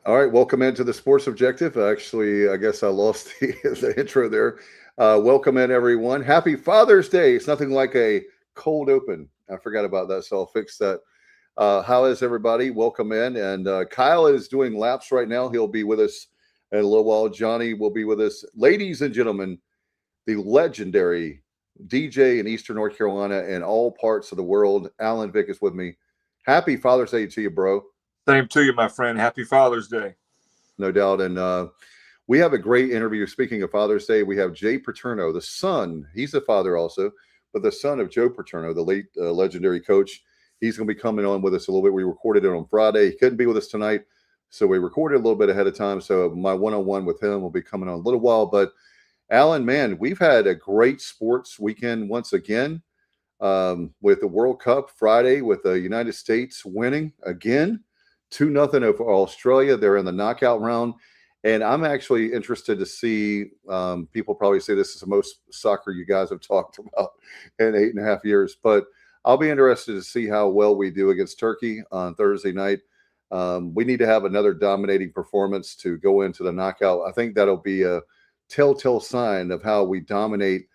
All right, welcome into the Sports Objective. Actually, I guess I lost the intro there. Welcome in, everyone. Happy Father's Day. It's nothing like a cold open. I forgot about that, so I'll fix that. How is everybody? Welcome in. And Kyle is doing laps right now. He'll be with us in a little while. Johnny will be with us. Ladies and gentlemen, the legendary DJ in Eastern North Carolina and all parts of the world, Alan Vick is with me. Happy Father's Day to you, bro. Same to you, my friend. Happy Father's Day. No doubt. And we have a great interview. Speaking of Father's Day, we have Jay Paterno, the son. He's a father also, but the son of Joe Paterno, the late legendary coach. He's going to be coming on with us a little bit. We recorded it on Friday. He couldn't be with us tonight, so we recorded a little bit ahead of time. So my one-on-one with him will be coming on a little while. But Alan, man, we've had a great sports weekend once again with the World Cup Friday with the United States winning again 2-0 over Australia. They're in the knockout round. And I'm actually interested to see people probably say this is the most soccer you guys have talked about in 8.5 years. But I'll be interested to see how well we do against Turkey on Thursday night. We need to have another dominating performance to go into the knockout. I think that'll be a telltale sign of how we dominate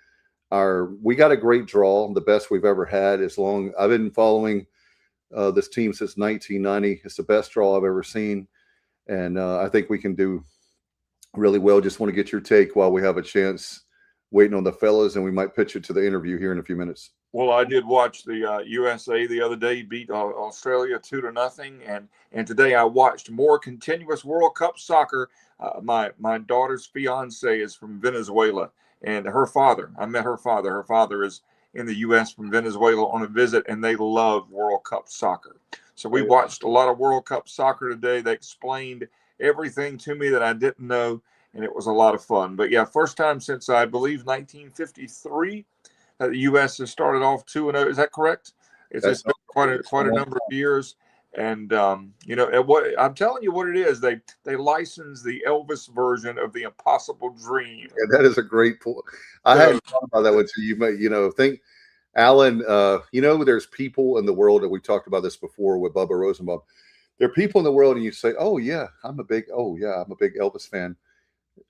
we got a great draw, the best we've ever had. I've been following this team since 1990. It's the best draw I've ever seen. And I think we can do really well. Just want to get your take while we have a chance waiting on the fellas, and we might pitch it to the interview here in a few minutes. Well, I did watch the USA the other day beat Australia 2-0, and today I watched more continuous World Cup soccer. My daughter's fiance is from Venezuela, and her father. I met her father. Her father is in the U.S. from Venezuela on a visit, and they love World Cup soccer. So we watched a lot of World Cup soccer today. They explained everything to me that I didn't know, and it was a lot of fun. But yeah, first time since I believe 1953 that the U.S. has started off 2-0. Is that correct? It's been quite a number of years. And what I'm telling you, what it is, they licensed the Elvis version of the Impossible Dream. Yeah, that is a great point. I hadn't thought about that one. So you might, think, Alan. There's people in the world that we talked about this before with Bubba Rosenbaum. There are people in the world, and you say, "Oh yeah, I'm a big Elvis fan."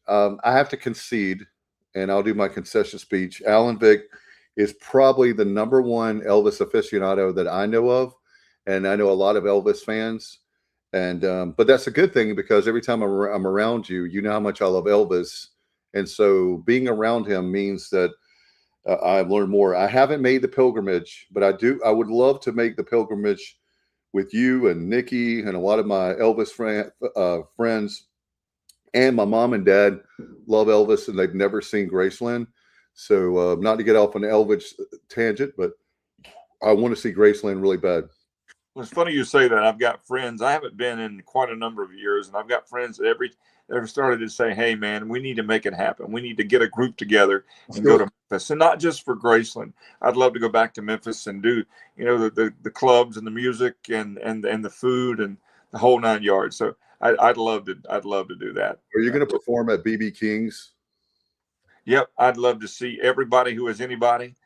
I have to concede, and I'll do my concession speech. Alan Vick is probably the number one Elvis aficionado that I know of, and I know a lot of Elvis fans. And but that's a good thing because every time I'm around you, you know how much I love Elvis, and so being around him means that I've learned more. I haven't made the pilgrimage, but I do. I would love to make the pilgrimage with you and Nikki and a lot of my Elvis friends. And my mom and dad love Elvis, and they've never seen Graceland. So not to get off on an Elvis tangent, but I want to see Graceland really bad. Well, it's funny you say that. I've got friends. I haven't been in quite a number of years, and I've got friends that ever started to say, "Hey, man, we need to make it happen. We need to get a group together and go to Memphis, and not just for Graceland. I'd love to go back to Memphis and do, the clubs and the music and the food and the whole 9 yards. So I'd love to do that. Are you going to perform at BB King's? Yep, I'd love to see everybody who is anybody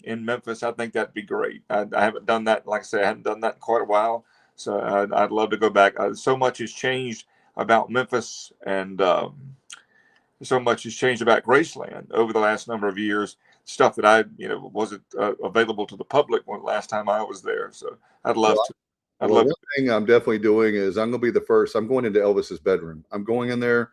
in Memphis. I think that'd be great. I haven't done that. Like I say, I haven't done that in quite a while. So I'd love to go back. So much has changed about Memphis, and so much has changed about Graceland over the last number of years. Stuff that I, wasn't available to the public when last time I was there. So I'd love to. One thing I'm definitely doing is I'm going to be the first. I'm going into Elvis's bedroom. I'm going in there,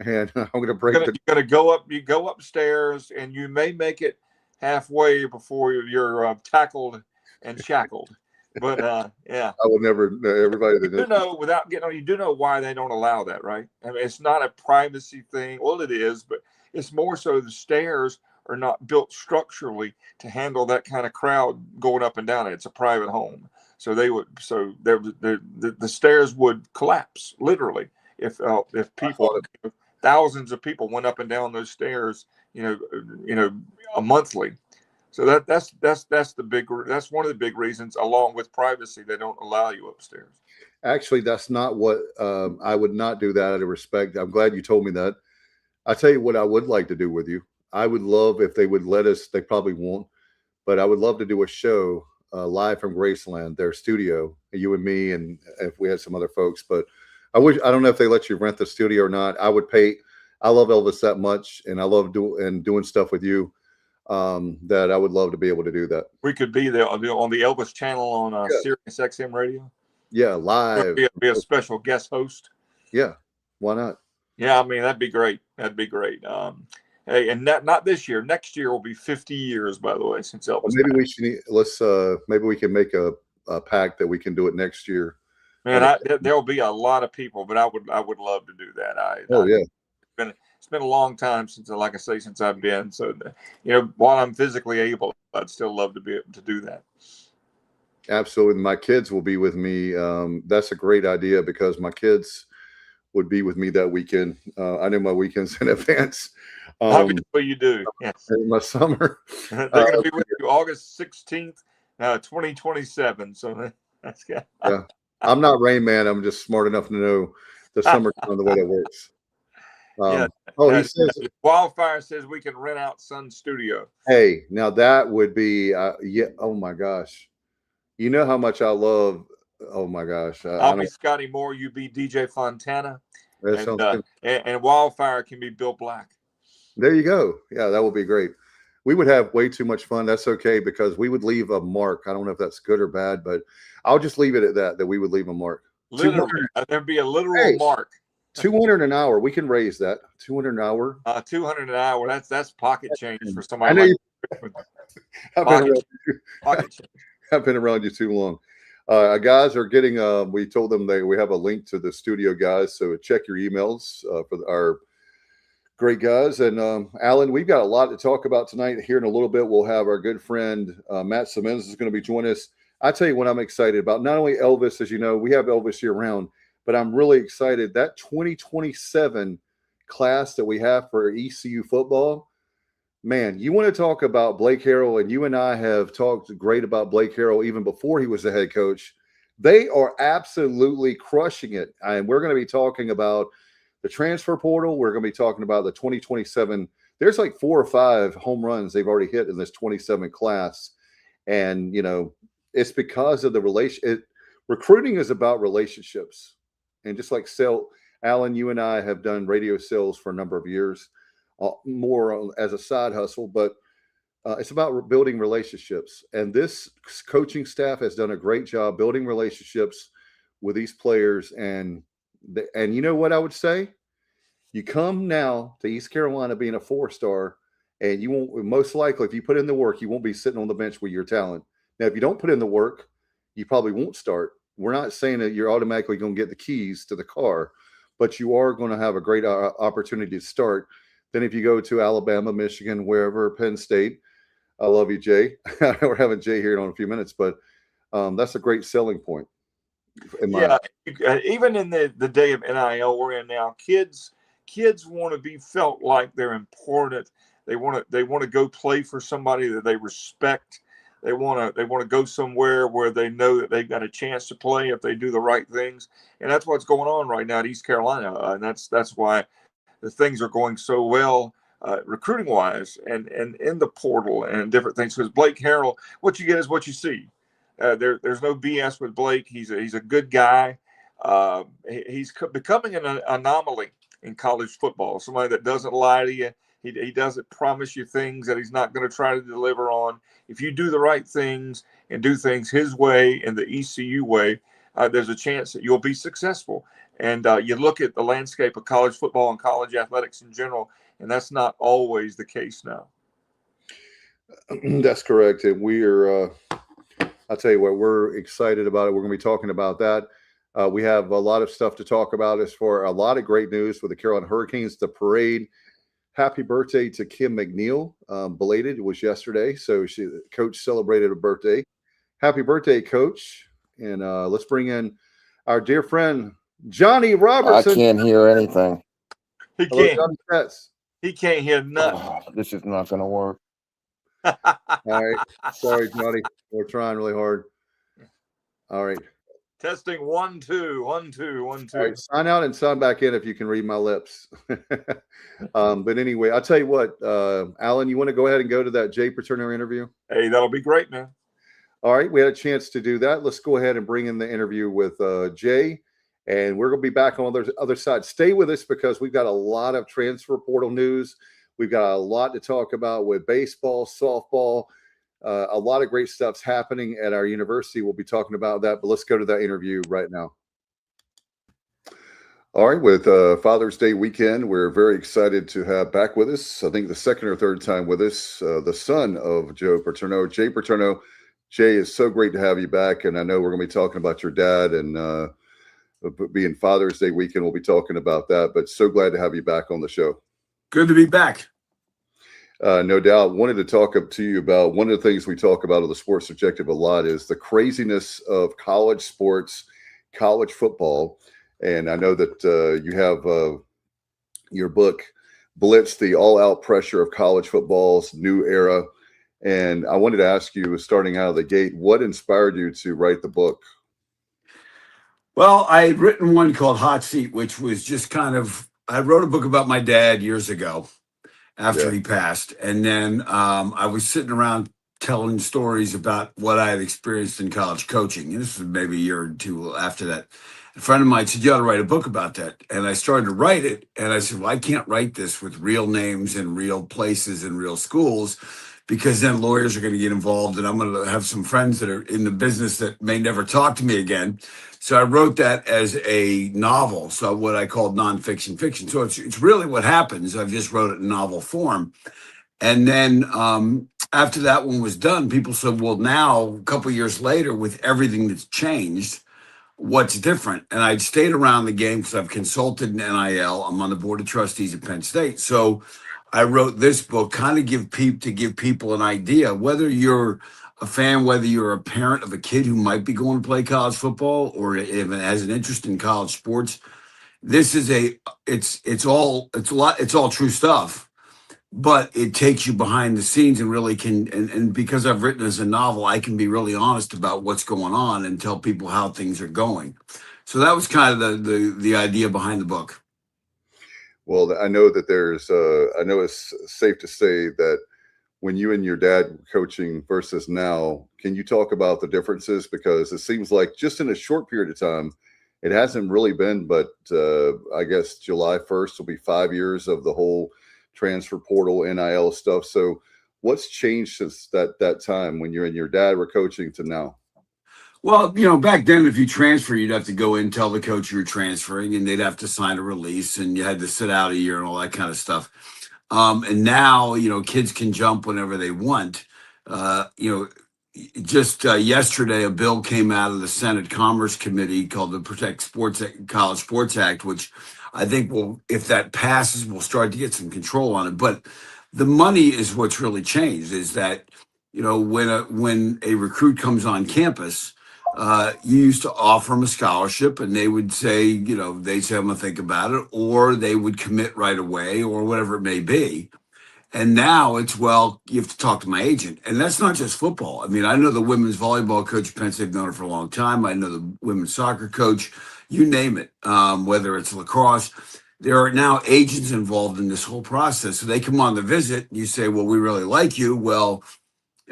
and I'm going to break. You're going to go up. You go upstairs, and you may make it halfway before you're tackled and shackled. But yeah, I will never. Everybody that you know, without getting on, you do know why they don't allow that, right? I mean, it's not a privacy thing. Well, it is, but it's more so the stairs are not built structurally to handle that kind of crowd going up and down it. It's a private home. So the stairs would collapse literally if people, thousands of people went up and down those stairs, a monthly. So that's one of the big reasons, along with privacy, they don't allow you upstairs. Actually, that's not what I would not do that out of respect. I'm glad you told me that. I tell you what, I would like to do with you. I would love if they would let us. They probably won't, but I would love to do a show live from Graceland, their studio, you and me, and if we had some other folks. But I don't know if they let you rent the studio or not. I would pay. I love Elvis that much, and I love doing stuff with you. That I would love to be able to do that. We could be there on the Elvis channel on Yeah. Sirius XM radio. Yeah, live. Be a special guest host. Yeah, why not? Yeah, I mean that'd be great. That'd be great. Hey, and not this year. Next year will be 50 years, by the way, since Elvis. Well, maybe we should maybe we can make a pact that we can do it next year. Man, there'll be a lot of people, but I would love to do that. Yeah. It's been a long time since, like I say, since I've been. So, while I'm physically able, I'd still love to be able to do that. Absolutely. My kids will be with me. That's a great idea because my kids would be with me that weekend. I know my weekends in advance. Obviously, you do. Yes. In my summer. They're going to be with you August 16th, 2027. So that's good. Yeah. I'm not Rain Man. I'm just smart enough to know the summertime the way that works. Yeah. He says Wildfire says we can rent out Sun Studio. Hey, now that would be yeah. Oh my gosh, you know how much I love. Oh my gosh, I'll be Scotty Moore. You be DJ Fontana, and Wildfire can be Bill Black. There you go. Yeah, that would be great. We would have way too much fun. That's okay because we would leave a mark. I don't know if that's good or bad, but I'll just leave it at that. That we would leave a mark. Literally, there'd be a literal mark. 200 an hour. We can raise that. 200 an hour. 200 an hour. That's pocket change for somebody. I've been around you too long. Guys are getting. We told them we have a link to the studio, guys. So check your emails for our great guys. And Alan, we've got a lot to talk about tonight. Here in a little bit, we'll have our good friend Matt Simmons is going to be joining us. I tell you what I'm excited about. Not only Elvis, as you know, we have Elvis year round. But I'm really excited that 2027 class that we have for ECU football, man, you want to talk about Blake Harrell, and you and I have talked great about Blake Harrell even before he was the head coach. They are absolutely crushing it. And we're going to be talking about the transfer portal. We're going to be talking about the 2027. There's like 4 or 5 home runs they've already hit in this 27 class. And, it's because of the recruiting is about relationships. And just like Alan, you and I have done radio sales for a number of years, more as a side hustle, but it's about building relationships. And this coaching staff has done a great job building relationships with these players. And you know what I would say? You come now to East Carolina being a 4-star, and you won't, most likely, if you put in the work, you won't be sitting on the bench with your talent. Now, if you don't put in the work, you probably won't start. We're not saying that you're automatically going to get the keys to the car, but you are going to have a great opportunity to start. Then if you go to Alabama, Michigan, wherever, Penn State, I love you, Jay. We're having Jay here in a few minutes, but that's a great selling point. Even in the day of NIL we're in now, kids want to be felt like they're important. They want to go play for somebody that they respect. They want to go somewhere where they know that they've got a chance to play if they do the right things, and that's what's going on right now at East Carolina, and that's why the things are going so well recruiting wise and in the portal and different things. Because Blake Harrell, what you get is what you see. There's no BS with Blake. He's a good guy. He's becoming an anomaly in college football. Somebody that doesn't lie to you. He doesn't promise you things that he's not going to try to deliver on. If you do the right things and do things his way and the ECU way, there's a chance that you'll be successful. And you look at the landscape of college football and college athletics in general, and that's not always the case now. That's correct. And we are, I'll tell you what, we're excited about it. We're going to be talking about that. We have a lot of stuff to talk about as for a lot of great news with the Carolina Hurricanes, the parade. Happy birthday to Kim McNeil. Belated. It was yesterday. So coach celebrated a birthday. Happy birthday, coach. And let's bring in our dear friend, Johnny Robertson. I can't hear anything. He can't. Hello, he can't hear nothing. Oh, this is not going to work. All right. Sorry, Johnny. We're trying really hard. All right. Testing 1 2 1 2 1 2. All right, sign out and sign back in if you can read my lips. But anyway, I'll tell you what, Alan, you want to go ahead and go to that Jay Paterno interview? Hey, that'll be great, man. All right, we had a chance to do that. Let's go ahead and bring in the interview with Jay. And we're going to be back on the other side. Stay with us because we've got a lot of transfer portal news. We've got a lot to talk about with baseball, softball. A lot of great stuff's happening at our university. We'll be talking about that, but let's go to that interview right now. All right, with Father's Day weekend, we're very excited to have back with us, I think the second or third time with us, the son of Joe Paterno, Jay Paterno. Jay, it's so great to have you back, and I know we're going to be talking about your dad, and being Father's Day weekend, we'll be talking about that, but so glad to have you back on the show. Good to be back. No doubt. Wanted to talk up to you about one of the things we talk about on the Sports Objective a lot is the craziness of college sports, college football. And I know that you have your book, Blitz, the all-out pressure of college football's new era. And I wanted to ask you, starting out of the gate, what inspired you to write the book? Well, I had written one called Hot Seat, which was just I wrote a book about my dad years ago after he passed. And then I was sitting around telling stories about what I had experienced in college coaching. And this was maybe a year or two after that. A friend of mine said, you ought to write a book about that. And I started to write it. And I said, well, I can't write this with real names and real places and real schools, because then lawyers are going to get involved. And I'm going to have some friends that are in the business that may never talk to me again. So I wrote that as a novel. So what I called nonfiction fiction. So it's really what happens. I've just wrote it in novel form. And then after that one was done, people said, well, now a couple of years later, with everything that's changed, what's different? And I'd stayed around the game because I've consulted in NIL. I'm on the board of trustees at Penn State. So I wrote this book kind of give people an idea, whether you're a fan, whether you're a parent of a kid who might be going to play college football or if it has an interest in college sports. This is it's all true stuff. But it takes you behind the scenes and really and because I've written as a novel, I can be really honest about what's going on and tell people how things are going. So that was kind of the idea behind the book. Well, I know that I know it's safe to say that when you and your dad were coaching versus now, can you talk about the differences? Because it seems like just in a short period of time, it hasn't really been, but I guess July 1st will be 5 years of the whole transfer portal, NIL stuff. So what's changed since that time when you and your dad were coaching to now? Well, back then, if you transfer, you'd have to go in, tell the coach you were transferring, and they'd have to sign a release, and you had to sit out a year and all that kind of stuff. And now, kids can jump whenever they want. Just yesterday, a bill came out of the Senate Commerce Committee called the Protect College Sports Act, which I think if that passes, we'll start to get some control on it. But the money is what's really changed. Is that when a recruit comes on campus, you used to offer them a scholarship, and they would say, they'd say, I'm gonna think about it, or they would commit right away, or whatever it may be. And now it's, well, you have to talk to my agent. And that's not just football. I mean, I know the women's volleyball coach at Penn State, I've known her for a long time. I know the women's soccer coach, you name it, whether it's lacrosse. There are now agents involved in this whole process. So they come on the visit, and you say, well, we really like you. Well,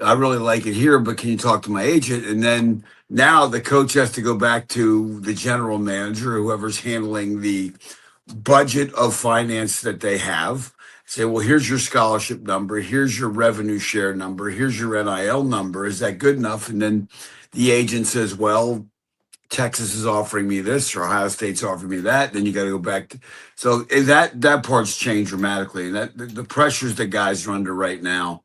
I really like it here, but can you talk to my agent? And then now the coach has to go back to the general manager, whoever's handling the budget of finance that they have. Say, well, here's your scholarship number. Here's your revenue share number. Here's your NIL number. Is that good enough? And then the agent says, well, Texas is offering me this, or Ohio State's offering me that. Then you got to go back to, so that part's changed dramatically. And that the pressures that guys are under right now,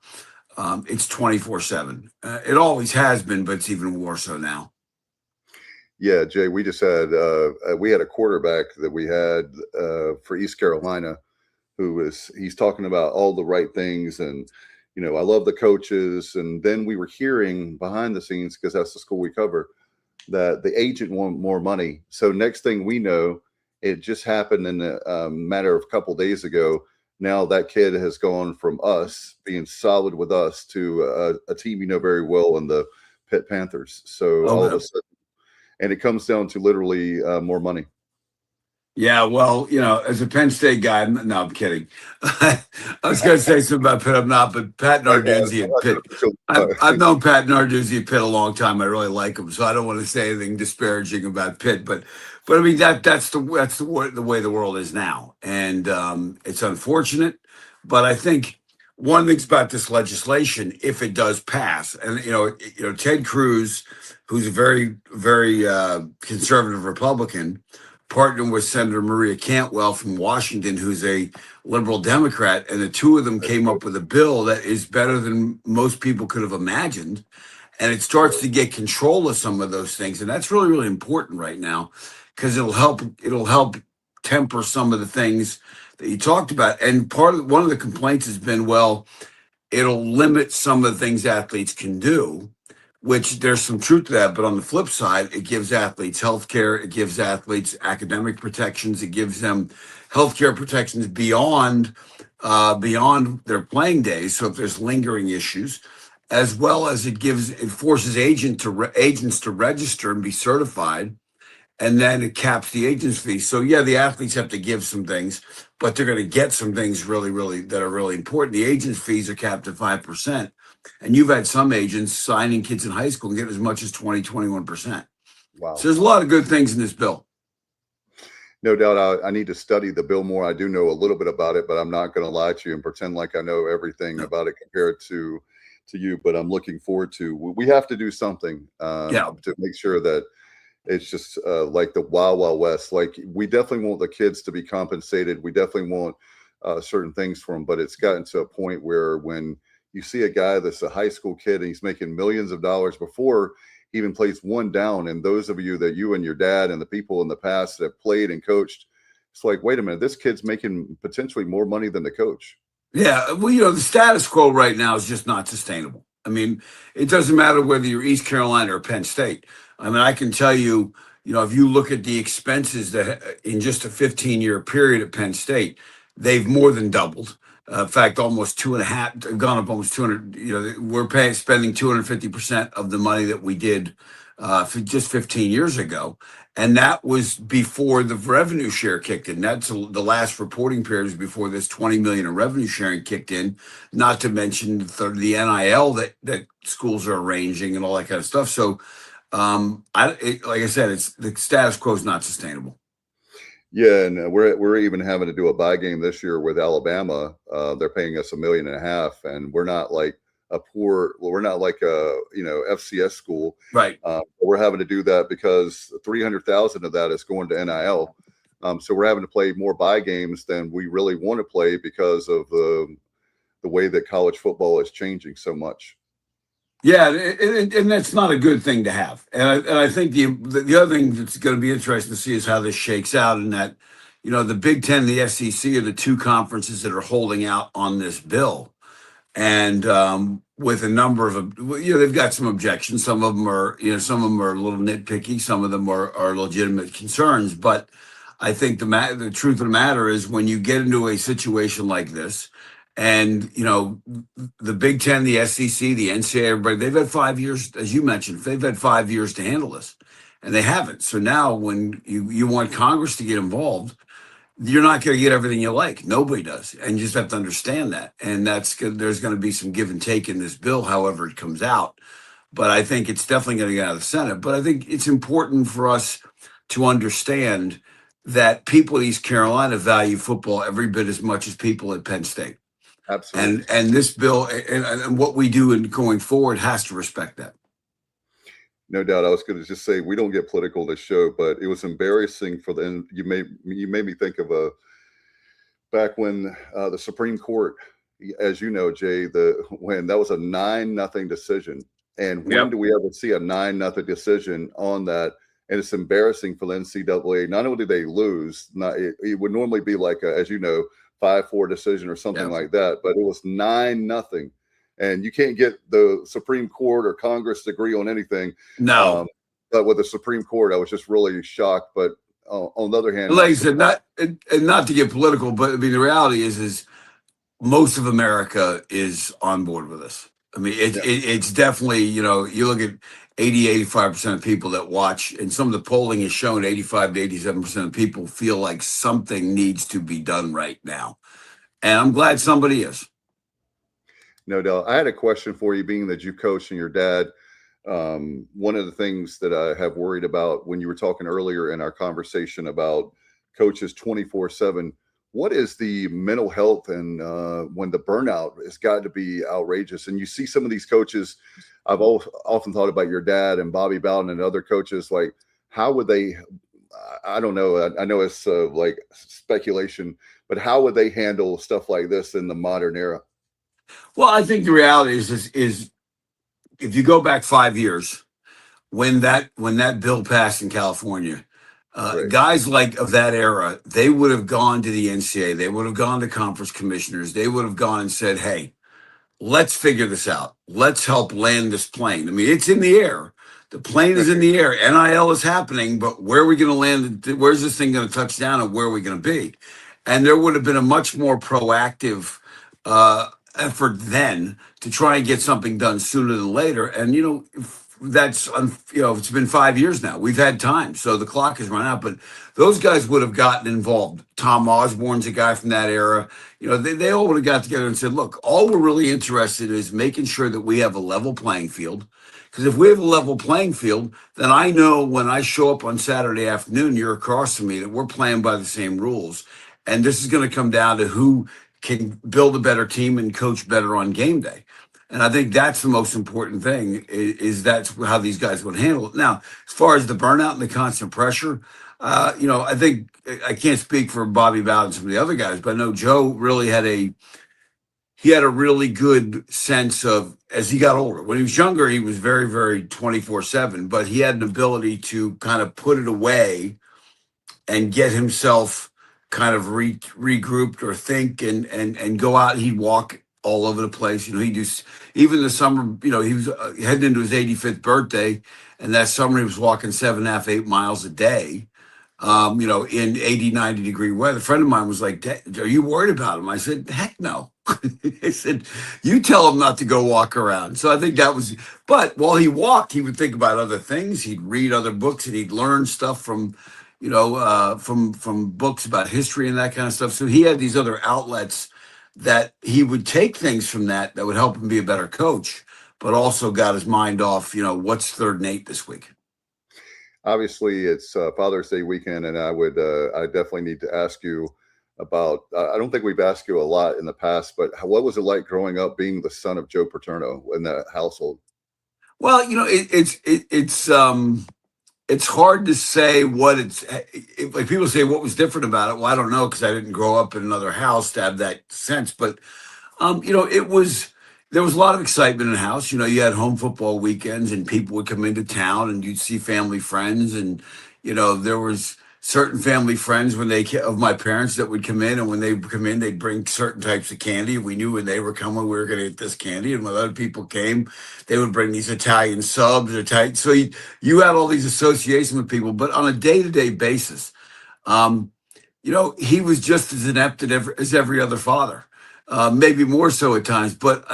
it's 24/7. It always has been, but it's even more so now. Yeah, Jay, we just had a quarterback that we had for East Carolina he's talking about all the right things. And, I love the coaches. And then we were hearing behind the scenes, because that's the school we cover, that the agent wanted more money. So next thing we know, it just happened in a matter of a couple of days ago. Now that kid has gone from us being solid with us to a team very well in the Pitt Panthers. So all of a sudden, and it comes down to literally more money. Yeah, well, as a Penn State guy, no, I'm kidding. I was going to say something about Pitt. I'm not, but Pat Narduzzi at Pitt. I've known Pat Narduzzi at Pitt a long time. I really like him, so I don't want to say anything disparaging about Pitt. But I mean that's the way the world is now, and it's unfortunate. But I think one thing's about this legislation, if it does pass, and Ted Cruz, who's a very very conservative Republican, partnering with Senator Maria Cantwell from Washington, who's a liberal Democrat, and the two of them came up with a bill that is better than most people could have imagined. And it starts to get control of some of those things. And that's really, really important right now because it'll help temper some of the things that you talked about. And one of the complaints has been, well, it'll limit some of the things athletes can do, which there's some truth to that. But on the flip side, it gives athletes health care. It gives athletes academic protections. It gives them healthcare protections beyond their playing days. So if there's lingering issues, as well as it forces agents to register and be certified, and then it caps the agent's fee. So yeah, the athletes have to give some things, but they're going to get some things really, really that are really important. The agent's fees are capped at 5%. And you've had some agents signing kids in high school and get as much as 21%. Wow. So there's a lot of good things in this bill. No doubt. I need to study the bill more. I do know a little bit about it, but I'm not going to lie to you and pretend like I know everything about it compared to you. But I'm looking forward to. We have to do something to make sure that it's just like the Wild Wild West. Like we definitely want the kids to be compensated. We definitely want certain things for them. But it's gotten to a point where when you see a guy that's a high school kid and he's making millions of dollars before he even plays one down. And those of you and your dad and the people in the past that played and coached, it's like, wait a minute, this kid's making potentially more money than the coach. Yeah. Well, the status quo right now is just not sustainable. I mean, it doesn't matter whether you're East Carolina or Penn State. I mean, I can tell you, if you look at the expenses that in just a 15-year period at Penn State, they've more than doubled. In fact, almost 2.5, gone up almost 200. We're spending 250% of the money that we did for just 15 years ago. And that was before the revenue share kicked in. That's the last reporting period was before this 20 million in revenue sharing kicked in, not to mention the NIL that schools are arranging and all that kind of stuff. So, like I said, it's the status quo is not sustainable. Yeah, and we're even having to do a buy game this year with Alabama. They're paying us $1.5 million, and we're not like we're not like a FCS school, right? We're having to do that because 300,000 of that is going to NIL. So we're having to play more buy games than we really want to play because of the way that college football is changing so much. Yeah, and that's not a good thing to have. And I think the other thing that's going to be interesting to see is how this shakes out. And that, the Big Ten, the SEC are the two conferences that are holding out on this bill, and with a number of they've got some objections. Some of them are a little nitpicky. Some of them are legitimate concerns. But I think the truth of the matter is when you get into a situation like this. And, the Big Ten, the SEC, the NCAA, everybody, they've had 5 years, as you mentioned, they've had 5 years to handle this, and they haven't. So now when you want Congress to get involved, you're not going to get everything you like. Nobody does. And you just have to understand that. And there's going to be some give and take in this bill, however it comes out. But I think it's definitely going to get out of the Senate. But I think it's important for us to understand that people in East Carolina value football every bit as much as people at Penn State. Absolutely. And this bill and what we do in going forward has to respect that. No doubt. I was going to just say we don't get political this show, but it was embarrassing for you made me think of back when the Supreme Court, as you know, Jay, when that was a 9-0 decision. And when do we ever see a 9-0 decision on that? And it's embarrassing for the NCAA. Not only did they lose, it would normally be like as you know, 5-4 decision or something like that, but it was 9-0, and you can't get the Supreme Court or Congress to agree on anything. No, but with the Supreme Court, I was just really shocked. But on the other hand, like I said, not to get political, but I mean the reality is most of America is on board with this. I mean, it's definitely, you know, you look at 85% of people that watch, and some of the polling has shown 85 to 87% of people feel like something needs to be done right now. And I'm glad somebody is. No doubt. I had a question for you, being that you coached and your dad. One of the things that I have worried about when you were talking earlier in our conversation about coaches 24/7, what is the mental health and when the burnout has got to be outrageous? And you see some of these coaches, I've often thought about your dad and Bobby Bowden and other coaches, like how would they, I don't know. I know it's like speculation, but how would they handle stuff like this in the modern era? Well, I think the reality is if you go back 5 years, when that bill passed in California, Right. guys like of that era, they would have gone to the NCAA, they would have gone to conference commissioners, they would have gone and said, "Hey, let's figure this out. Let's help land this plane." I mean, it's in the air. The plane is in the air. NIL is happening, but where are we going to land? Where's this thing going to touch down, and where are we going to be? And there would have been a much more proactive effort then to try and get something done sooner than later. And it's been 5 years now. We've had time, so the clock has run out. But those guys would have gotten involved. Tom Osborne's a guy from that era. They all would have got together and said, "Look, all we're really interested in is making sure that we have a level playing field. Because if we have a level playing field, then I know when I show up on Saturday afternoon, you're across from me, that we're playing by the same rules. And this is going to come down to who can build a better team and coach better on game day." And I think that's the most important thing, is that's how these guys would handle it. Now, as far as the burnout and the constant pressure, I think I can't speak for Bobby Bowden and some of the other guys, but I know Joe really had a really good sense of, as he got older. When he was younger, he was very, very 24/7, but he had an ability to kind of put it away and get himself kind of regrouped or think and go out. He'd walk all over the place. He just, even the summer, he was heading into his 85th birthday. And that summer he was walking 7.5, 8 miles a day, in 80, 90 degree weather. A friend of mine was like, "Are you worried about him?" I said, "Heck no." I said, "You tell him not to go walk around." So I think that was, but while he walked, he would think about other things. He'd read other books and he'd learn stuff from books about history and that kind of stuff. So he had these other outlets that he would take things from that would help him be a better coach, but also got his mind off, what's 3rd and 8 this week. Obviously, it's Father's Day weekend, and I definitely need to ask you about. I don't think we've asked you a lot in the past, but what was it like growing up being the son of Joe Paterno in that household? Well, it's hard to say what like people say what was different about it. Well, I don't know, because I didn't grow up in another house to have that sense. But there was a lot of excitement in the house. You had home football weekends and people would come into town and you'd see family friends. And, there was certain family friends of my parents that would come in. And when they would come in, they'd bring certain types of candy. We knew when they were coming, we were going to get this candy. And when other people came, they would bring these Italian subs. So you had all these associations with people. But on a day-to-day basis, he was just as inept as every other father. Maybe more so at times, but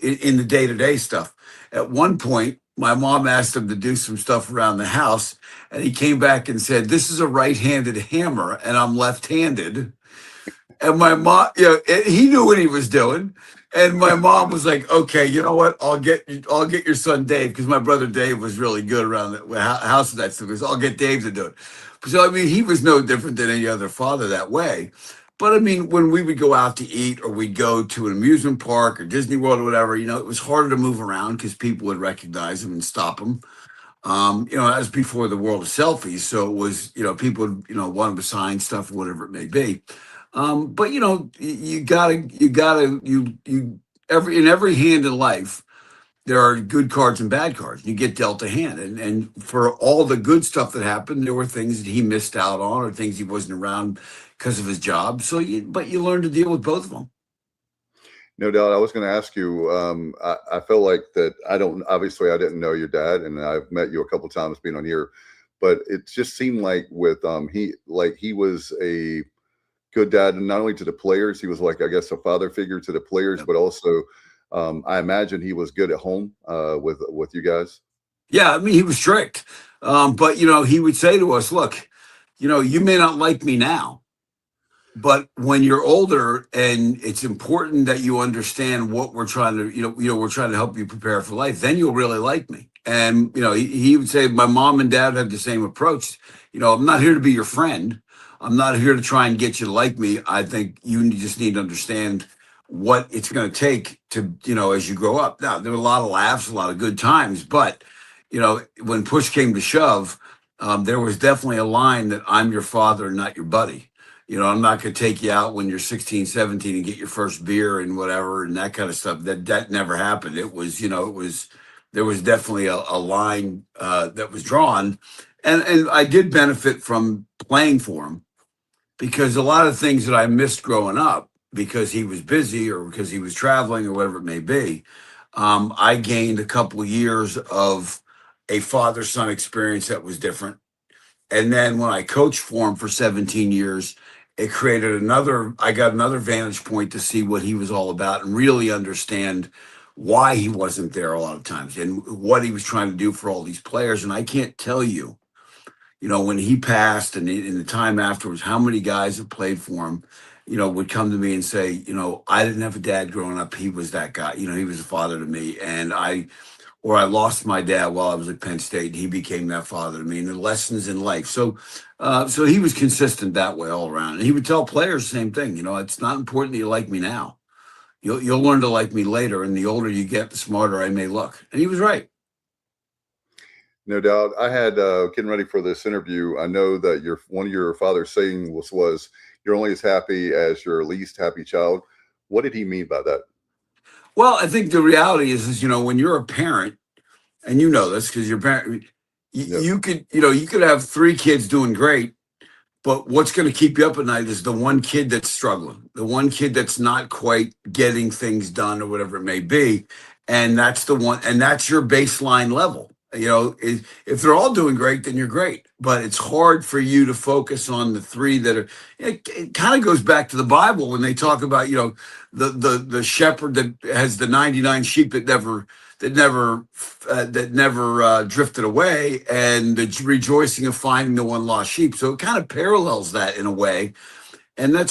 in the day-to-day stuff. At one point, my mom asked him to do some stuff around the house, and he came back and said, "This is a right-handed hammer, and I'm left-handed." And my mom, he knew what he was doing. And my mom was like, "Okay, you know what? I'll get your son Dave," because my brother Dave was really good around the house with that stuff. Because I'll get Dave to do it. So he was no different than any other father that way. But when we would go out to eat, or we'd go to an amusement park or Disney World or whatever, it was harder to move around because people would recognize him and stop him. That was before the world of selfies. So it was, people would, want him to sign stuff or whatever it may be. But in every hand in life, there are good cards and bad cards. You get dealt a hand. And for all the good stuff that happened, there were things that he missed out on or things he wasn't around because of his job. But you learn to deal with both of them. No doubt. I was going to ask you, I feel like that obviously I didn't know your dad, and I've met you a couple of times being on here, but it just seemed like he was a good dad, and not only to the players, he was like, I guess, a father figure to the players, but also I imagine he was good at home with you guys. Yeah, I mean, he was strict. But, he would say to us, look, you may not like me now, but when you're older and it's important that you understand what we're trying to, we're trying to help you prepare for life, then you'll really like me. And, he would say, my mom and dad had the same approach. I'm not here to be your friend. I'm not here to try and get you to like me. I think you just need to understand what it's going to take to, as you grow up. Now, there were a lot of laughs, a lot of good times, but, when push came to shove, there was definitely a line that I'm your father, not your buddy. I'm not going to take you out when you're 16, 17 and get your first beer and whatever and that kind of stuff. That never happened. It was, there was definitely a line that was drawn. And I did benefit from playing for him because a lot of things that I missed growing up because he was busy or because he was traveling or whatever it may be, I gained a couple of years of a father-son experience that was different. And then when I coached for him for 17 years, it created I got another vantage point to see what he was all about and really understand why he wasn't there a lot of times and what he was trying to do for all these players. And I can't tell you, when he passed and in the time afterwards, how many guys that played for him, would come to me and say, I didn't have a dad growing up. He was that guy. He was a father to me. And I lost my dad while I was at Penn State, and he became that father to me, and the lessons in life. So he was consistent that way all around. And he would tell players the same thing. It's not important that you like me now. You'll learn to like me later, and the older you get, the smarter I may look. And he was right. No doubt. I had getting ready for this interview. I know that one of your father's saying was you're only as happy as your least happy child. What did he mean by that? Well, I think the reality is when you're a parent, and this because you're a parent, you could have 3 kids doing great, but what's going to keep you up at night is the one kid that's struggling, the one kid that's not quite getting things done or whatever it may be. And that's the one, and that's your baseline level. If they're all doing great, then you're great. But it's hard for you to focus on the 3 that are. It kind of goes back to the Bible when they talk about the shepherd that has the 99 sheep that never drifted away, and the rejoicing of finding the one lost sheep. So it kind of parallels that in a way, and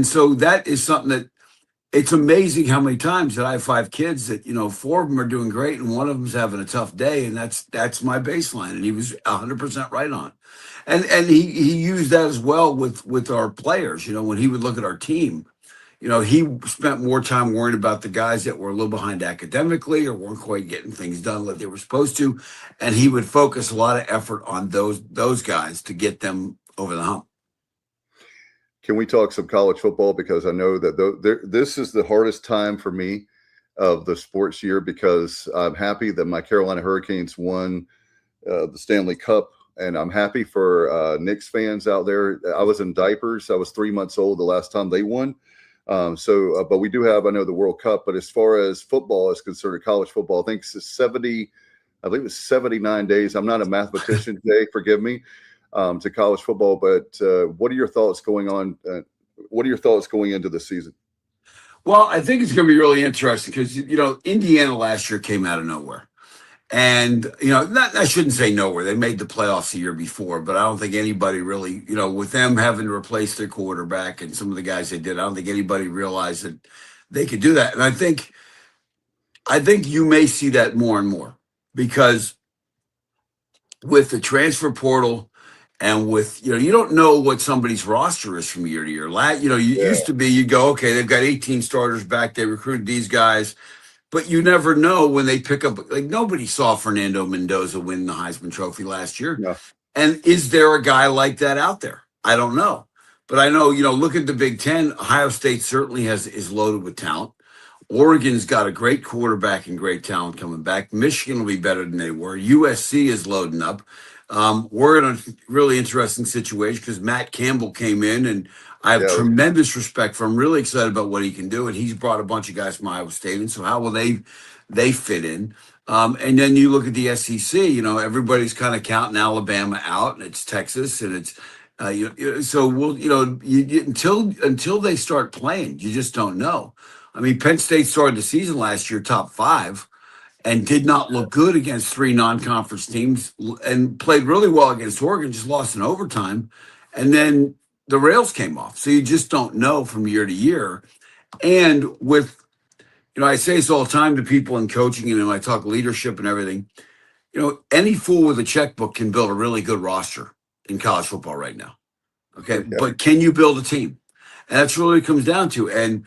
so that is something that. It's amazing how many times that I have 5 kids that, 4 of them are doing great and one of them's having a tough day. And that's my baseline. And he was 100% right on. And he used that as well with our players. When he would look at our team, he spent more time worrying about the guys that were a little behind academically or weren't quite getting things done like they were supposed to. And he would focus a lot of effort on those guys to get them over the hump. Can we talk some college football? Because I know that this is the hardest time for me of the sports year because I'm happy that my Carolina Hurricanes won the Stanley Cup, and I'm happy for Knicks fans out there. I was in diapers. I was 3 months old the last time they won. But we do have, I know, the World Cup. But as far as football is concerned, college football, I think it's 79 days. I'm not a mathematician, Jay, forgive me. To college football, but what are your thoughts going on? What are your thoughts going into the season? Well, I think it's going to be really interesting because Indiana last year came out of nowhere, and I shouldn't say nowhere. They made the playoffs the year before, but I don't think anybody really, with them having to replace their quarterback and some of the guys they did, I don't think anybody realized that they could do that. And I think you may see that more and more because with the transfer portal. And with, you don't know what somebody's roster is from year to year. Used to be, you go, okay, they've got 18 starters back. They recruited these guys, but you never know when they pick up. Like nobody saw Fernando Mendoza win the Heisman Trophy last year. No. And is there a guy like that out there? I don't know. But I know, look at the Big Ten. Ohio State certainly is loaded with talent. Oregon's got a great quarterback and great talent coming back. Michigan will be better than they were. USC is loading up. We're in a really interesting situation because Matt Campbell came in, and I have tremendous respect for him. Really excited about what he can do, and he's brought a bunch of guys from Iowa State, and so how will they fit in? And then you look at the SEC. Everybody's kind of counting Alabama out, and it's Texas, and it's so we'll until they start playing, you just don't know. I mean, Penn State started the season last year top 5 and did not look good against 3 non-conference teams and played really well against Oregon, just lost in overtime. And then the rails came off. So you just don't know from year to year. And with, I say this all the time to people in coaching and when I talk leadership and everything, any fool with a checkbook can build a really good roster in college football right now. Okay. Yeah. But can you build a team? And that's really what it comes down to. And,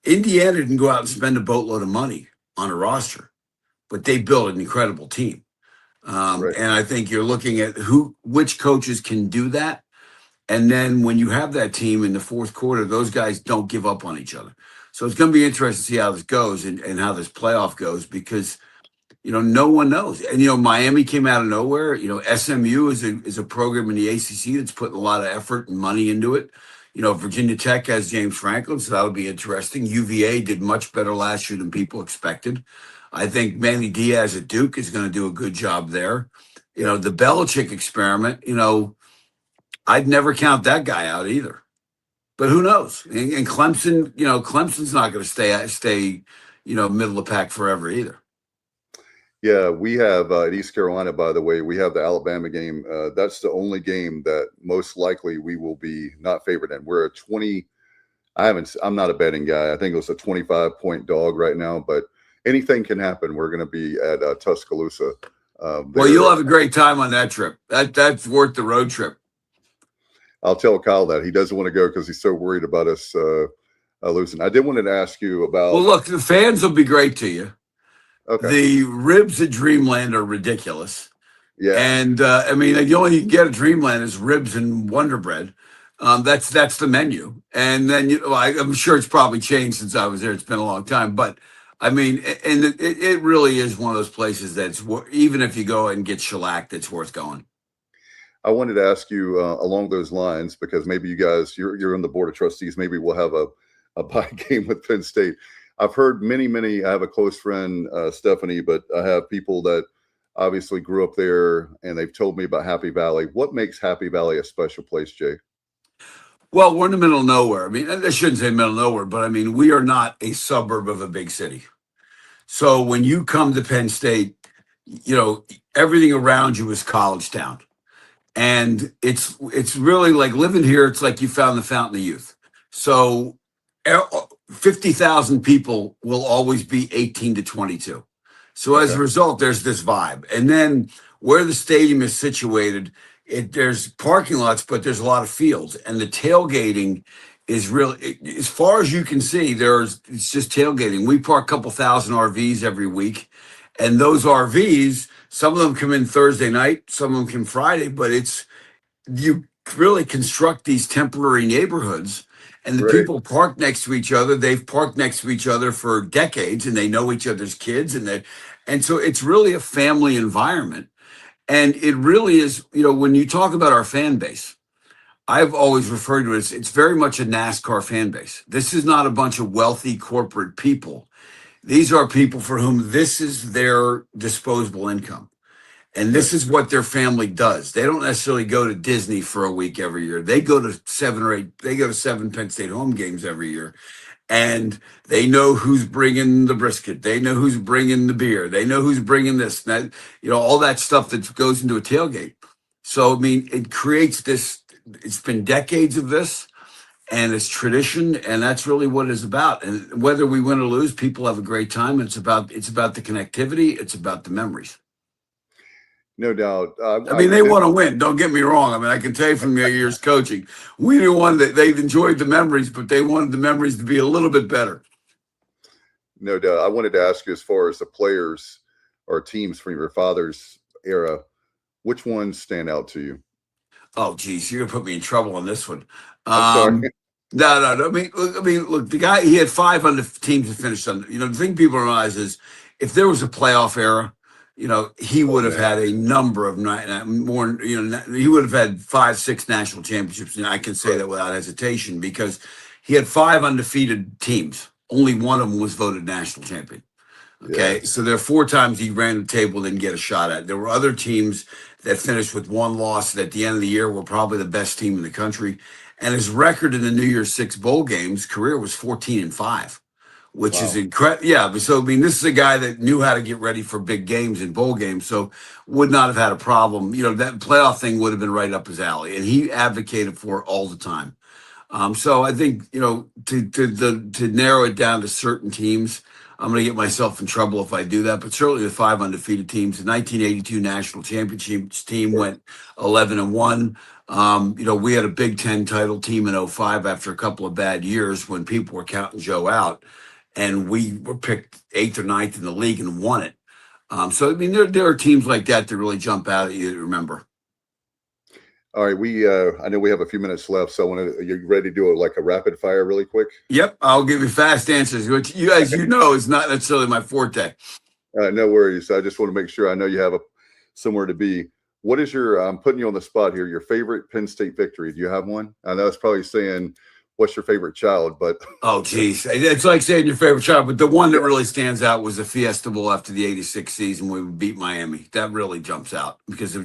Indiana can go out and spend a boatload of money on a roster, but they built an incredible team. Right. And I think you're looking at which coaches can do that. And then when you have that team in the fourth quarter, those guys don't give up on each other. So it's going to be interesting to see how this goes and how this playoff goes because, no one knows. And, Miami came out of nowhere. SMU is a program in the ACC that's putting a lot of effort and money into it. Virginia Tech has James Franklin, so that'll be interesting. UVA did much better last year than people expected. I think Manny Diaz at Duke is going to do a good job there. The Belichick experiment, I'd never count that guy out either. But who knows? And Clemson, Clemson's not going to stay, middle of the pack forever either. Yeah, we have at East Carolina, by the way, we have the Alabama game. That's the only game that most likely we will be not favored in. We're a 20. I'm not a betting guy. I think it was a 25-point dog right now, but anything can happen. We're going to be at Tuscaloosa. Well, you'll have a great time on that trip. That's worth the road trip. I'll tell Kyle that he doesn't want to go because he's so worried about us losing. I did want to ask you about. Well, look, the fans will be great to you. Okay. The ribs at Dreamland are ridiculous. Yeah. And the only you can get at Dreamland is ribs and Wonder Bread. That's the menu. And then I'm sure it's probably changed since I was there. It's been a long time, but and it really is one of those places that's even if you go and get shellacked, it's worth going. I wanted to ask you along those lines because maybe you guys you're on the board of trustees. Maybe we'll have a bye game with Penn State. I've heard many. I have a close friend, Stephanie, but I have people that obviously grew up there and they've told me about Happy Valley. What makes Happy Valley a special place, Jay? Well, we're in the middle of nowhere. I mean, I shouldn't say middle of nowhere, but we are not a suburb of a big city. So when you come to Penn State, everything around you is college town. And it's really like living here. It's like you found the fountain of youth. So 50,000 people will always be 18 to 22. So as a result, there's this vibe. And then where the stadium is situated, there's parking lots, but there's a lot of fields. And the tailgating is really, as far as you can see, it's just tailgating. We park a couple thousand RVs every week. And those RVs, some of them come in Thursday night, some of them come Friday, but you really construct these temporary neighborhoods. And the people park next to each other. They've parked next to each other for decades, and they know each other's kids, and so it's really a family environment. And it really is, when you talk about our fan base, I've always referred to it as it's very much a NASCAR fan base. This is not a bunch of wealthy corporate people. These are people for whom this is their disposable income. And this is what their family does. They don't necessarily go to Disney for a week every year. They go to 7 Penn State home games every year. And they know who's bringing the brisket. They know who's bringing the beer. They know who's bringing this, that, all that stuff that goes into a tailgate. So, it creates this, it's been decades of this and it's tradition. And that's really what it's about. And whether we win or lose, people have a great time. It's about the connectivity. It's about the memories. No doubt. They want to win. Don't get me wrong. I can tell you from your years coaching, we knew that they've enjoyed the memories, but they wanted the memories to be a little bit better. No doubt. I wanted to ask you, as far as the players or teams from your father's era, which ones stand out to you? Oh, geez, you're gonna put me in trouble on this one. I'm sorry. No. Look, the guy, he had 5 on the teams that finished on. The thing people realize is, if there was a playoff era, he would have had a number of more. He would have had 5, 6 national championships. I can say that without hesitation because he had 5 undefeated teams. Only one of them was voted national champion. Okay, so there are 4 times he ran the table, didn't get a shot at. There were other teams that finished with 1 loss that at the end of the year were probably the best team in the country. And his record in the New Year's 6 bowl games career was 14-5. which is Wow. incredible. Yeah. But so, I mean, this is a guy that knew how to get ready for big games and bowl games. So would not have had a problem. You know, that playoff thing would have been right up his alley. And he advocated for it all the time. So I think, you know, to narrow it down to certain teams, I'm going to get myself in trouble if I do that. But certainly the 5 undefeated teams, the 1982 national championships team went 11-1. You know, we had a Big Ten title team in '05 after a couple of bad years when people were counting Joe out, and we were picked 8th or 9th in the league and won it. So I mean, there are teams like that that really jump out at you to remember. All right, I know we have a few minutes left, so you ready to do it like a rapid fire really quick? Yep, I'll give you fast answers, which you, as you know, is not necessarily my forte. No worries. I just want to make sure I know you have somewhere to be. What is I'm putting you on the spot here, your favorite Penn State victory? Do you have one? I know it's probably saying, what's your favorite child, but. Oh, geez. It's like saying your favorite child, but the one that really stands out was the Fiesta Bowl after the '86 season when we beat Miami. That really jumps out because it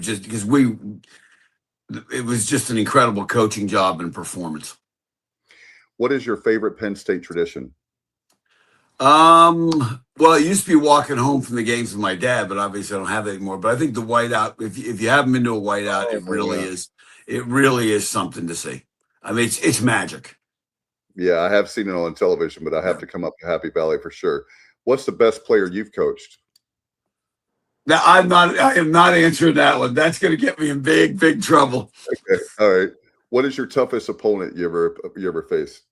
was just an incredible coaching job and performance. What is your favorite Penn State tradition? Well, it used to be walking home from the games with my dad, but obviously I don't have that anymore. But I think the whiteout, if you haven't been to a whiteout, it really is something to see. I mean, it's magic. Yeah, I have seen it on television, but I have to come up to Happy Valley for sure. What's the best player you've coached? Now, I am not answering that one. That's going to get me in big trouble. Okay. All right. What is your toughest opponent you ever faced?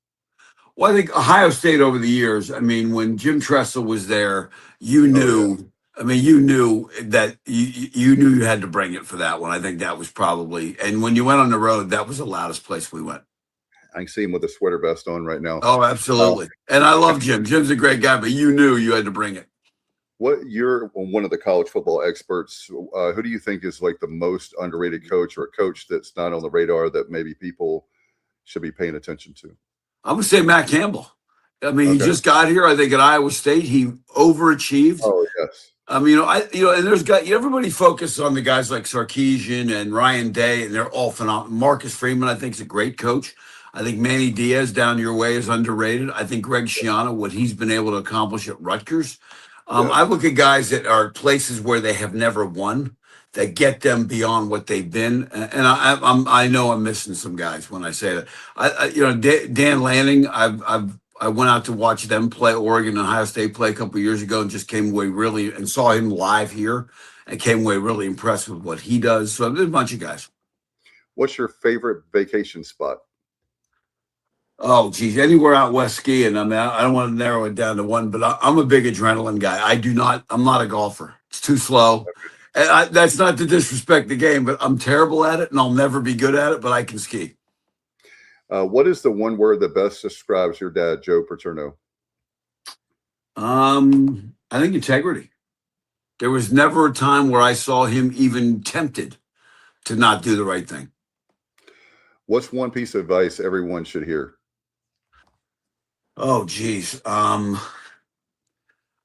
Well, I think Ohio State over the years. I mean, when Jim Tressel was there, you knew. Oh, yeah. I mean, you knew that you knew you had to bring it for that one. I think that was probably. And when you went on the road, that was the loudest place we went. I can see him with a sweater vest on right now. Oh, absolutely. And I love Jim. Jim's a great guy, but you knew you had to bring it. You're one of the college football experts. Who do you think is like the most underrated coach, or a coach that's not on the radar that maybe people should be paying attention to? I would say Matt Campbell. I mean, He just got here. I think at Iowa State, he overachieved. Oh, yes. And everybody focuses on the guys like Sarkisian and Ryan Day, and they're all phenomenal. Marcus Freeman, I think, is a great coach. I think Manny Diaz down your way is underrated. I think Greg Schiano, what he's been able to accomplish at Rutgers. I look at guys that are places where they have never won, that get them beyond what they've been. And I know I'm missing some guys when I say that. Dan Lanning, I went out to watch them play Oregon and Ohio State play a couple of years ago and just came away and saw him live here and came away really impressed with what he does. So there's a bunch of guys. What's your favorite vacation spot? Oh, geez, anywhere out west skiing. I mean, I don't want to narrow it down to one, but I'm a big adrenaline guy. I'm not a golfer. It's too slow. And that's not to disrespect the game, but I'm terrible at it and I'll never be good at it, but I can ski. What is the one word that best describes your dad, Joe Paterno? I think integrity. There was never a time where I saw him even tempted to not do the right thing. What's one piece of advice everyone should hear? Oh, geez. Look,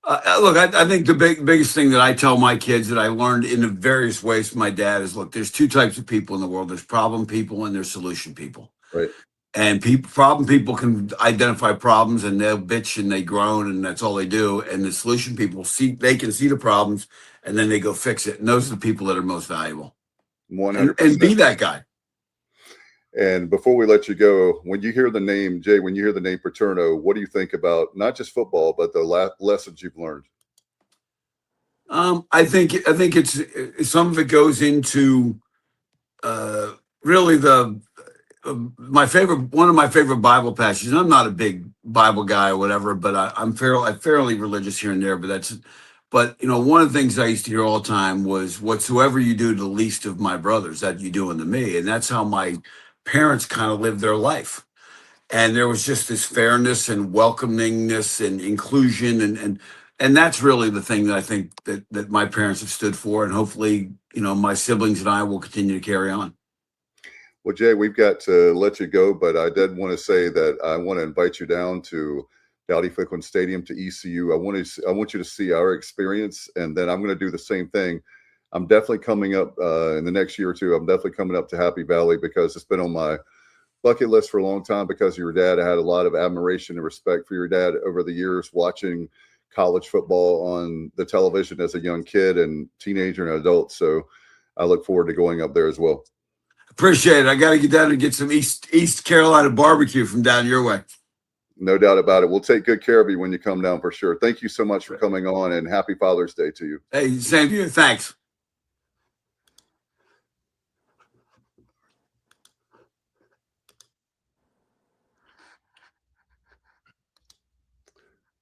I think the biggest thing that I tell my kids that I learned in the various ways from my dad is, look, there's two types of people in the world. There's problem people and there's solution people. Right. And problem people can identify problems and they'll bitch and they groan and that's all they do. And the solution people they can see the problems and then they go fix it. And those are the people that are most valuable. 100%. And be that guy. And before we let you go, when you hear the name, Jay, when you hear the name Paterno, what do you think about not just football, but the lessons you've learned? I think it's some of it goes into really one of my favorite Bible passages. And I'm not a big Bible guy or whatever, but I'm fairly religious here and there. But one of the things I used to hear all the time was, "Whatsoever you do to the least of my brothers, that you do unto me," and that's how my parents kind of lived their life. And there was just this fairness and welcomingness and inclusion. And that's really the thing that I think that my parents have stood for. And hopefully, my siblings and I will continue to carry on. Well, Jay, we've got to let you go, but I did want to say that I want to invite you down to Dowdy-Ficklin Stadium to ECU. I want you to see our experience, and then I'm going to do the same thing. I'm definitely coming up in the next year or two. I'm definitely coming up to Happy Valley because it's been on my bucket list for a long time because of your dad. I had a lot of admiration and respect for your dad over the years watching college football on the television as a young kid and teenager and adult. So I look forward to going up there as well. Appreciate it. I got to get down and get some East Carolina barbecue from down your way. No doubt about it. We'll take good care of you when you come down for sure. Thank you so much for coming on, and happy Father's Day to you. Hey, same to you. Thanks.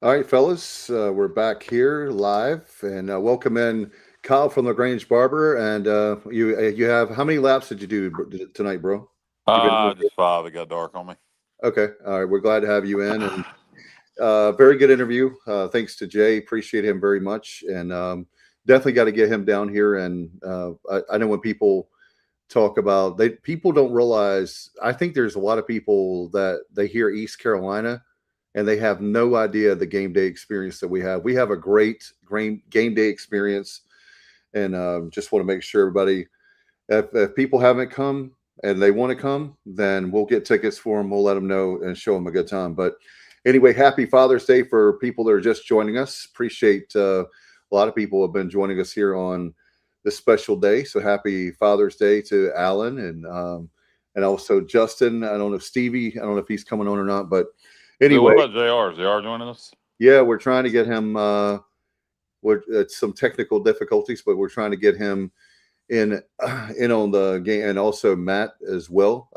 All right, fellas, we're back here live, and welcome in Kyle from LaGrange Barber. And you have, how many laps did you do tonight, bro? Just 5. It got dark on me. Okay. All right. We're glad to have you in, and very good interview. Thanks to Jay. Appreciate him very much, and definitely got to get him down here. And I know when people talk about, people don't realize, I think there's a lot of people that they hear East Carolina and they have no idea the game day experience that we have. We have a great game day experience, and just want to make sure everybody, if people haven't come and they want to come, then we'll get tickets for them. We'll let them know and show them a good time. But anyway, happy Father's Day for people that are just joining us. Appreciate a lot of people have been joining us here on this special day. So happy Father's Day to Alan and also Justin. I don't know, Stevie. I don't know if he's coming on or not, but anyway. What about JR? Is JR joining us? Yeah, we're trying to get him. It's some technical difficulties, but we're trying to get him in on the game, and also Matt as well.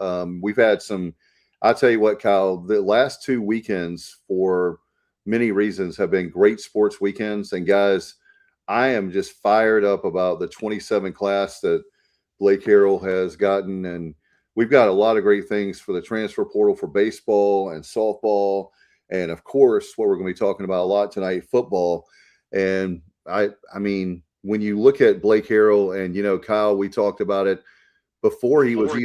We've had some. I'll tell you what, Kyle. The last 2 weekends, for many reasons, have been great sports weekends. And guys, I am just fired up about the 27 class that Blake Harrell has gotten, and we've got a lot of great things for the transfer portal for baseball and softball. And of course, what we're going to be talking about a lot tonight, football. And I mean, when you look at Blake Harrell, and Kyle, we talked about it before he was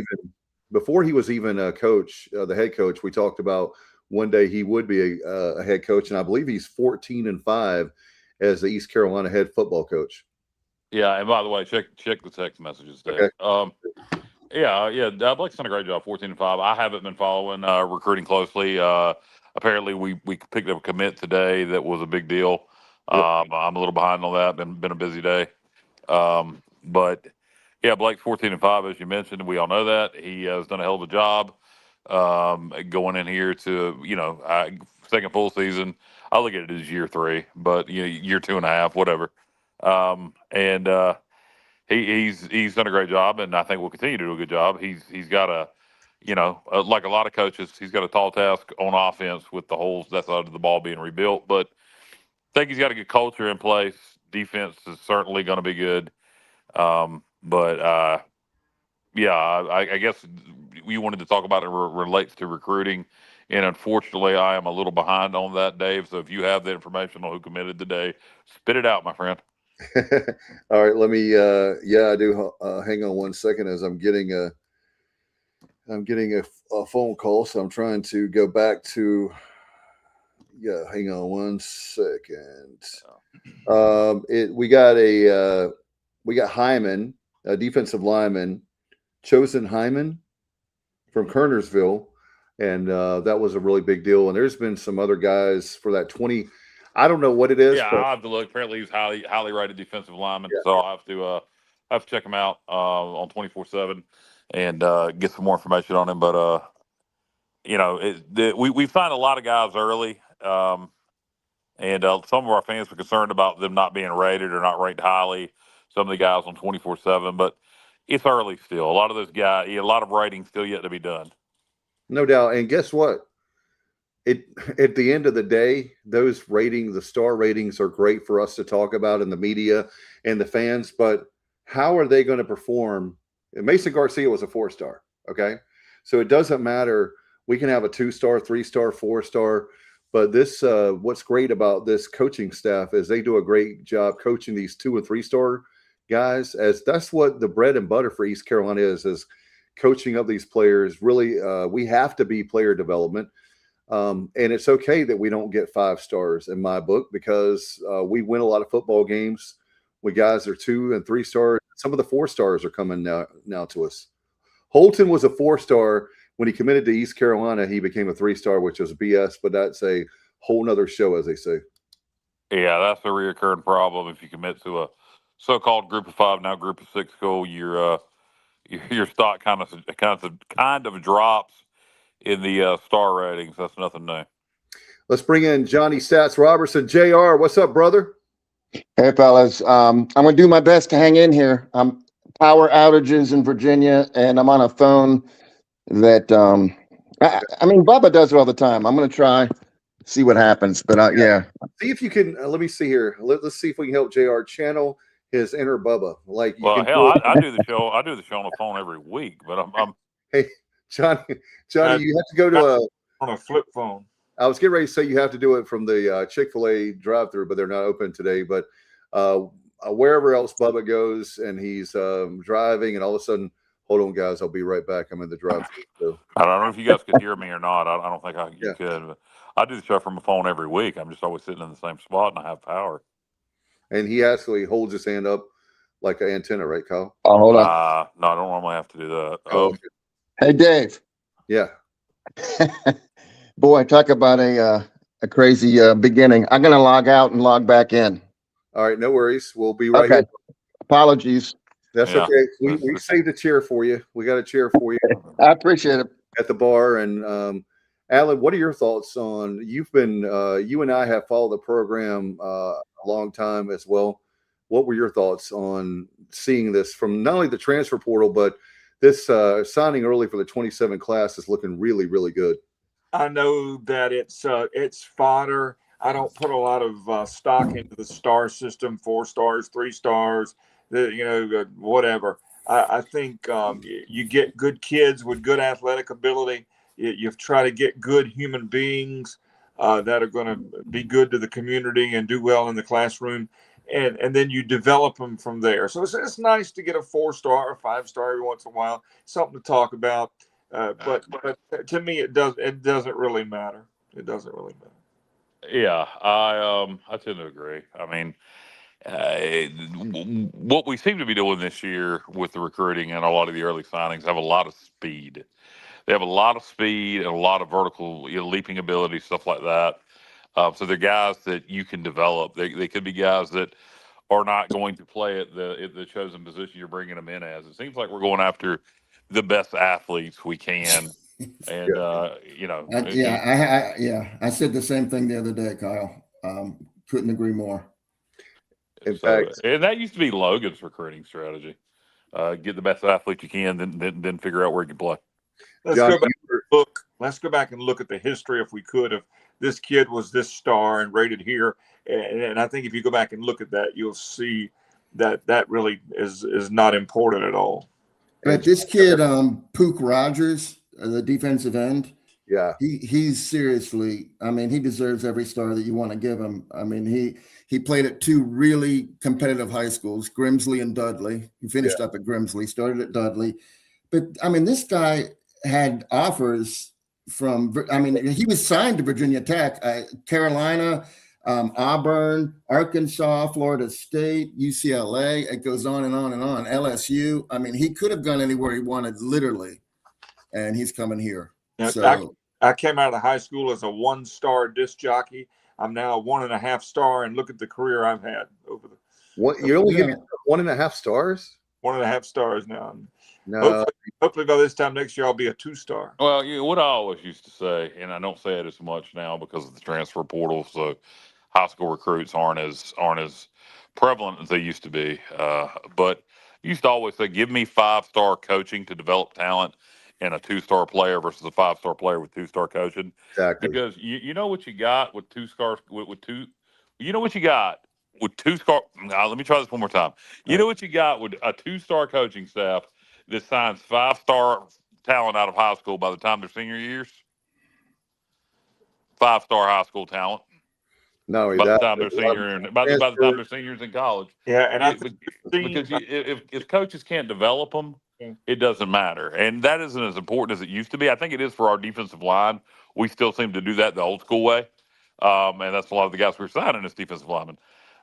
even a coach, the head coach. We talked about one day he would be a head coach, and I believe he's 14-5 as the East Carolina head football coach. Yeah, and by the way, check the text messages there. Okay. Blake's done a great job, 14-5. I haven't been following recruiting closely. Apparently, we picked up a commit today that was a big deal. Yep. I'm a little behind on that. Been a busy day. But yeah, Blake's 14-5, as you mentioned. We all know that. He has done a hell of a job going in here to, second full season. I look at it as year 3, but year 2.5, whatever. He's done a great job, and I think will continue to do a good job. He's got like a lot of coaches, he's got a tall task on offense with the whole that side of the ball being rebuilt. But I think he's got a good culture in place. Defense is certainly going to be good. I guess you wanted to talk about it relates to recruiting. And unfortunately, I am a little behind on that, Dave. So if you have the information on who committed today, spit it out, my friend. All right, let me. I do. Hang on one second, as I'm getting a phone call, so I'm trying to go back to. Yeah, hang on one second. We got Hyman, a defensive lineman, chosen Hyman from Kernersville. And that was a really big deal. And there's been some other guys for that 20. I don't know what it is. Yeah, I'll have to look. Apparently, he's highly rated defensive lineman. Yeah. So I'll have to check him out on 24/7 and get some more information on him. But we find a lot of guys early, and some of our fans were concerned about them not being rated or not ranked highly. Some of the guys on 24/7, but it's early still. A lot of those guys, a lot of rating still yet to be done. No doubt. And guess what? At the end of the day, those ratings, the star ratings, are great for us to talk about in the media and the fans. But how are they going to perform? Mason Garcia was a 4-star. Okay. So it doesn't matter. We can have a 2-star, 3-star, 4-star. But this, what's great about this coaching staff is they do a great job coaching these 2- and 3-star guys, as that's what the bread and butter for East Carolina is coaching of these players. Really, we have to be player development. And it's okay that we don't get 5 stars in my book, because we win a lot of football games. We guys are 2- and 3-star. Some of the 4 stars are coming now to us. Holton was a 4-star, when he committed to East Carolina, he became a 3-star, which is BS, but that's a whole nother show, as they say. Yeah, that's a reoccurring problem. If you commit to a so-called Group of 5, now Group of 6 school, your stock kind of drops in the star ratings. That's nothing new. Let's bring in Johnny Stats Robertson. JR, what's up, brother? Hey, fellas. I'm going to do my best to hang in here. Power outages in Virginia, and I'm on a phone that, I mean, Bubba does it all the time. I'm going to try, see what happens. But yeah. See if you can, let me see here. Let's see if we can help JR channel his inner Bubba. Like, you Well, can hell, I do the show. I do the show on the phone every week, but I'm Hey, Johnny, you have to go to on a flip phone. I was getting ready to say you have to do it from the Chick-fil-A drive-thru, but they're not open today. But wherever else Bubba goes and he's driving, and all of a sudden, hold on, guys, I'll be right back. I'm in the drive-thru. So. I don't know if you guys could hear me or not. I don't think you could. But I do the show from my phone every week. I'm just always sitting in the same spot, and I have power. And he actually holds his hand up like an antenna, right, Kyle? Oh, hold on. No, I don't normally have to do that. Hey, Dave. Yeah. Boy, talk about a crazy beginning. I'm going to log out and log back in. All right, no worries. We'll be right here. Apologies. That's okay. We saved a chair for you. We got a chair for you. I appreciate it. At the bar. And Alan, what are your thoughts on, you've been, you and I have followed the program a long time as well. What were your thoughts on seeing this from not only the transfer portal, but this signing early for the 27 class is looking really, really good. I know that it's fodder. I don't put a lot of stock into the star system, 4 stars, 3 stars, whatever. I think you get good kids with good athletic ability. You try to get good human beings that are going to be good to the community and do well in the classroom. And then you develop them from there. So it's nice to get a 4-star or 5-star every once in a while, something to talk about. But to me, it doesn't really matter. It doesn't really matter. Yeah, I tend to agree. I mean, what we seem to be doing this year with the recruiting and a lot of the early signings have a lot of speed. They have a lot of speed and a lot of vertical leaping ability, stuff like that. So they're guys that you can develop. They could be guys that are not going to play at the chosen position you're bringing them in as. It seems like we're going after the best athletes we can. And, I said the same thing the other day, Kyle. Couldn't agree more. In fact, and that used to be Logan's recruiting strategy. Get the best athlete you can, then figure out where you can play. Let's go back and look at the history, if we could, of this kid was this star and rated here. And I think if you go back and look at that, you'll see that really is not important at all. But this kid, Pook Rogers, the defensive end, yeah, he's seriously, I mean, he deserves every star that you want to give him. I mean, he played at 2 really competitive high schools, Grimsley and Dudley. He finished up at Grimsley, started at Dudley. But, I mean, this guy had offers from, he was signed to Virginia Tech, Carolina, Auburn, Arkansas, Florida State, UCLA. It goes on and on and on. LSU. I mean, he could have gone anywhere he wanted, literally, and he's coming here. Yeah, so I came out of high school as a 1-star disc jockey. I'm now a 1.5-star, and look at the career I've had over the. What, you only get 1.5 stars? 1.5 stars now. No. Hopefully by this time next year I'll be a 2-star. Well, what I always used to say, and I don't say it as much now because of the transfer portal, so high school recruits aren't as prevalent as they used to be. But I used to always say, give me 5-star coaching to develop talent and a 2-star player versus a 5-star player with 2-star coaching. Exactly. Because you know what you got with 2 stars with 2. You know what you got with 2-star. Now, let me try this one more time. You know what you got with a 2-star coaching staff that signs 5-star talent out of high school by the time they're senior years. 5-star high school talent. No, by the time they're seniors in college. Yeah, and if coaches can't develop them, it doesn't matter, and that isn't as important as it used to be. I think it is for our defensive line. We still seem to do that the old school way, and that's a lot of the guys we're signing as defensive linemen.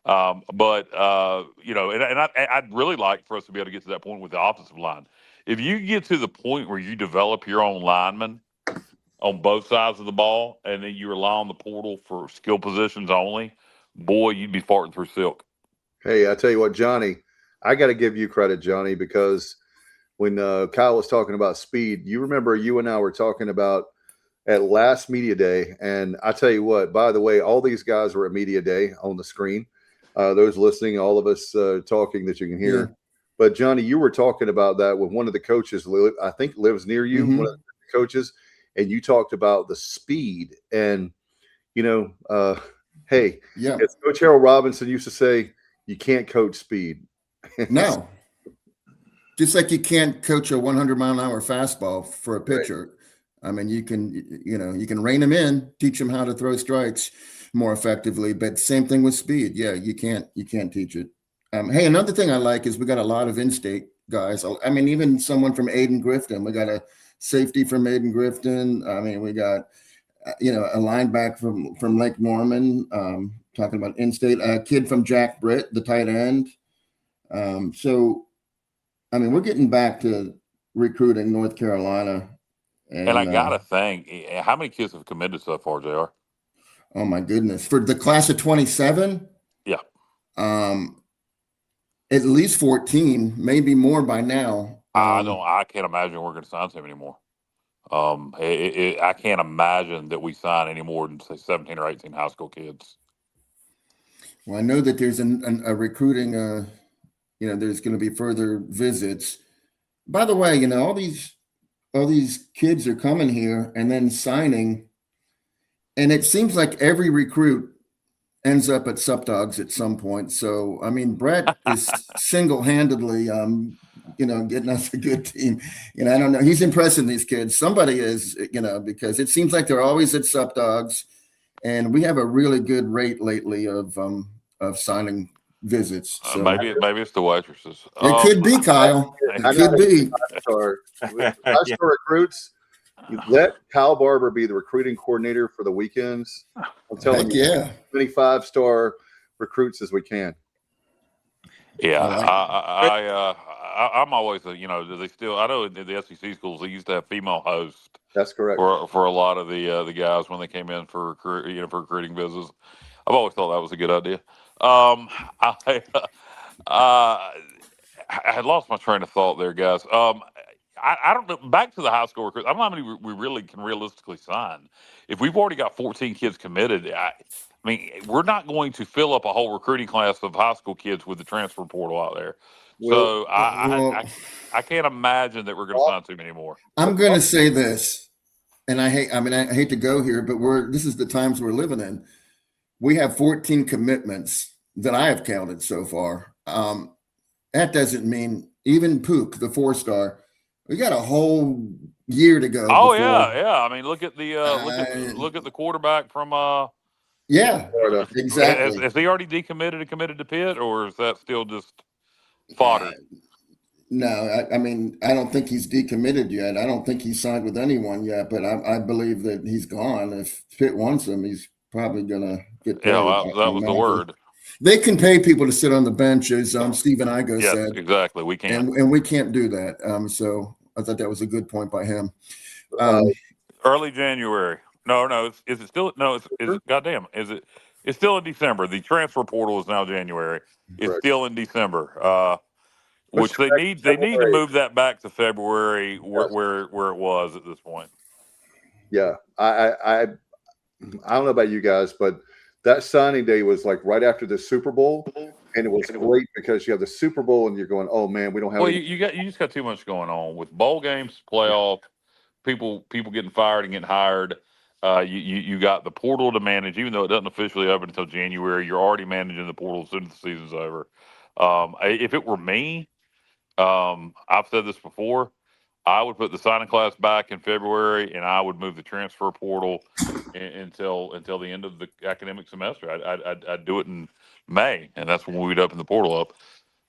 But I'd really like for us to be able to get to that point with the offensive line. If you get to the point where you develop your own linemen on both sides of the ball, and then you rely on the portal for skill positions only, boy, you'd be farting through silk. Hey, I tell you what, Johnny, I got to give you credit, Johnny, because when Kyle was talking about speed, you remember you and I were talking about at last media day. And I tell you what, by the way, all these guys were at media day on the screen. Those listening, all of us talking that you can hear. Yeah. But Johnny, you were talking about that with one of the coaches, I think lives near you, one of the coaches, and you talked about the speed. And, hey, Yeah. as Coach Harold Robinson used to say, you can't coach speed. No. Just like you can't coach a 100-mile-an-hour fastball for a pitcher. Right. I mean, you can rein them in, teach them how to throw strikes more effectively, but same thing with speed. Yeah, you can't teach it. Hey, another thing I like is we got a lot of in-state guys. I mean, even someone from Aiden-Grifton. We got a safety from Aiden-Grifton. I mean, we got a linebacker from Lake Norman. Talking about in-state, a kid from Jack Britt, the tight end. So, I mean, we're getting back to recruiting North Carolina. And I got to think, how many kids have committed so far, JR? Oh, my goodness. For the class of 27? Yeah. At least 14, maybe more by now. I can't imagine we're going to sign him anymore. I can't imagine that we sign any more than, say, 17 or 18 high school kids. Well, I know that there's a recruiting, there's going to be further visits. By the way, all these kids are coming here and then signing, and it seems like every recruit ends up at Sup Dogs at some point. So, I mean, Brett is single-handedly, getting us a good team. I don't know. He's impressing these kids. Somebody is, because it seems like they're always at Sup Dogs, and we have a really good rate lately of signing visits. So maybe it's the waitresses. It could be, Kyle. It could be. Five-star recruits. You let Kyle Barber be the recruiting coordinator for the weekends. I'm telling you, as many 5-star recruits as we can. Yeah, I'm always, do they still? I know in the SEC schools they used to have female hosts. That's correct. For a lot of the guys when they came in for for recruiting visits. I've always thought that was a good idea. I had lost my train of thought there, guys. I don't know. Back to the high school recruits. I don't know how many we really can realistically sign. If we've already got 14 kids committed, I mean, we're not going to fill up a whole recruiting class of high school kids with the transfer portal out there. So I can't imagine that we're going to sign too many more. I'm going to say this, and I hate to go here, but this is the times we're living in. We have 14 commitments that I have counted so far. That doesn't mean even Pook, the 4-star. We got a whole year to go. Oh yeah. I mean, look at the look at the quarterback from exactly. Has he already decommitted and committed to Pitt, or is that still just fodder? No, I mean, I don't think he's decommitted yet. I don't think he's signed with anyone yet, but I believe that he's gone. If Pitt wants him, he's probably gonna get paid. Yeah, that was the word. They can pay people to sit on the bench, as Stephen Igo said. Yes, exactly. We can't, and we can't do that. So I thought that was a good point by him. Early January. No. Is it still? No. Is it? Goddamn. Is it? It's still in December. The transfer portal is now January. It's still in December. Which they need to move that back to February, where it was at this point. Yeah, I don't know about you guys, but that signing day was like right after the Super Bowl, and it was great because you have the Super Bowl and you're going, oh man, we don't have. Well, you just got too much going on with bowl games, playoff, people getting fired and getting hired. You got the portal to manage, even though it doesn't officially open until January. You're already managing the portal as soon as the season's over. If it were me, I've said this before, I would put the signing class back in February, and I would move the transfer portal until the end of the academic semester. I'd do it in May, and that's when we'd open the portal up.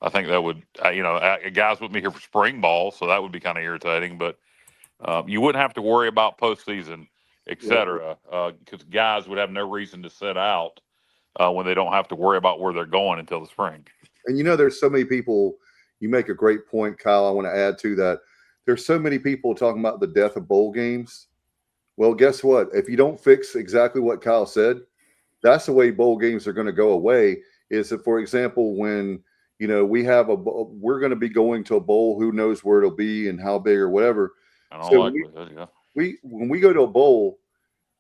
I think that would, guys wouldn't be here for spring ball, so that would be kind of irritating. But you wouldn't have to worry about postseason, et cetera, because guys would have no reason to sit out when they don't have to worry about where they're going until the spring. And there's so many people. You make a great point, Kyle. I want to add to that. There's so many people talking about the death of bowl games. Well, guess what? If you don't fix exactly what Kyle said, that's the way bowl games are going to go away. Is that, for example, when we're going to be going to a bowl, who knows where it'll be and how big or whatever. When we go to a bowl,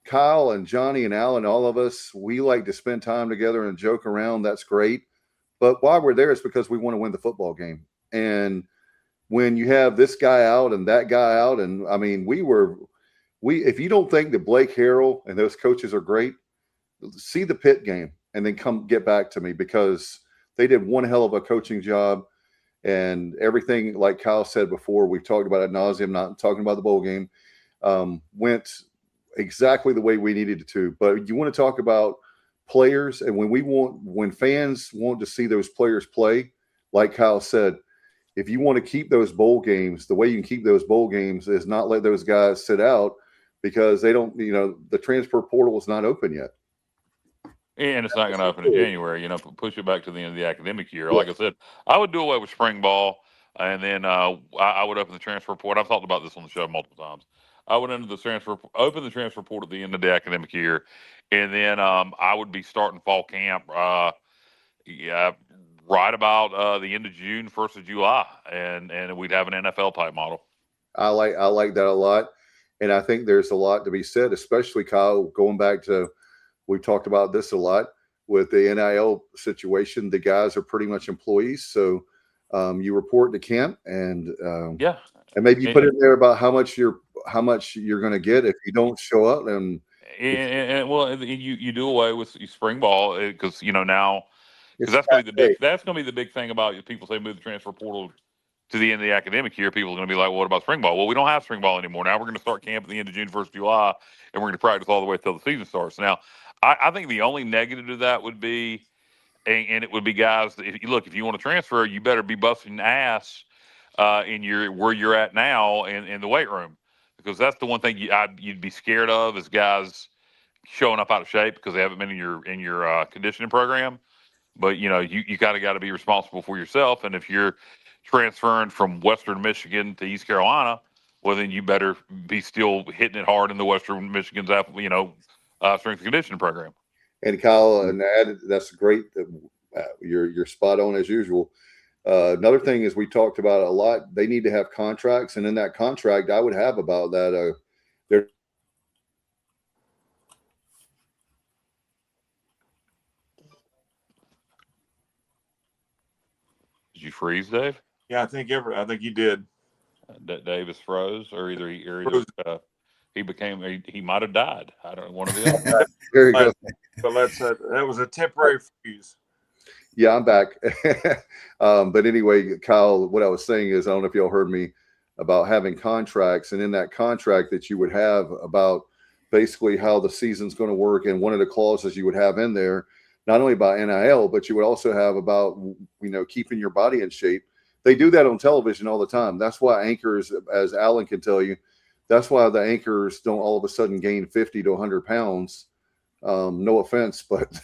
Kyle and Johnny and Alan, all of us, we like to spend time together and joke around. That's great. But why we're there is because we want to win the football game. And when you have this guy out and that guy out, and I mean, if you don't think that Blake Harrell and those coaches are great, see the Pitt game and then come get back to me, because they did one hell of a coaching job, and everything, like Kyle said before, we've talked about ad nauseum, not talking about the bowl game, went exactly the way we needed it to. But you want to talk about players, and when fans want to see those players play, like Kyle said, if you want to keep those bowl games, the way you can keep those bowl games is not let those guys sit out, because they don't, the transfer portal is not open yet. And it's not going to open in January. Push it back to the end of the academic year. Like I said, I would do away with spring ball, and then I would open the transfer portal. I've talked about this on the show multiple times. I would open the transfer portal at the end of the academic year, and then I would be starting fall camp. Right about the end of June, 1st of July, and we'd have an NFL type model. I like that a lot, and I think there's a lot to be said, especially Kyle, going back to, we've talked about this a lot with the NIL situation. The guys are pretty much employees, so you report to camp, and and maybe you put in there about how much you're going to get if you don't show up, and you do away with spring ball, because now. Because that's going to be the big thing about people say move the transfer portal to the end of the academic year. People are going to be like, well, what about spring ball? Well, we don't have spring ball anymore. Now we're going to start camp at the end of June, 1st of July, and we're going to practice all the way until the season starts. Now, I think the only negative to that would be, and it would be guys, if you want to transfer, you better be busting ass in where you're at now in the weight room, because that's the one thing you'd be scared of, is guys showing up out of shape because they haven't been in your conditioning program. But you got to be responsible for yourself, and if you're transferring from Western Michigan to East Carolina, well, then you better be still hitting it hard in the Western Michigan's strength and conditioning program. And Kyle, and that's great. You're spot on as usual. Another thing is, we talked about it a lot. They need to have contracts, and in that contract, I would have about that. Did you freeze, Dave? Yeah, I think you did. Davis froze, or either he might have died. I don't know, one of the other. There you go. But that was a temporary freeze. Yeah, I'm back. But anyway, Kyle, what I was saying is, I don't know if y'all heard me about having contracts, and in that contract that you would have about basically how the season's going to work, and one of the clauses you would have in there, not only about NIL, but you would also have about, keeping your body in shape. They do that on television all the time. That's why anchors, as Alan can tell you, that's why the anchors don't all of a sudden gain 50 to 100 pounds. No offense, but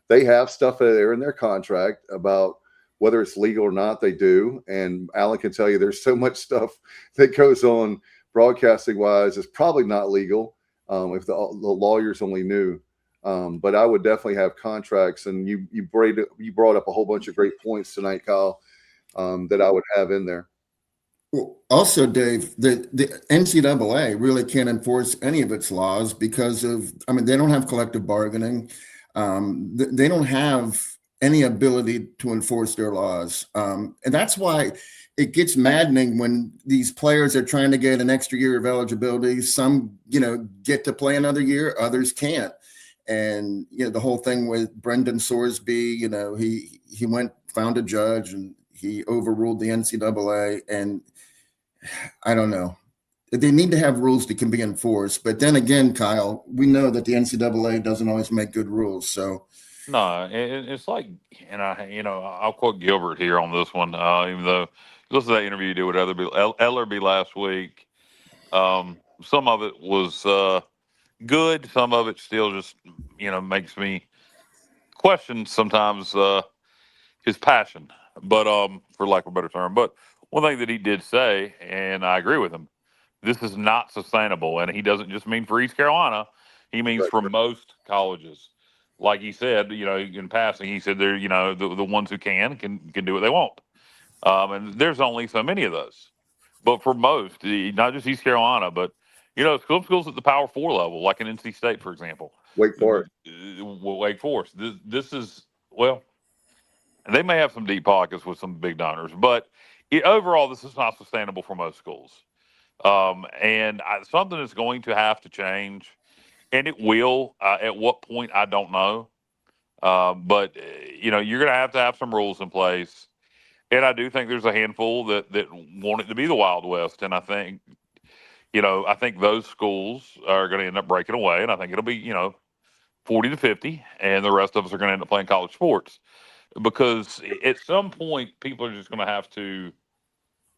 they have stuff there in their contract about whether it's legal or not. They do. And Alan can tell you there's so much stuff that goes on broadcasting wise. It's probably not legal if the lawyers only knew. But I would definitely have contracts, and you brought up a whole bunch of great points tonight, Kyle, that I would have in there. Well, also, Dave, the NCAA really can't enforce any of its laws because they don't have collective bargaining. They don't have any ability to enforce their laws. And that's why it gets maddening when these players are trying to get an extra year of eligibility. Some, get to play another year, others can't. And, the whole thing with Brendan Sorsby, he found a judge and he overruled the NCAA. And I don't know. They need to have rules that can be enforced. But then again, Kyle, we know that the NCAA doesn't always make good rules. So no, it's like, and I'll quote Gilbert here on this one, even though listen to that interview you did with Ellerby last week. Some of it was good. Some of it still just, makes me question sometimes his passion, but for lack of a better term. But one thing that he did say, and I agree with him, this is not sustainable, and he doesn't just mean for East Carolina. He means Right. for most colleges. Like he said, in passing, he said they're, the ones who can do what they want. And there's only so many of those. But for most, not just East Carolina, but some schools at the Power 4 level, like in NC State, for example, Wake Forest. Wake Forest. This is, well, they may have some deep pockets with some big donors, but overall, this is not sustainable for most schools. Something is going to have to change, and it will. At what point, I don't know. But you're going to have some rules in place. And I do think there's a handful that want it to be the Wild West. And I think, those schools are going to end up breaking away. And I think it'll be, 40 to 50. And the rest of us are going to end up playing college sports. Because at some point, people are just going to have to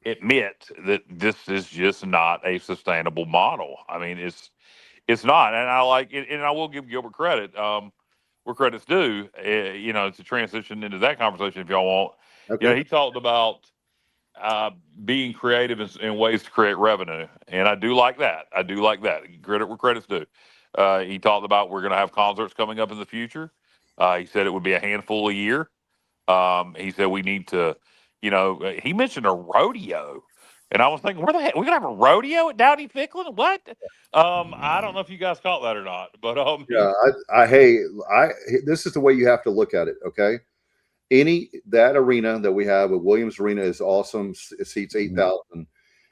admit that this is just not a sustainable model. I mean, it's not. And I like it. And I will give Gilbert credit where credit's due, to transition into that conversation if y'all want. Okay. He talked about being creative in ways to create revenue, and I do like that. Credit where credit's due. He talked about we're going to have concerts coming up in the future. He said it would be a handful a year. He said we need to, he mentioned a rodeo, and I was thinking, where the heck, we're going to have a rodeo at Dowdy Ficklin? What? I don't know if you guys caught that or not, but Yeah, this is the way you have to look at it. Okay. That arena that we have with Williams Arena is awesome. It seats 8,000,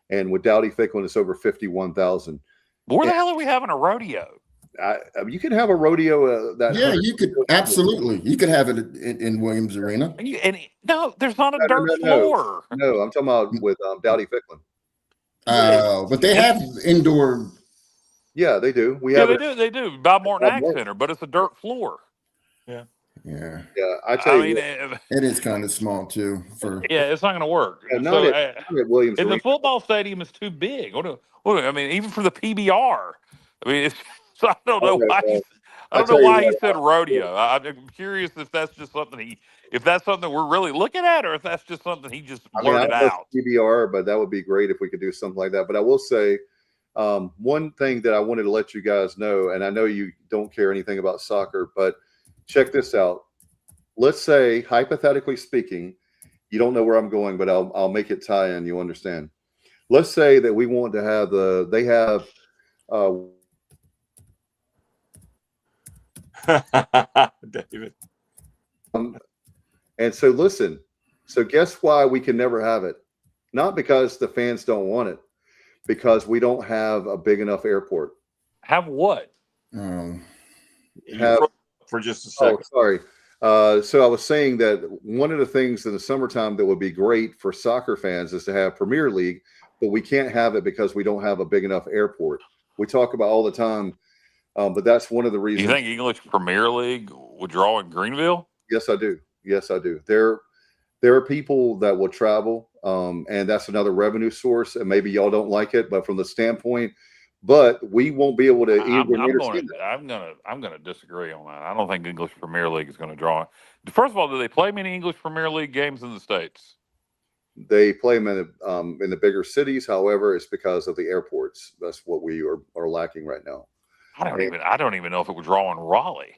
and with Dowdy Ficklin, it's over 51,000. Where the hell are we having a rodeo? You can have a rodeo. Yeah, you could absolutely. You could have it in Williams Arena. No, there's not a dirt floor. No, I'm talking about with Dowdy Ficklin. But they have indoor. Yeah, they do. They do. Bob Martin Ag Center, but it's a dirt floor. Yeah. Yeah. Yeah, I mean, it is kind of small too. It's not going to work. Not at Williams and Arena. the football stadium is too big. I mean, even for the PBR. I mean, so I don't know why. He said rodeo. I'm curious if that's just something we're really looking at, or if that's just something he just blurted out. PBR, but that would be great if we could do something like that. But I will say, one thing that I wanted to let you guys know, and I know you don't care anything about soccer, but check this out. Let's say, hypothetically speaking, you don't know where I'm going, but I'll make it tie in. You understand? Let's say that we want to have they have. David. And so listen. So guess why we can never have it? Not because the fans don't want it, because we don't have a big enough airport. Have what? For just a second. Oh, sorry. So I was saying that one of the things in the summertime that would be great for soccer fans is to have Premier League, but we can't have it because we don't have a big enough airport. We talk about all the time, but that's one of the reasons. You think English Premier League would draw in Greenville? Yes, I do. There are people that will travel, and that's another revenue source. And maybe y'all don't like it, but from the standpoint. But we won't be able to. I'm going to disagree on that. I don't think English Premier League is going to draw. First of all, do they play many English Premier League games in the States? They play them in the bigger cities. However, it's because of the airports. That's what we are lacking right now. I don't even know if it would draw in Raleigh.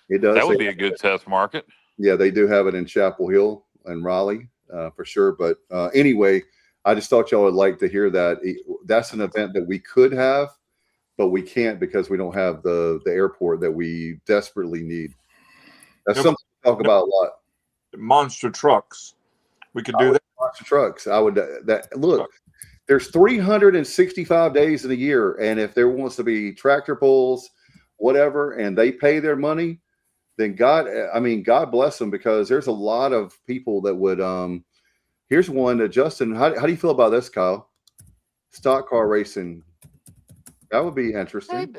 It does. That would be a good test market. Yeah, they do have it in Chapel Hill and Raleigh for sure. But anyway. I just thought y'all would like to hear that. That's an event that we could have, but we can't because we don't have the airport that we desperately need. That's something we talk about a lot. Monster trucks. We could do that. Monster trucks. I would. Look, there's 365 days in a year, and if there wants to be tractor pulls, whatever, and they pay their money, then God bless them, because there's a lot of people that would. Here's one, Justin. How do you feel about this, Kyle? Stock car racing. That would be interesting.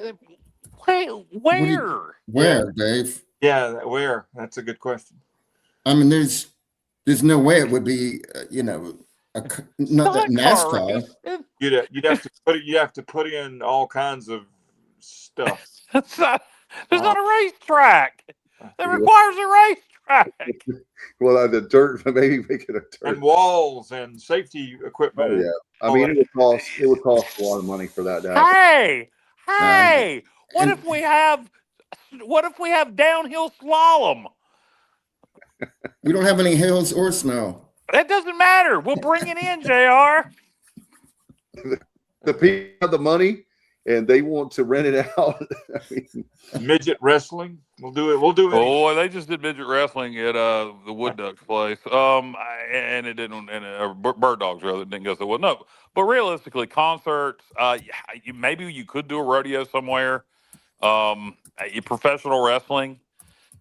Where, Dave? Yeah, where? That's a good question. I mean, there's no way it would be, not that NASCAR. You'd have to put in all kinds of stuff. There's not a racetrack. That requires a racetrack. Well, the dirt, maybe make it a dirt. And walls and safety equipment. Oh, yeah. I mean, it would cost a lot of money for that to happen. Hey, what if we have downhill slalom? We don't have any hills or snow. That doesn't matter. We'll bring it in, JR. The people have the money and they want to rent it out. I mean, Midget wrestling. We'll do it. Oh, they just did midget wrestling at the Wood Ducks place. And it didn't, and Bird Dogs rather, it didn't go so well. No, but realistically, concerts. Maybe you could do a rodeo somewhere. Professional wrestling,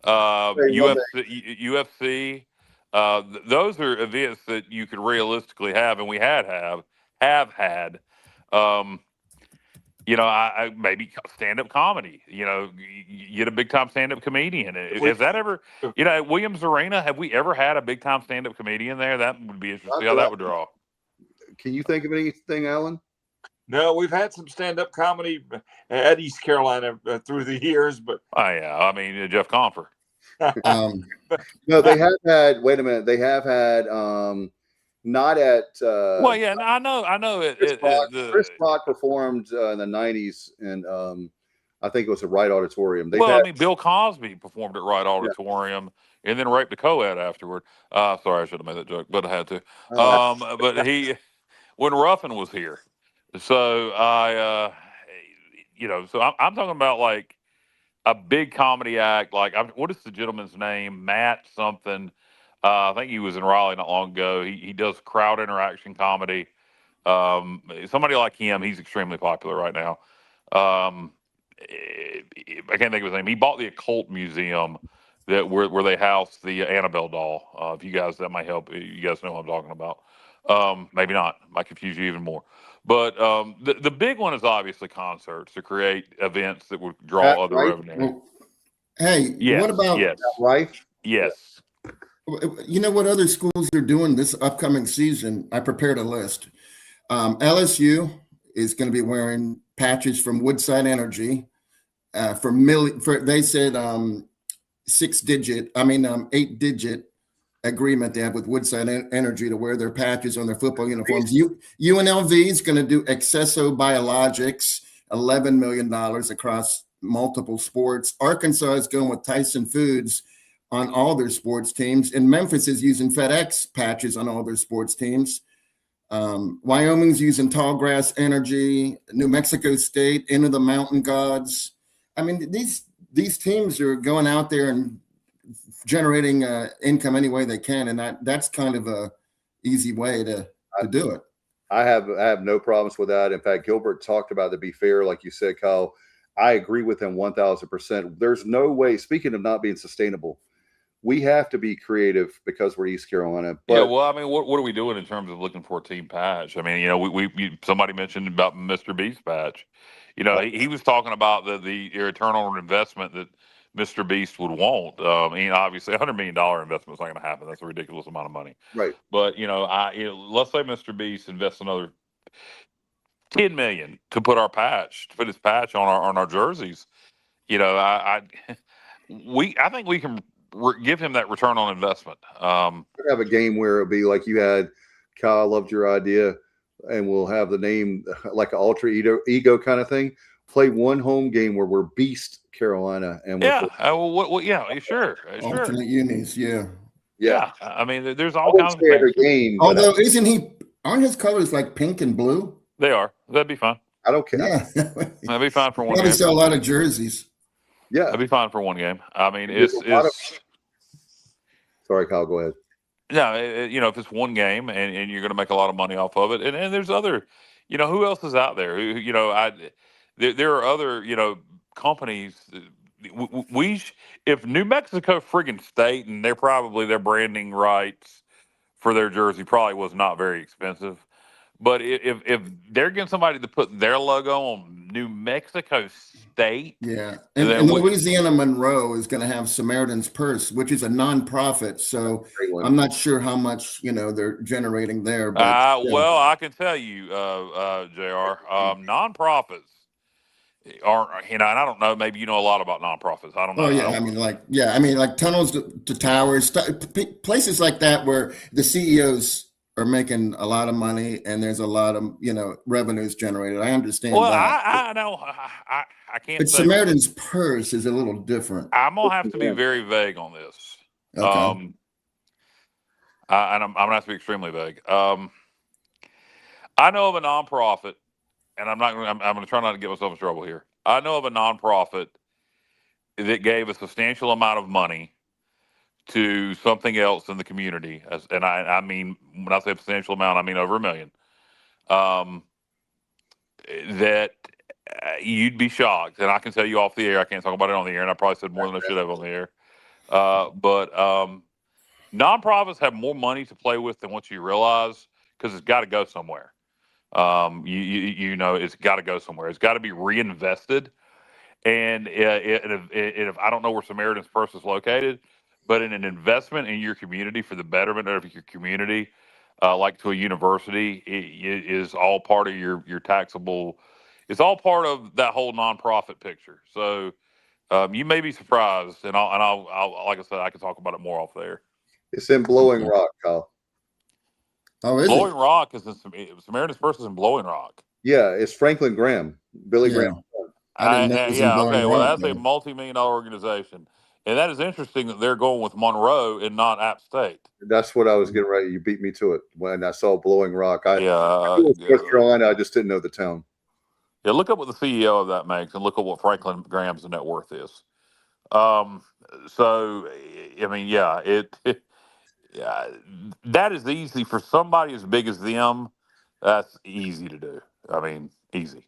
UFC. Those are events that you could realistically have, and we have had. I maybe stand-up comedy. You get a big-time stand-up comedian. Is that ever, at Williams Arena, have we ever had a big-time stand-up comedian there? That would be interesting to see how that would draw. Can you think of anything, Alan? No, we've had some stand-up comedy at East Carolina through the years, but Oh yeah, I mean Jeff Confer. No, they have had. Wait a minute, they have had. Not at. Well, yeah, I know. Chris Rock performed in the '90s, and I think it was a Wright Auditorium. I mean, Bill Cosby performed at Wright Auditorium, and then raped a co-ed afterward. Sorry, I should have made that joke, but I had to. But when Ruffin was here, so I'm talking about like a big comedy act. Like, what is the gentleman's name? Matt something. I think he was in Raleigh not long ago. He does crowd interaction comedy. Somebody like him, he's extremely popular right now. I can't think of his name. He bought the Occult Museum where they house the Annabelle doll. If you guys, that might help. You guys know what I'm talking about. Maybe not. Might confuse you even more. But the big one is obviously concerts to create events that would draw other revenue. Well, hey, Yes, what about Life? Yes. You know what other schools are doing this upcoming season? I prepared a list. LSU is going to be wearing patches from Woodside Energy they said 8-digit agreement they have with Woodside Energy to wear their patches on their football uniforms. UNLV is going to do Accesso Biologics, $11 million across multiple sports. Arkansas is going with Tyson Foods on all their sports teams, and Memphis is using FedEx patches on all their sports teams. Wyoming's using Tallgrass Energy, New Mexico State, Into the Mountain Gods. I mean, these teams are going out there and generating income any way they can, and that's kind of a easy way to do it. I have no problems with that. In fact, Gilbert talked about, to be fair, like you said, Kyle, I agree with him 1,000%. There's no way, speaking of not being sustainable, we have to be creative because we're East Carolina. But, yeah, well, I mean, what are we doing in terms of looking for a team patch? I mean, somebody mentioned about Mr. Beast patch. He was talking about the return on investment that Mr. Beast would want. Obviously, $100 million investment is not going to happen. That's a ridiculous amount of money. Right. But let's say Mr. Beast invests another $10 million to put his patch on our jerseys. I think we can give him that return on investment. Have a game where it'll be like you had. Kyle, loved your idea, and we'll have the name like an alter ego kind of thing. Play one home game where we're Beast Carolina, and sure. Alternate unis, yeah. I mean, there's all kinds of things. Game, although aren't his colors like pink and blue? They are. That'd be fine. I don't care. Yeah. That'd be fine for one Probably game. sell a lot of jerseys. Yeah, that'd be fine for one game. I mean, Sorry, Kyle, go ahead. No, if it's one game and you're going to make a lot of money off of it, and there's other, who else is out there? There are other, companies. If New Mexico friggin' State, and their branding rights for their jersey probably was not very expensive, but if they're getting somebody to put their logo on New Mexico State, and Louisiana Monroe is going to have Samaritan's Purse, which is a nonprofit. So I'm not sure how much they're generating there. But well, I can tell you, Jr. Nonprofits aren't, and I don't know, maybe you know a lot about nonprofits. I don't know. Oh yeah, I mean like tunnels to towers, places like that where the CEOs are making a lot of money and there's a lot of revenues generated. I understand Well, that, I know I can't but say with Samaritan's Purse is a little different. I'm gonna have to be very vague on this. Okay. And I'm gonna have to be extremely vague. I know of a nonprofit, and I'm gonna try not to get myself in trouble here. I know of a nonprofit that gave a substantial amount of money to something else in the community, and I mean when I say substantial amount, I mean over $1 million. That you'd be shocked, and I can tell you off the air. I can't talk about it on the air, and I probably said more than I should have on the air. But nonprofits have more money to play with than what you realize because it's got to go somewhere. You know, it's got to go somewhere. It's got to be reinvested. And if I don't know where Samaritan's Purse is located, but in an investment in your community for the betterment of your community, like to a university, it is all part of your taxable. It's all part of that whole nonprofit picture. So you may be surprised, and I'll like I said, I can talk about it more off there. It's in Blowing Rock, Kyle. Oh, is Blowing it? Rock is in Samaritan's Purse is in Blowing Rock. Yeah, it's Franklin Graham, Billy Yeah. Graham. I didn't know it was in Yeah, Blowing okay. Well, Rock, that's a though. multi-million-dollar organization, and that is interesting that they're going with Monroe and not App State. That's what I was getting ready. You beat me to it when I saw Blowing Rock. I knew it was Yeah, North Carolina. I just didn't know the town. yeah. Look up what the CEO of that makes, and look at what Franklin Graham's net worth is. So, I mean, yeah, yeah, that is easy for somebody as big as them. That's easy to do. I mean, easy.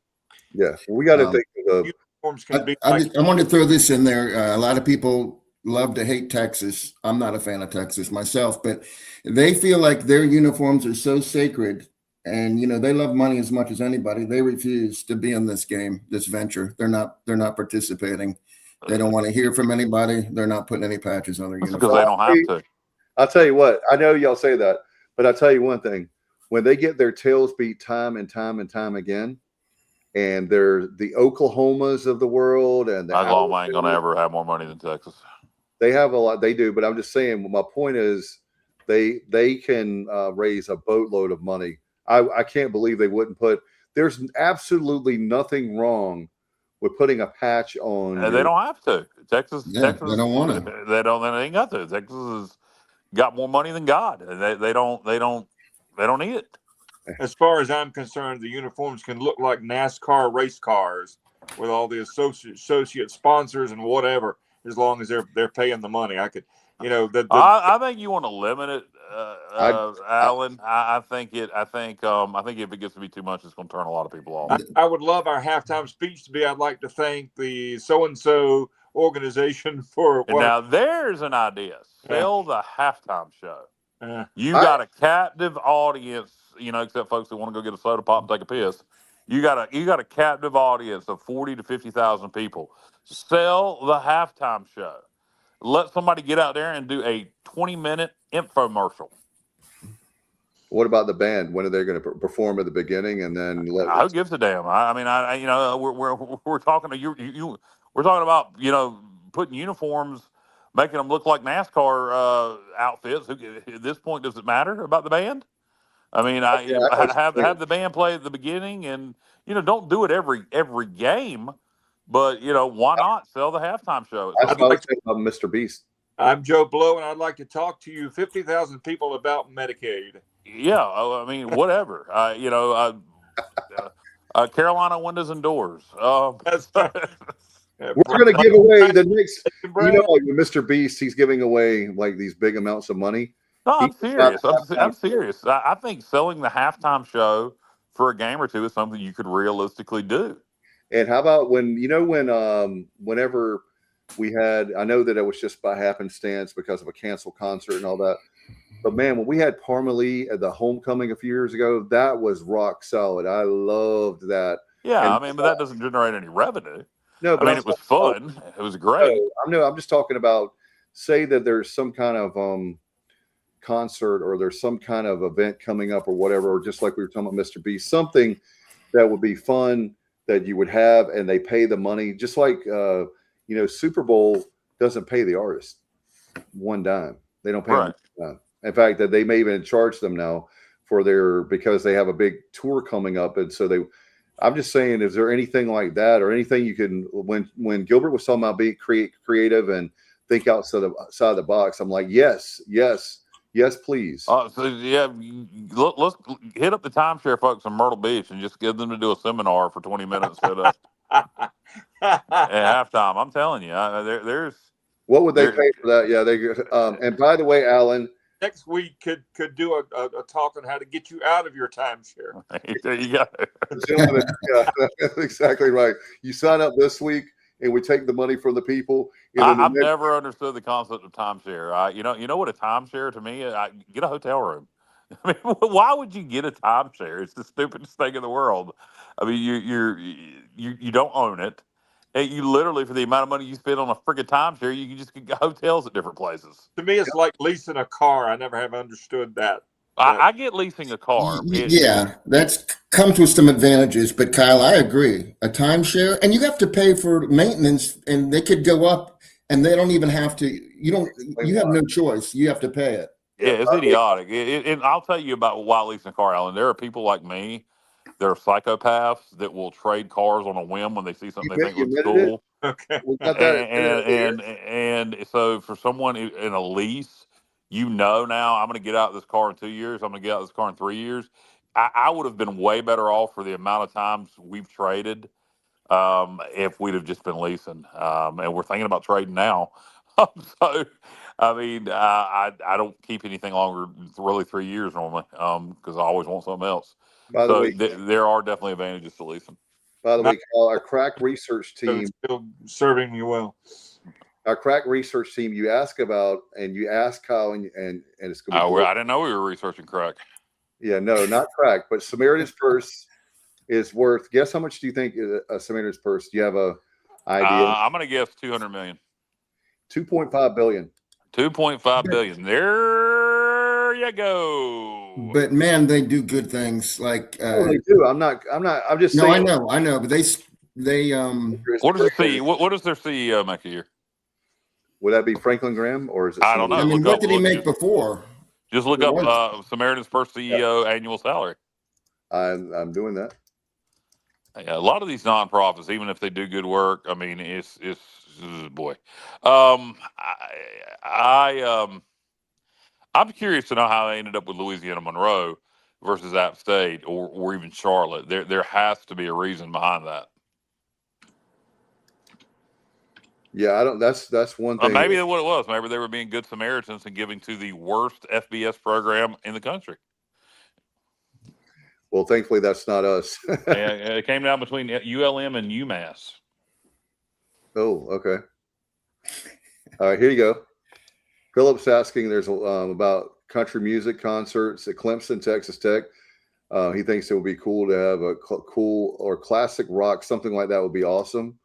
Yeah, we got to think of Uniforms can be I like wanted to throw this in there. A lot of people love to hate Texas. I'm not a fan of Texas myself, but they feel like their uniforms are so sacred, and they love money as much as anybody. They refuse to be in this game, this venture. They're not participating. They don't want to hear from anybody. They're not putting any patches on their Because uniform. they don't have to. I'll tell you what. I know y'all say that, but I'll tell you one thing: when they get their tails beat time and time and time again, and they're the Oklahomas of the world, and the Oklahoma ain't gonna ever have more money than Texas. they have a lot. They do, but I'm just saying. My point is, they can raise a boatload of money. I can't believe they wouldn't put. There's absolutely nothing wrong with putting a patch on. And they don't have to. Texas, Yeah, they don't want to. They ain't got to. Texas has got more money than God. They don't need it. as far as I'm concerned, the uniforms can look like NASCAR race cars with all the associate sponsors and whatever, as long as they're paying the money. I could, I think you want to limit it, Alan. I think if it gets to be too much, it's going to turn a lot of people off. I would love our halftime speech to be, I'd like to thank the so-and-so organization for. And now there's an idea. Sell the halftime show. You got a captive audience, except folks that want to go get a soda pop and take a piss. You got a captive audience of 40 to 50,000 people. Sell the halftime show. Let somebody get out there and do a 20-minute infomercial. What about the band? When are they going to perform at the beginning and then let? Who gives a damn? We're talking to you. We're talking about putting uniforms, making them look like NASCAR outfits. At this point, does it matter about the band? I mean, have the band play at the beginning, and don't do it every game. But why not sell the halftime show? I'd like to about Mr. Beast. I'm Joe Blow, and I'd like to talk to you 50,000 people about Medicaid. Yeah, I mean, whatever. Carolina windows and doors. That's right. We're going to give away the next. Mr. Beast, he's giving away like these big amounts of money. No, I'm serious. I'm serious. I think selling the halftime show for a game or two is something you could realistically do. And how about whenever we had, I know that it was just by happenstance because of a canceled concert and all that. But man, when we had Parmalee at the homecoming a few years ago, that was rock solid. I loved that. Yeah, but that doesn't generate any revenue. No, but it was fun. It was great. I'm just talking about, say that there's some kind of concert or there's some kind of event coming up or whatever, or just like we were talking about Mr. B, something that would be fun that you would have, and they pay the money just like Super Bowl doesn't pay the artist one dime. They don't pay them one dime. In fact, that they may even charge them now for because they have a big tour coming up, and so I'm just saying, is there anything like that or anything you can when Gilbert was talking about being creative and think outside the box? I'm like, yes, please. So yeah, let's hit up the timeshare folks in Myrtle Beach and just get them to do a seminar for 20 minutes at halftime. I'm telling you, there's. What would they pay for that? Yeah, and by the way, Alan, next week could do a talk on how to get you out of your timeshare. There you go. Yeah, that's exactly right. You sign up this week, and we take the money from the people. I've never understood the concept of timeshare. You know what a timeshare to me? Get a hotel room. I mean, why would you get a timeshare? It's the stupidest thing in the world. I mean, you don't own it. And you literally, for the amount of money you spend on a freaking timeshare, you can just get hotels at different places. To me, it's like leasing a car. I never have understood that. I get leasing a car. That's comes with some advantages, but Kyle, I agree. A timeshare, and you have to pay for maintenance, and they could go up, and they don't even have to. You have no choice. You have to pay it. Yeah, it's idiotic. And I'll tell you about why leasing a car, Alan. There are people like me. There are psychopaths that will trade cars on a whim when they see something they think looks cool. Okay. And so for someone in a lease, now I'm going to get out of this car in 2 years. I'm going to get out of this car in 3 years. I would have been way better off for the amount of times we've traded if we'd have just been leasing. And we're thinking about trading now. So, I mean, I don't keep anything longer than really 3 years normally because I always want something else. By the way, there are definitely advantages to leasing. By the way, Kyle, our crack research team still serving me well. Our crack research team, you ask Kyle, and it's going to be. I didn't know we were researching crack. Yeah, no, not crack, but Samaritan's Purse is worth. Guess how much do you think a Samaritan's Purse? Do you have a idea? I'm going to guess 200 million. 2.5 billion. 2.5 billion. There you go. But man, they do good things. Like they do. I'm just saying. No, I know. But they. What does their CEO make a year? Would that be Franklin Graham or is it? I don't know. I mean, what did he make before? Just look up Samaritan's Purse CEO annual salary. I'm doing that. Yeah, a lot of these nonprofits, even if they do good work, I mean, it's boy. I'm curious to know how they ended up with Louisiana Monroe versus App State or even Charlotte. There has to be a reason behind that. Yeah, I don't. That's one thing. Maybe that's what it was. Maybe they were being good Samaritans and giving to the worst FBS program in the country. Well, thankfully, that's not us. It came down between ULM and UMass. Oh, okay. All right, here you go. Philip's asking. There's about country music concerts at Clemson, Texas Tech. He thinks it would be cool to have a cool or classic rock, something like that would be awesome.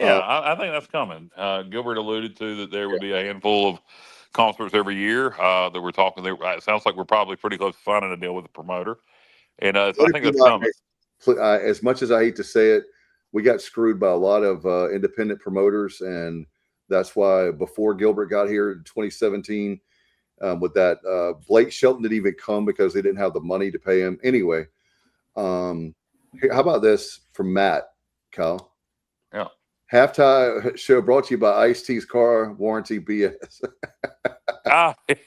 Yeah, I think that's coming. Gilbert alluded to that there would be a handful of concerts every year that we're talking. It sounds like we're probably pretty close to finding a deal with the promoter, and so I think that's coming. As much as I hate to say it, we got screwed by a lot of independent promoters, and that's why before Gilbert got here in 2017, with that Blake Shelton didn't even come because they didn't have the money to pay him. Anyway, how about this from Matt, Kyle? Yeah. Halftime show brought to you by Ice-T's car warranty BS. Car. Is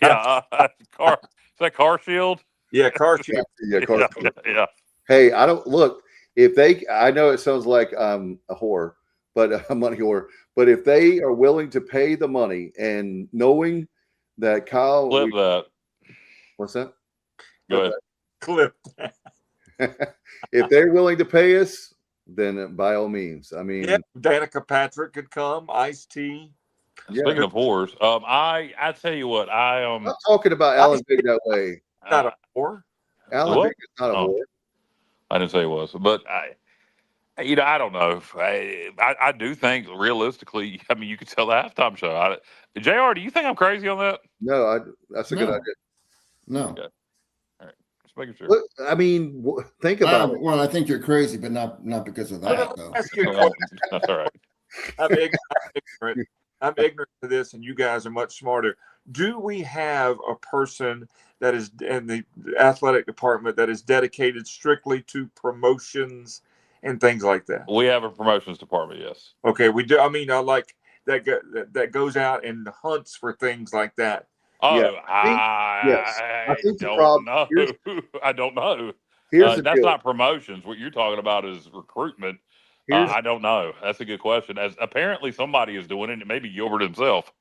that Car Shield? Yeah, Car Shield. Yeah, car shield. Yeah. Hey, I don't look. I know it sounds like I'm a whore, but a money whore. But if they are willing to pay the money and knowing that Kyle, Flip that. What's that? Go ahead. Clip. If they're willing to pay us, then by all means. I mean, yeah, Danica Patrick could come. Ice-T. Speaking of whores, I tell you what, I'm not talking about Alan Big that way. Not a whore. Alan Big is not a whore. I didn't say it was, but I don't know. I do think realistically, I mean, you could tell the halftime show. JR, do you think I'm crazy on that? No, that's a good idea. No. Okay. All right. Just making sure. Look, I mean, think about it. Well, I think you're crazy, but not because of that, though. Ask you a Well, question. that's all right. I'm ignorant. I'm ignorant to this, and you guys are much smarter. Do we have a person that is in the athletic department that is dedicated strictly to promotions and things like that? We have a promotions department, yes. Okay, we do. I mean, like that goes out and hunts for things like that. Oh, Yeah, yes. I I think the don't problem know. here's, I don't know. here's the That's deal. not promotions. What you're talking about is recruitment. Here's I don't know. That's a good question. As apparently somebody is doing it, maybe Gilbert himself.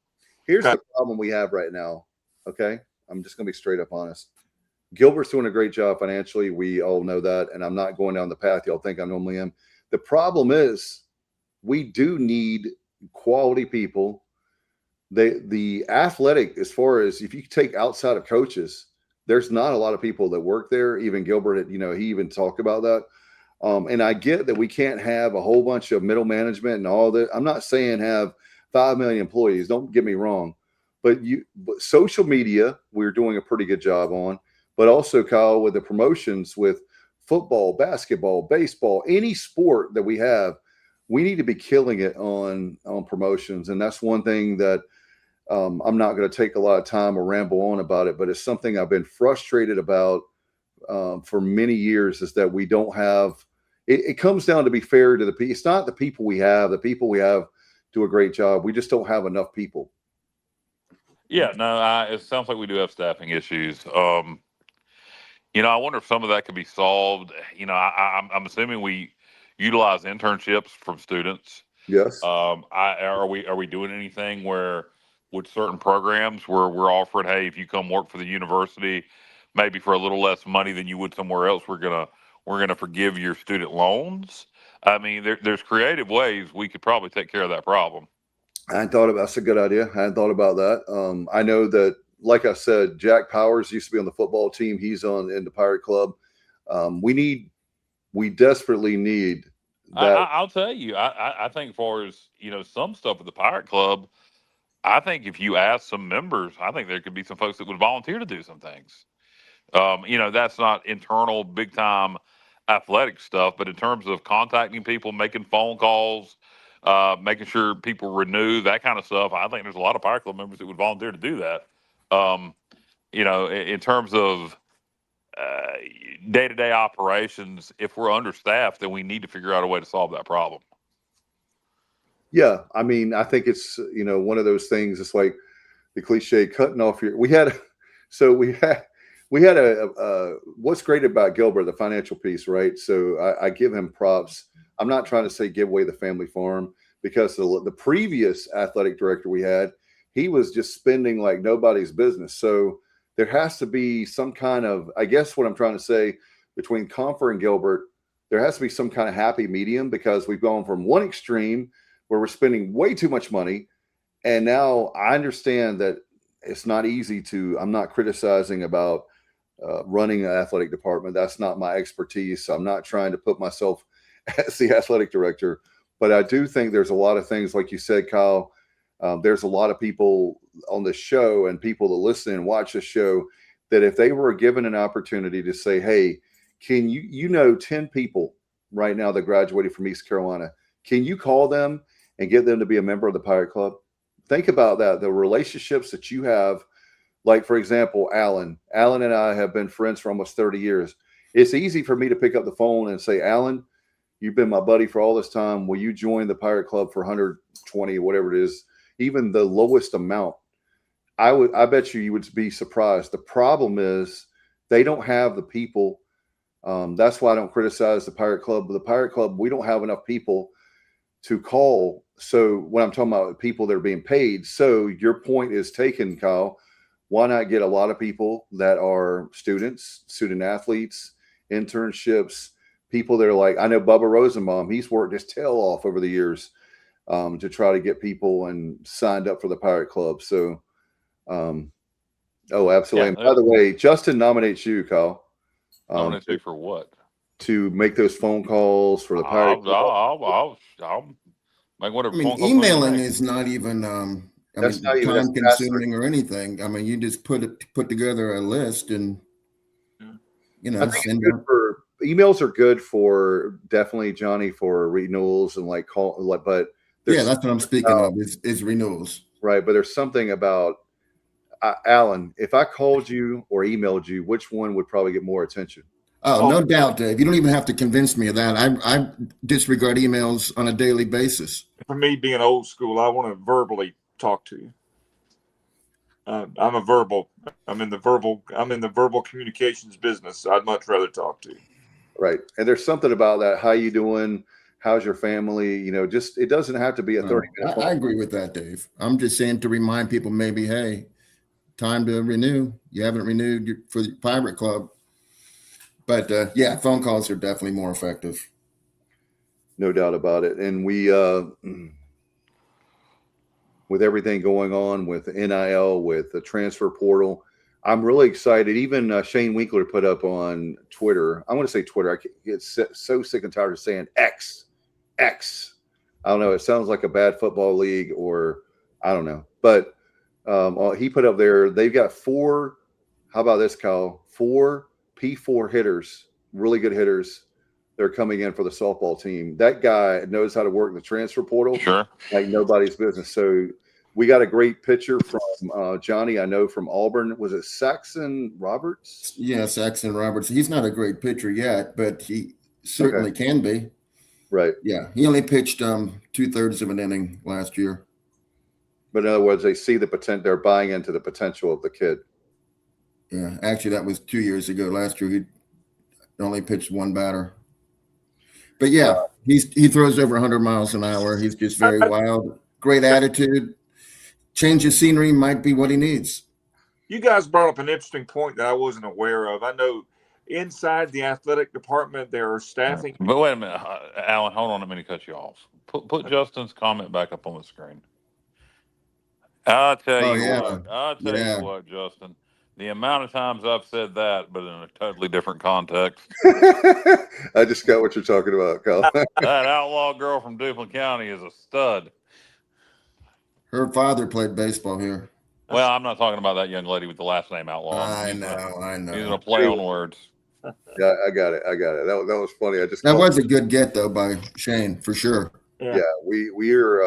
here's Okay. the problem we have right now. Okay, I'm just gonna be straight up honest. Gilbert's doing a great job financially. We all know that, and I'm not going down the path y'all think I normally am. The problem is we do need quality people. The athletic, as far as if you take outside of coaches, there's not a lot of people that work there. Even Gilbert, he even talked about that. And I get that we can't have a whole bunch of middle management and all that. I'm not saying have 5 million employees. Don't get me wrong, but social media, we're doing a pretty good job on. But also, Kyle, with the promotions with football, basketball, baseball, any sport that we have, we need to be killing it on promotions. And that's one thing that I'm not going to take a lot of time or ramble on about it, but it's something I've been frustrated about for many years, is that we don't have it comes down to be fair to the people. It's not the people we have. The people we have do a great job. We just don't have enough people. Yeah, no, it sounds like we do have staffing issues. I wonder if some of that could be solved. I'm assuming we utilize internships from students. Yes. Are we doing anything where with certain programs where we're offering, hey, if you come work for the university, maybe for a little less money than you would somewhere else, we're gonna forgive your student loans. I mean, there's creative ways we could probably take care of that problem. I hadn't thought about that's a good idea. I hadn't thought about that. I know that, like I said, Jack Powers used to be on the football team. He's in the Pirate Club. We desperately need that. I'll tell you, I think as far as some stuff with the Pirate Club, I think if you ask some members, I think there could be some folks that would volunteer to do some things. That's not internal big time athletic stuff, but in terms of contacting people, making phone calls, making sure people renew, that kind of stuff, I think there's a lot of Pirate Club members that would volunteer to do that. In terms of day-to-day operations, if we're understaffed, then we need to figure out a way to solve that problem. Yeah, I mean, I think it's one of those things. It's like the cliche cutting off your. We had a what's great about Gilbert, the financial piece, right? So I give him props. I'm not trying to say give away the family farm, because the previous athletic director we had, he was just spending like nobody's business. So there has to be some kind of, I guess what I'm trying to say, between Confer and Gilbert, there has to be some kind of happy medium, because we've gone from one extreme where we're spending way too much money. And now I understand that it's not easy I'm not criticizing about running an athletic department. That's not my expertise. So I'm not trying to put myself as the athletic director, but I do think there's a lot of things, like you said, Kyle. There's a lot of people on the show and people that listen and watch the show that if they were given an opportunity to say, hey, can 10 people right now that graduated from East Carolina, can you call them and get them to be a member of the Pirate Club? Think about that. The relationships that you have, like, for example, Alan and I have been friends for almost 30 years. It's easy for me to pick up the phone and say, Alan, you've been my buddy for all this time. Will you join the Pirate Club for 120, whatever it is, even the lowest amount? I bet you would be surprised. The problem is they don't have the people. That's why I don't criticize the Pirate Club. But the Pirate Club, we don't have enough people to call. So when I'm talking about people that are being paid, so your point is taken, Kyle. Why not get a lot of people that are students, student athletes, internships, people that are like, I know Bubba Rosenbaum, he's worked his tail off over the years to try to get people and signed up for the Pirate Club. So, absolutely. Yeah, and by the way, Justin nominates you, Kyle. Nominates me for what? To make those phone calls for the Pirate Club. I'll make whatever. I mean, emailing is not even That's not even time consuming or anything. I mean, you just put together a list and. you know, I think send it's good out. for emails are good for definitely Johnny for renewals and like call like, but Yeah, there's that's what I'm speaking of is renewals. right, but there's something about Alan. If I called you or emailed you, which one would probably get more attention? Oh, no doubt, Dave. You don't even have to convince me of that. I disregard emails on a daily basis. For me, being old school, I want to verbally talk to you. I'm in the verbal communications business. I'd much rather talk to you. Right. And there's something about that. How you doing? How's your family? You know, just it doesn't have to be a 30-minute I agree with that, Dave. I'm just saying to remind people maybe, hey, time to renew. You haven't renewed for the Pirate Club. But yeah, phone calls are definitely more effective. No doubt about it. And we with everything going on with NIL, with the transfer portal, I'm really excited. Even Shane Winkler put up on Twitter. I want to say Twitter. I get so sick and tired of saying X. I don't know. It sounds like a bad football league, or I don't know. But he put up there. They've got 4. How about this, Kyle? 4 P4 hitters, really good hitters. They're coming in for the softball team. That guy knows how to work the transfer portal like nobody's business. So we got a great pitcher from Johnny, I know from Auburn. Was it Saxon Roberts? Yeah, Saxon Roberts. He's not a great pitcher yet, but he certainly can be. Right. Yeah, he only pitched 2/3 of an inning last year. But in other words, they see the potential. They're buying into the potential of the kid. Yeah, actually, that was 2 years ago. Last year, he only pitched 1 batter. But yeah, he throws over 100 miles an hour. He's just very wild. Great attitude. Change of scenery might be what he needs. You guys brought up an interesting point that I wasn't aware of. I know inside the athletic department there are staffing. But wait a minute, Alan. Hold on a minute. Cut you off. Put Justin's comment back up on the screen. I'll tell you what, Justin. The amount of times I've said that, but in a totally different context. I just got what you're talking about, Kyle. That outlaw girl from Duplin County is a stud. Her father played baseball here. Well, I'm not talking about that young lady with the last name Outlaw. I know. Using a play on words. Yeah, I got it. That was funny. That was a good get though by Shane for sure. Yeah, we're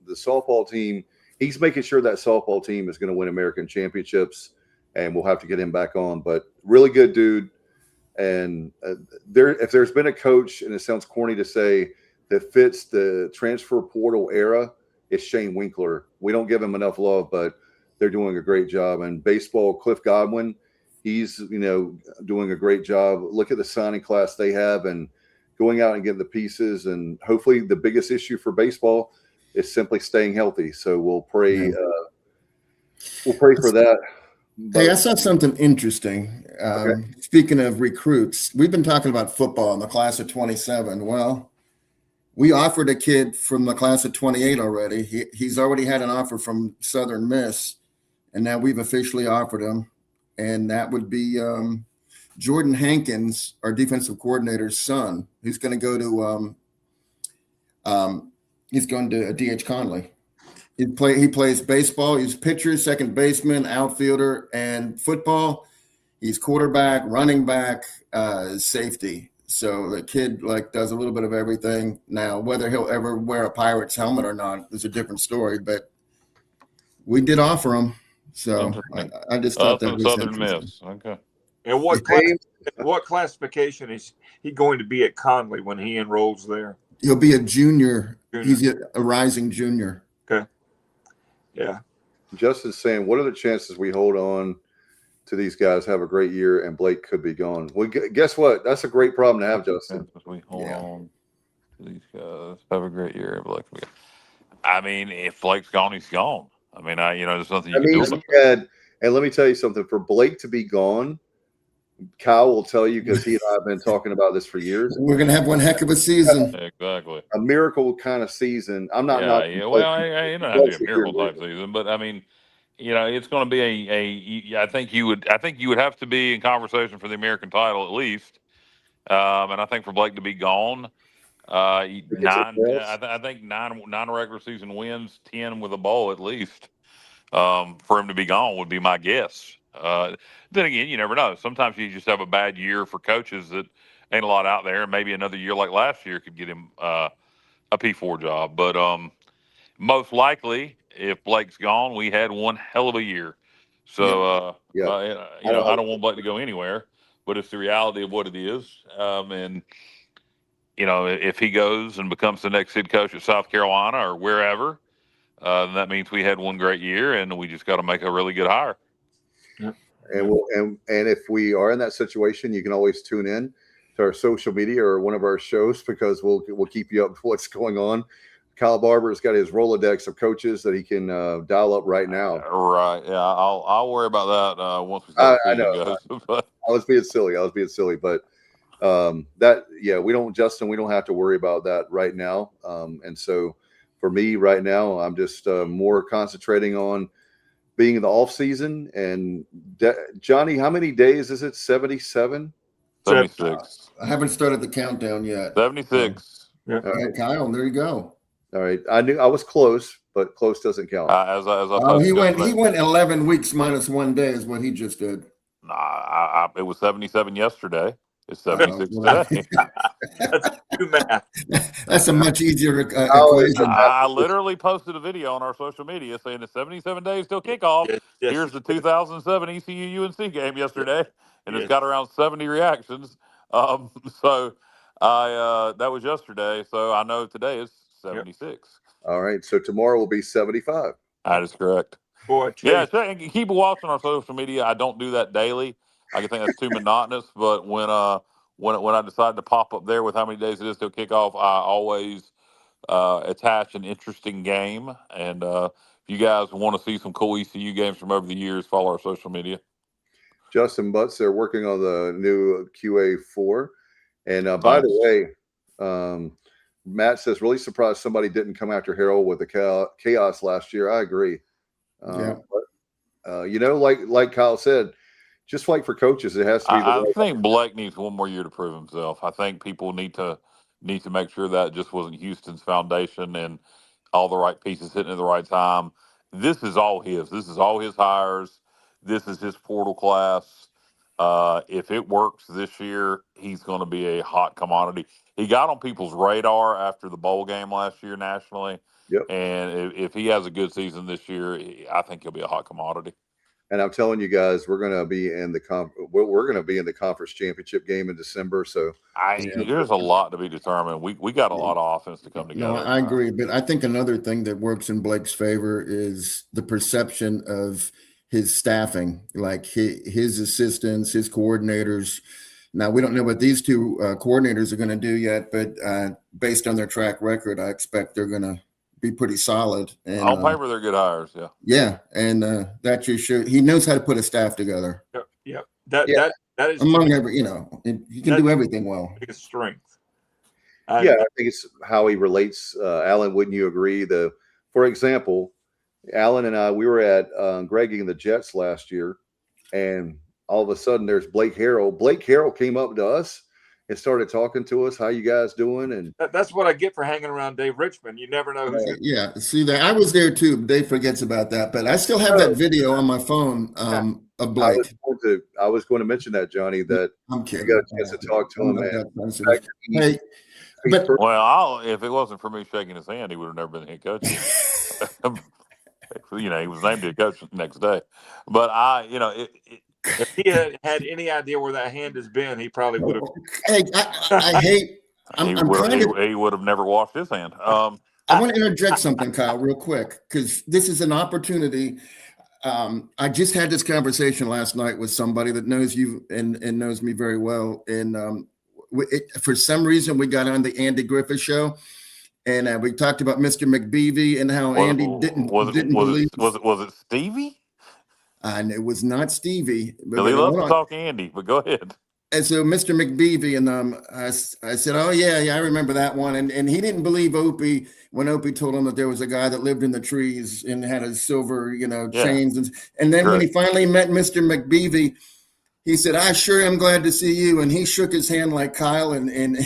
the softball team. He's making sure that softball team is going to win American championships, and we'll have to get him back on. But really good dude. And if there's been a coach, and it sounds corny to say, that fits the transfer portal era, it's Shane Winkler. We don't give him enough love, but they're doing a great job. And baseball, Cliff Godwin, he's doing a great job. Look at the signing class they have, and going out and getting the pieces. And hopefully, the biggest issue for baseball is simply staying healthy. So we'll pray. We'll pray for that. Hey, I saw something interesting. Speaking of recruits, we've been talking about football in the class of 27. Well, we offered a kid from the class of 28 already. He's already had an offer from Southern Miss, and now we've officially offered him. And that would be Jordan Hankins, our defensive coordinator's son, who's going to go to D.H. Conley. He plays baseball. He's pitcher, second baseman, outfielder, and football. He's quarterback, running back, safety. So the kid does a little bit of everything. Now, whether he'll ever wear a Pirates helmet or not is a different story. But we did offer him, so I just thought that was Southern Miss. Okay. And what classification is he going to be at Conley when he enrolls there? He'll be a junior. He's a rising junior. Okay. Yeah. Justin's saying, what are the chances we hold on to these guys, have a great year, and Blake could be gone? Well, guess what? That's a great problem to have, Justin. We hold on to these guys, have a great year, and Blake. I mean, if Blake's gone, he's gone. I mean, there's nothing you can do about it. And let me tell you something. For Blake to be gone, Kyle will tell you, because he and I have been talking about this for years. We're going to have one heck of a season. Exactly. A miracle kind of season. I'm not. Well, you don't have to be a miracle type season, but I mean, it's going to be I think you would have to be in conversation for the American title at least, and I think for Blake to be gone, I think nine regular season wins, 10 with a bowl at least, for him to be gone would be my guess. Then again, you never know. Sometimes you just have a bad year for coaches that ain't a lot out there. And maybe another year like last year could get him a P4 job. But most likely, if Blake's gone, we had one hell of a year. So, I don't want Blake to go anywhere, but it's the reality of what it is. And, if he goes and becomes the next head coach at South Carolina or wherever, then that means we had one great year, and we just got to make a really good hire. And and if we are in that situation, you can always tune in to our social media or one of our shows, because we'll keep you up with what's going on. Kyle Barber's got his Rolodex of coaches that he can dial up right now. Right. Yeah. I'll worry about that once we start the season goes. But I was being silly, but we don't have to worry about that right now. And so for me right now, I'm just more concentrating on being in the off season. And Johnny, how many days is it? 77? 76. I haven't started the countdown yet. 76. Yeah, Kyle, there you go. All right. I knew I was close, but close doesn't count. He went 11 weeks minus 1 day is what he just did. Nah, it was 77 yesterday. It's 76 today. That's too math. That's a much easier equation. I literally posted a video on our social media saying it's 77 days till kickoff. Yes. Here's the 2007 ECU UNC game yesterday, and it's got around 70 reactions. So that was yesterday. So I know today is 76. Yep. All right. So tomorrow will be 75. That is correct. Boy, yeah. Keep watching our social media. I don't do that daily. I think that's too monotonous. But when I decide to pop up there with how many days it is till kickoff, I always attach an interesting game. And if you guys want to see some cool ECU games from over the years, follow our social media. Justin Butts, they're working on the new QA4. And by the way, Matt says, really surprised somebody didn't come after Harold with the chaos last year. I agree. But, like Kyle said, just like for coaches, it has to be. I think Blake needs one more year to prove himself. I think people need to make sure that just wasn't Houston's foundation and all the right pieces hitting at the right time. This is all his. This is all his hires. This is his portal class. If it works this year, he's going to be a hot commodity. He got on people's radar after the bowl game last year nationally. Yep. And if he has a good season this year, I think he'll be a hot commodity. And I'm telling you guys, we're going to be in the conference championship game in December. So there's a lot to be determined. We got a lot of offense to come together. No, I agree, but I think another thing that works in Blake's favor is the perception of his staffing, like his assistants, his coordinators. Now, we don't know what these two coordinators are going to do yet, but based on their track record, I expect they're going to be pretty solid. And, on paper, they're good hires. Yeah. Yeah. And that just shows he knows how to put a staff together. Yep. That is among he can do everything well. Biggest strength. I think it's how he relates. Alan, wouldn't you agree? For example, Alan and I, we were at Gregging the Jets last year, and all of a sudden there's Blake Harrell. Blake Harrell came up to us and started talking to us. How you guys doing? And that's what I get for hanging around Dave Richmond. You never know who's yeah. See that I was there too. Dave forgets about that, but I still have that video on my phone of Blake. I was going to mention that, Johnny, that I'm kidding. You got a chance to talk to him. Hey, but if it wasn't for me shaking his hand, he would have never been the head coach. He was named head coach the next day. But if he had any idea where that hand has been, he probably would have. Hey, I hate. He would have never washed his hand. I want to interject something, Kyle, real quick, because this is an opportunity. I just had this conversation last night with somebody that knows you and knows me very well. And for some reason, we got on the Andy Griffith show. And we talked about Mr. McBeevy and how Andy didn't believe. Was it Stevie? And it was not Stevie. But he loves to talk Andy, but go ahead. And so Mr. McBeevy, and I said, oh, yeah, I remember that one. And he didn't believe Opie when Opie told him that there was a guy that lived in the trees and had a silver, chains. And then when he finally met Mr. McBeevy, he said, I sure am glad to see you. And he shook his hand like Kyle and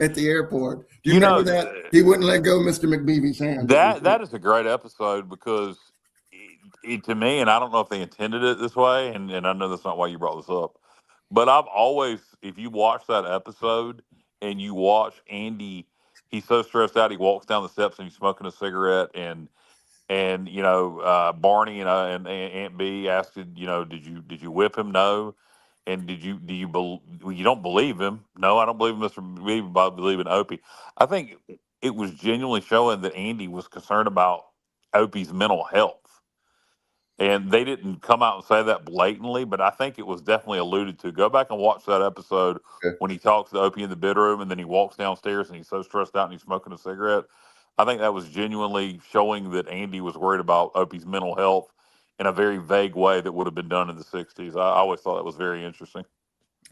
at the airport. Do you remember that? He wouldn't let go of Mr. McBeevy's hand. That is a great episode because to me, and I don't know if they intended it this way, and I know that's not why you brought this up, but I've always, if you watch that episode and you watch Andy, he's so stressed out, he walks down the steps and he's smoking a cigarette, and Barney and Aunt B asked, did you whip him? No. And you don't believe him? No, I don't believe Mr. Beaver, but I believe in Opie. I think it was genuinely showing that Andy was concerned about Opie's mental health. And they didn't come out and say that blatantly, but I think it was definitely alluded to. Go back and watch that episode Okay. when he talks to Opie in the bedroom and then he walks downstairs and he's so stressed out and he's smoking a cigarette. I think that was genuinely showing that Andy was worried about Opie's mental health in a very vague way that would have been done in the 60s. I always thought that was very interesting.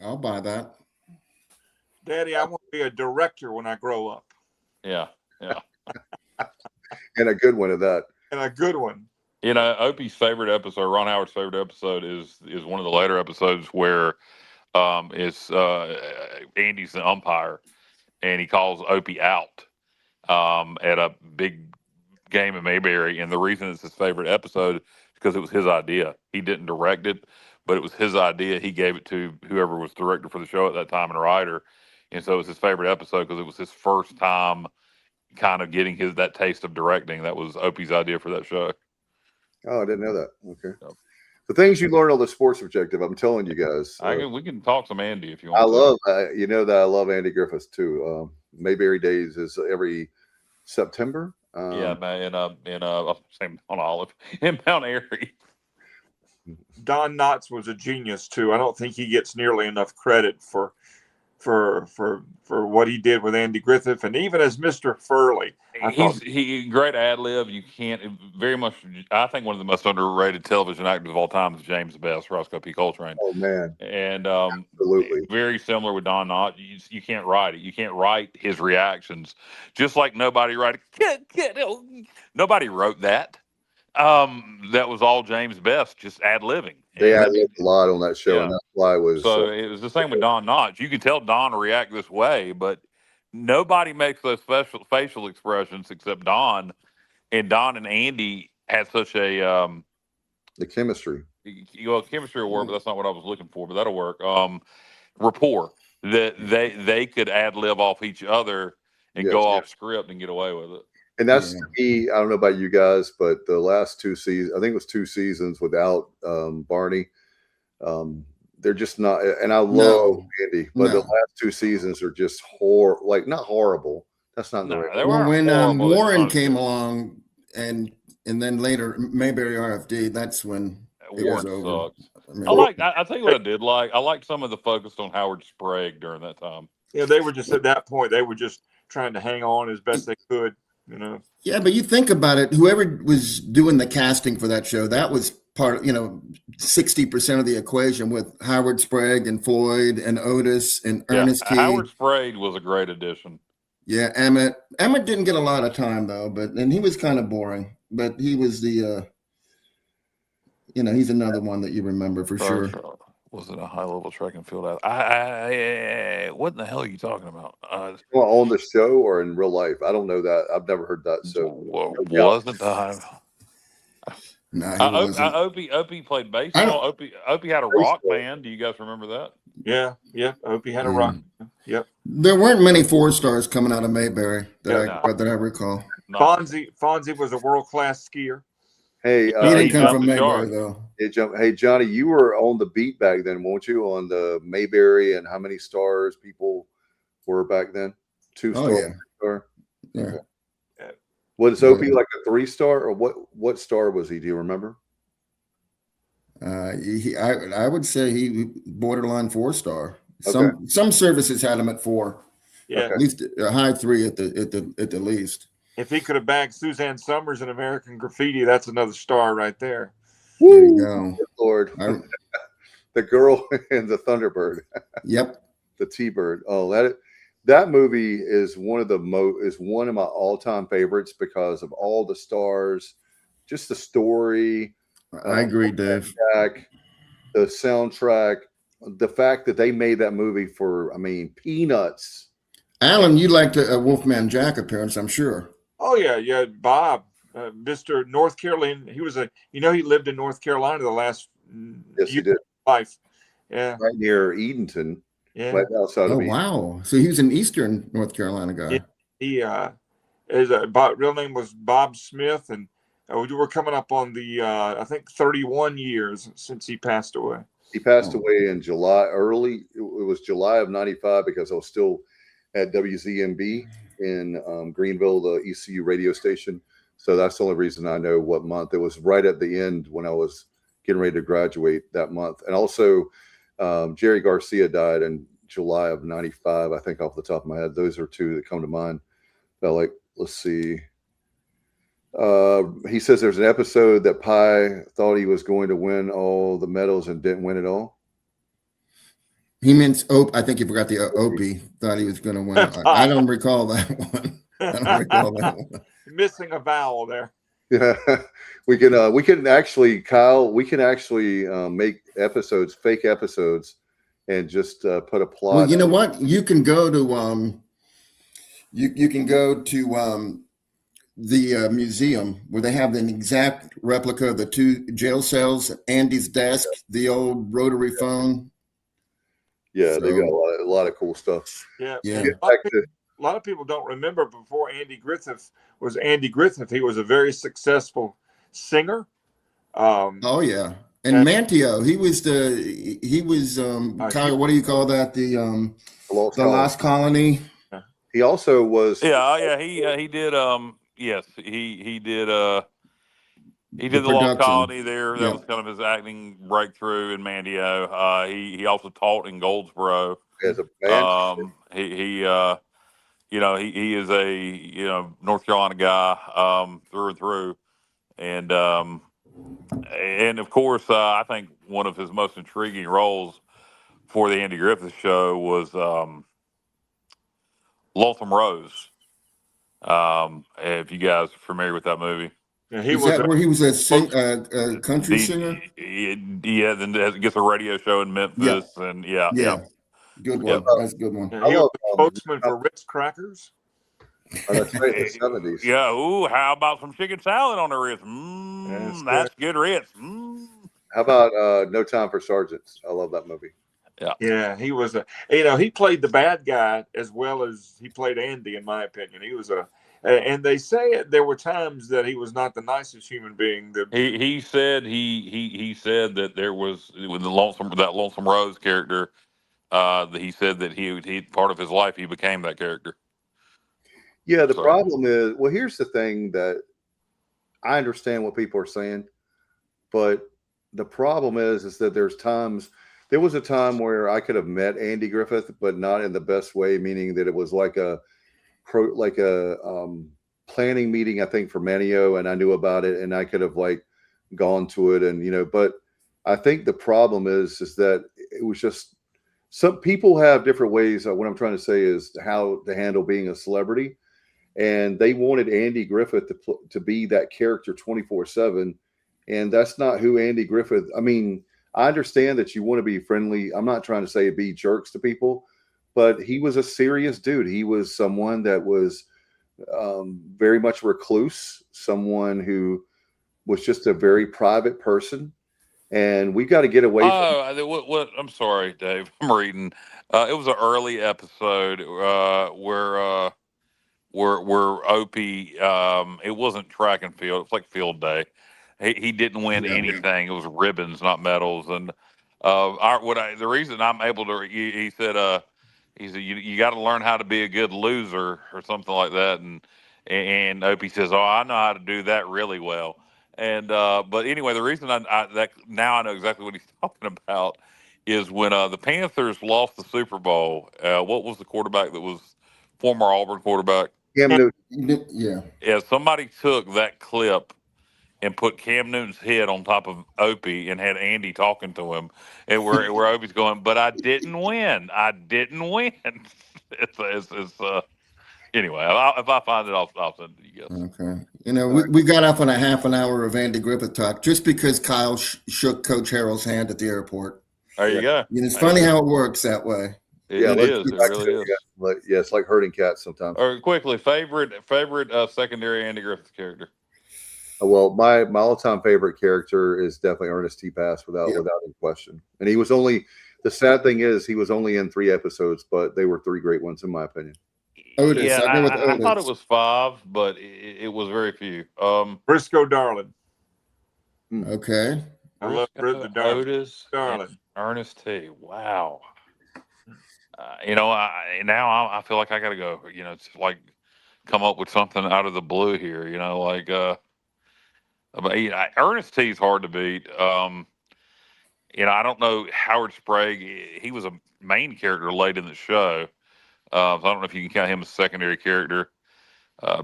I'll buy that. Daddy, I want to be a director when I grow up. Yeah. And a good one at that. And a good one. Opie's favorite episode, Ron Howard's favorite episode, is one of the later episodes where it's Andy's the umpire, and he calls Opie out at a big game in Mayberry. And the reason it's his favorite episode is because it was his idea. He didn't direct it, but it was his idea. He gave it to whoever was director for the show at that time and writer. And so it was his favorite episode because it was his first time kind of getting that taste of directing. That was Opie's idea for that show. Oh, I didn't know that. Okay. Yep. The things you learn on the Sports Objective, I'm telling you guys. We can talk some Andy if you want. I love, that I love Andy Griffiths too. Mayberry Days is every September. Yeah, man, same on Olive in Mount Airy. Don Knotts was a genius too. I don't think he gets nearly enough credit for what he did with Andy Griffith, and even as Mr. Furley. He great ad lib. You can't very much. I think one of the most underrated television actors of all time is James Best, Roscoe P. Coltrane. Oh man, and absolutely very similar with Don Knotts. You can't write it. You can't write his reactions. Just like nobody wrote that. That was all James Best, just ad libbing. They ad libbed a lot on that show, and that's why it was. So it was the same with Don Knotts. You could tell Don to react this way, but nobody makes those facial expressions except Don. And Don and Andy had such a the chemistry. Chemistry will work, but that's not what I was looking for. But that'll work. Rapport that they could ad lib off each other and go off script and get away with it. And that's to me, I don't know about you guys, but the last 2 seasons, I think it was 2 seasons without Barney. They're just not, and I love Andy, but the last 2 seasons are just not horrible. That's not the right. Well, when Warren came along and then later Mayberry RFD, that's when it was over. I tell you what I did like. I liked some of the focus on Howard Sprague during that time. Yeah, they were just at that point, they were just trying to hang on as best they could. Yeah, but you think about it, whoever was doing the casting for that show, that was part of, 60% of the equation with Howard Sprague and Floyd and Otis and Ernest Key. Howard Sprague was a great addition. Yeah, Emmett didn't get a lot of time though, and he was kind of boring, but he was the he's another one that you remember for sure. Was it a high-level track and field? What in the hell are you talking about? On the show or in real life? I don't know that. I've never heard that. So wasn't the Opie played baseball. Opie had a rock band. Do you guys remember that? Yeah. Opie had a rock. Yep. There weren't many 4-stars coming out of Mayberry that I recall. No. Fonzie was a world-class skier. Hey, he didn't come from Mayberry though. Hey, Johnny, you were on the beat back then, weren't you? On the Mayberry and how many stars people were back then? 2 stars. Oh, Star? Yeah. Okay. Was Opie like a 3-star or what star was he? Do you remember? I would say he borderline 4-star. Okay. Some services had him at 4. Yeah. At least a high 3 at the least. If he could have bagged Suzanne Summers in American Graffiti, that's another star right there. There you go. Good Lord. The girl and the Thunderbird. Yep. The T-Bird. Oh, that movie is one of my all-time favorites because of all the stars, just the story. I agree, Dave. The soundtrack, the fact that they made that movie for, peanuts. Alan, you liked a Wolfman Jack appearance, I'm sure. Oh yeah, Bob. Mr. North Carolina. He was he lived in North Carolina the last Yes, he year did. of his life. Yeah. Right near Edenton, Yeah. right outside Oh of Edenton. wow! So he was an Eastern North Carolina guy. He his real name was Bob Smith, and we were coming up on the I think 31 years since he passed away. He passed away in July. It was July of '95 because I was still at WZMB in Greenville, the ECU radio station. So that's the only reason I know what month. It was right at the end when I was getting ready to graduate that month. And also, Jerry Garcia died in July of '95. I think off the top of my head, those are two that come to mind. Let's see. He says there's an episode that Pi thought he was going to win all the medals and didn't win it all. He means I think you forgot the Opie. Thought he was going to win. I don't recall that one. I don't recall that one. Missing a vowel there. Yeah, we can actually, Kyle. We can actually make fake episodes, and just put a plot. Well, you know what? You can go to you can go to the museum where they have an exact replica of the two jail cells, Andy's desk, the old rotary phone. Yeah, So, they got a lot of cool stuff. Yeah. Yeah. A lot of people don't remember before Andy Griffith was Andy Griffith. He was a very successful singer. Oh yeah, and Manteo. He was Kyle, what do you call that? The Lost Colony. He also was. Yeah. He did. Yes, he did. He did the Lost production. Colony there. That Yeah. was kind of his acting breakthrough in Mandio. He also taught in Goldsboro. As a band. He is a North Carolina guy through and through, and of course I think one of his most intriguing roles for the Andy Griffith Show was Lotham Rose. If you guys are familiar with that movie. Yeah, where he was a country singer? Yeah, then gets a radio show in Memphis, and yeah. Good one. Yep. That's a good one. he was a spokesman for Ritz Crackers. Oh, that's right, in the '70s. Yeah. Ooh, how about some chicken salad on the Ritz? That's good Ritz. How about No Time for Sergeants? I love that movie. Yeah, he was he played the bad guy as well as he played Andy, in my opinion. He was and they say there were times that he was not the nicest human being. He said he said that there was with that Lonesome Rose character. He said that he part of his life he became that character. Yeah, the problem is, well, here's the thing that I understand what people are saying, but the problem is that there was a time where I could have met Andy Griffith, but not in the best way, meaning that it was like a planning meeting, I think, for Manio, and I knew about it, and I could have gone to it, and but I think the problem is that it was just some people have different ways. What I'm trying to say is how to handle being a celebrity. And they wanted Andy Griffith to be that character 24/7. And that's not who Andy Griffith. I mean, I understand that you want to be friendly. I'm not trying to say be jerks to people, but he was a serious dude. He was someone that was very much recluse, someone who was just a very private person. And we've got to get away from. What? I'm sorry, Dave. I'm reading. It was an early episode where Opie, it wasn't track and field. It's like field day. He didn't win anything. It was ribbons, not medals. And the reason I'm able to, he said you got to learn how to be a good loser or something like that. And Opie says, oh, I know how to do that really well. And but anyway, the reason that now I know exactly what he's talking about is when the Panthers lost the Super Bowl. What was the quarterback that was former Auburn quarterback? Cam Newton. Yeah, somebody took that clip and put Cam Newton's head on top of Opie and had Andy talking to him, and where Opie's going, but I didn't win. Anyway, if I find it, I'll send it to you guys. Okay. We got off on a half an hour of Andy Griffith talk just because Kyle shook Coach Harrell's hand at the airport. There you go. It's funny how it works that way. It is. It really is. It's like herding cats sometimes. Or quickly, favorite secondary Andy Griffith character. Well, my all-time favorite character is definitely Ernest T. Bass, without Yeah. any question. And he was only, the sad thing is, he was only in 3 episodes, but they were 3 great ones in my opinion. Otis, Yeah, I go with I thought it Otis. was 5, but it was very few. Briscoe Darling. Okay. I love Briscoe, the Darling. Otis, and Darling. Ernest T. Wow. Now I feel like I got to go. It's like come up with something out of the blue here. Ernest T is hard to beat. I don't know Howard Sprague. He was a main character late in the show. So I don't know if you can count him as a secondary character.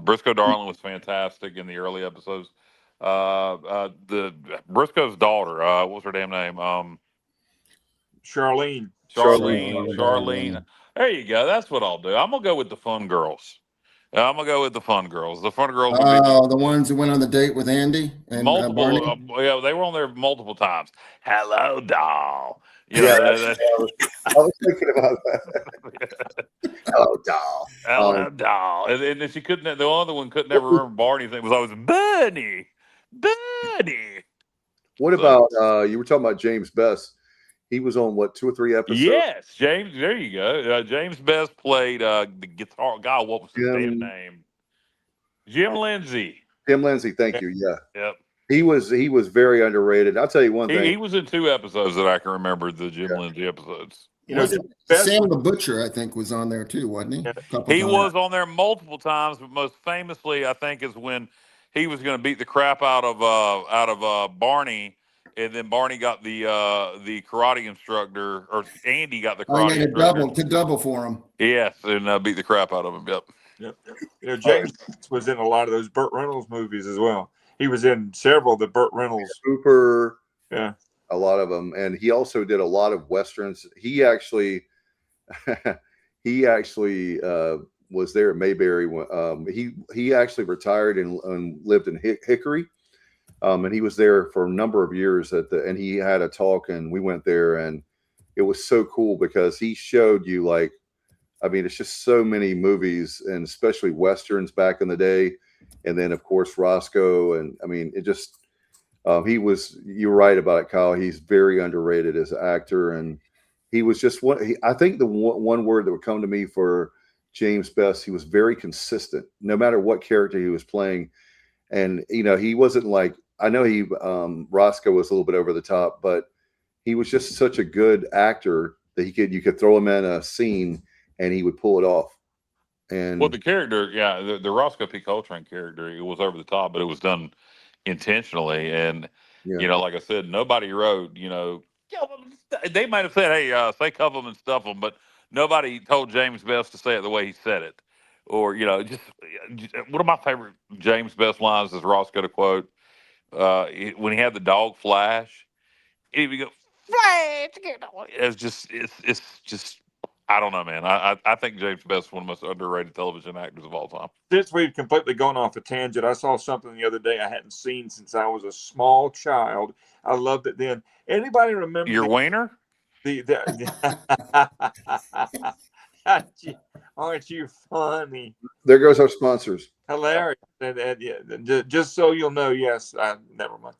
Briscoe Darling was fantastic in the early episodes. The Briscoe's daughter, what was her damn name? Charlene. Charlene. There you go. That's what I'll do. I'm gonna go with the Fun Girls. I'm gonna go with the Fun Girls. The Fun Girls would be Oh, the ones who went on the date with Andy and Barney. multiple. They were on there multiple times. Hello, doll. I was thinking about that. Oh, doll. Hello, doll. And then she couldn't. The other one couldn't ever remember Barney's name. It was always Bunny. What about you were talking about James Best? He was on what, 2 or 3 episodes? Yes, James. There you go. James Best played the guitar. God, what was his damn name? Jim Lindsay. Tim Lindsay, thank you. Yeah. Yep. He was very underrated. I'll tell you one thing. He was in 2 episodes that I can remember, the Jim Lindsay episodes. Sam the Butcher, I think, was on there too, wasn't he? He was on there multiple times, but most famously, I think, is when he was going to beat the crap out of Barney, and then Barney got the karate instructor, or Andy got the karate instructor to double for him. Yes, and beat the crap out of him. Yep. James was in a lot of those Burt Reynolds movies as well. He was in several of the Burt Reynolds. Super. Yeah. A lot of them. And he also did a lot of Westerns. He actually was there at Mayberry. He actually retired and lived in Hickory. And he was there for a number of years and he had a talk, and we went there, and it was so cool because he showed you it's just so many movies, and especially Westerns back in the day. And then of course Roscoe. And it just, you're right about it, Kyle. He's very underrated as an actor. And he was just I think the one word that would come to me for James Best, he was very consistent, no matter what character he was playing. And, he wasn't like, I know Roscoe was a little bit over the top, but he was just such a good actor that you could throw him in a scene and he would pull it off. And the character, the Roscoe P. Coltrane character, it was over the top, but it was done intentionally. And, like I said, nobody wrote, they might have said, hey, say cuff them and stuff them, but nobody told James Best to say it the way he said it. Or, just one of my favorite James Best lines is Roscoe to quote, when he had the dog Flash, he would go, Flash! It's just, I don't know, man. I think James Best is one of the most underrated television actors of all time. Since we've completely gone off a tangent, I saw something the other day I hadn't seen since I was a small child. I loved it then. Anybody remember your wiener? Aren't you funny? There goes our sponsors. Hilarious. And just so you'll know, yes, never mind.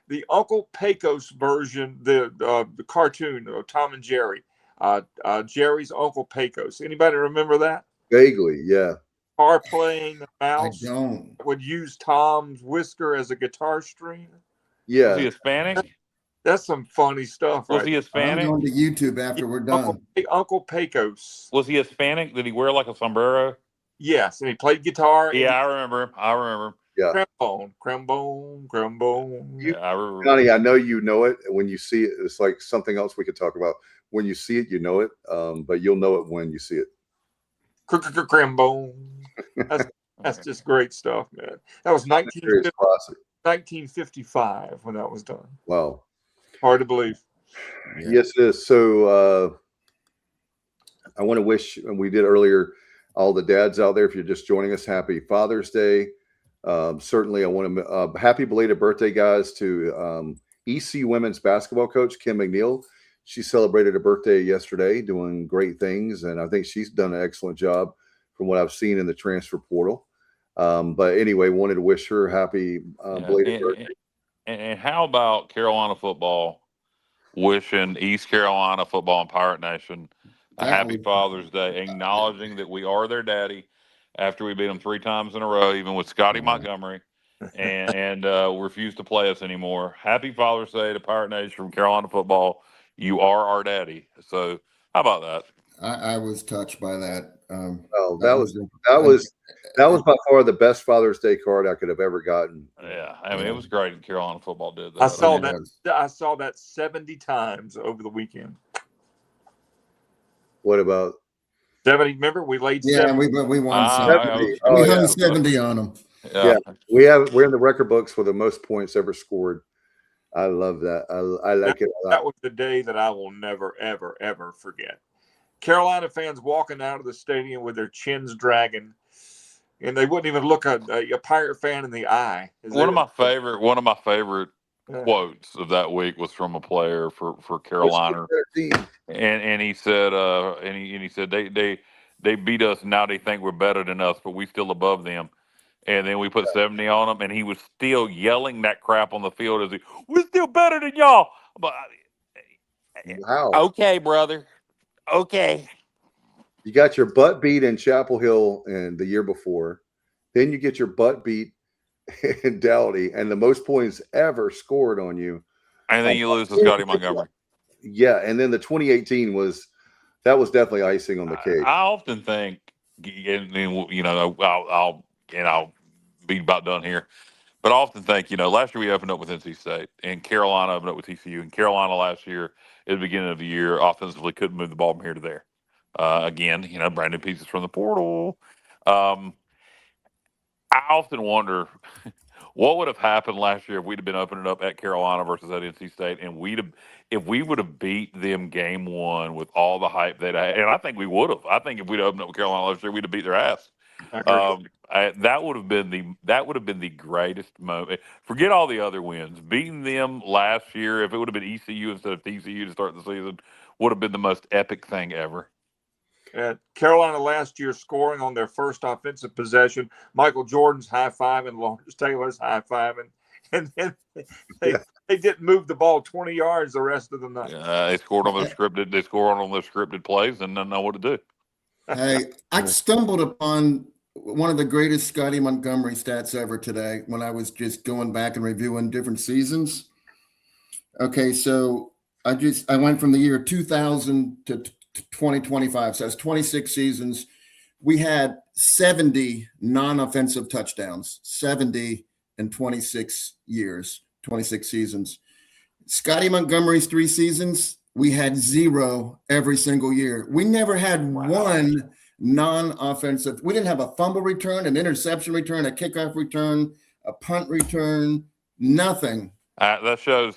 The Uncle Pecos version, the cartoon of Tom and Jerry. Jerry's Uncle Pecos. Anybody remember that? Vaguely, yeah. Guitar playing mouse I don't. would use Tom's whisker as a guitar string. Yeah. Was he Hispanic? That's some funny stuff. Was he Hispanic? I'm going to YouTube after we're done. Uncle Pecos. Was he Hispanic? Did he wear like a sombrero? Yes, and he played guitar. Yeah, I remember. Yeah. Crembone. Yeah, I remember. Johnny, I know you know it. When you see it, it's like something else we could talk about. When you see it, you know it, but you'll know it when you see it. Crembone. That's just great stuff, man. That was 1955 when that was done. Wow. Hard to believe. Yeah. Yes, it is. So I want to wish, and we did earlier, all the dads out there, if you're just joining us, happy Father's Day. Certainly, I want to happy belated birthday, guys, to EC women's basketball coach Kim McNeil. She celebrated her birthday yesterday, doing great things, and I think she's done an excellent job from what I've seen in the transfer portal. But anyway, wanted to wish her happy belated birthday. And how about Carolina football wishing East Carolina football and Pirate Nation a That happy would- Father's Day, acknowledging that we are their daddy after we beat them 3 times in a row, even with Scotty Montgomery, and refuse to play us anymore. Happy Father's Day to Pirate Nation from Carolina football. You are our daddy. So how about that? I was touched by that. Oh, that was by far the best Father's Day card I could have ever gotten. Yeah, I mean, it was great. Carolina football did that. I saw mean, that. I saw that 70 times over the weekend. What about 70? Remember, we laid Yeah, 70. we won Ah, 70. oh, We hung yeah. 70 on them. Yeah. we're in the record books for the most points ever scored. I love that. I like it a lot. That was the day that I will never, ever, ever forget. Carolina fans walking out of the stadium with their chins dragging, and they wouldn't even look a Pirate fan in the eye. One of my favorite quotes of that week was from a player for Carolina, and he said he said they beat us, now they think we're better than us, but we still above them. And then we put 70 on them, and he was still yelling that crap on the field as we're still better than y'all. But Wow. okay, brother. Okay. You got your butt beat in Chapel Hill and the year before. Then you get your butt beat in Dowdy, and the most points ever scored on you. And then you lose to Scotty Montgomery. Yeah, and then the 2018 was definitely icing on the cake. I often think, and you know, I'll be about done here. But I often think, last year we opened up with NC State, and Carolina opened up with TCU, and Carolina last year at the beginning of the year offensively couldn't move the ball from here to there. Again, brand new pieces from the portal. I often wonder what would have happened last year if we'd have been opening up at Carolina versus at NC State, and if we would have beat them game one with all the hype they'd had. And I think we would have. I think if we'd opened up with Carolina last year, we'd have beat their ass. That would have been the greatest moment. Forget all the other wins. Beating them last year, if it would have been ECU instead of TCU to start the season, would have been the most epic thing ever. Carolina last year scoring on their first offensive possession. Michael Jordan's high-fiving, Lawrence Taylor's high-fiving, and then they didn't move the ball 20 yards the rest of the night. They scored on their scripted. They scored on their scripted plays and didn't know what to do. Hey, I stumbled upon one of the greatest Scotty Montgomery stats ever today when I was just going back and reviewing different seasons. Okay, so I went from the year 2000 to 2025. So that's 26 seasons. We had 70 non-offensive touchdowns, 70 in 26 years, 26 seasons. Scotty Montgomery's 3 seasons, we had 0 every single year. We never had one non-offensive. We didn't have a fumble return, an interception return, a kickoff return, a punt return, nothing. That shows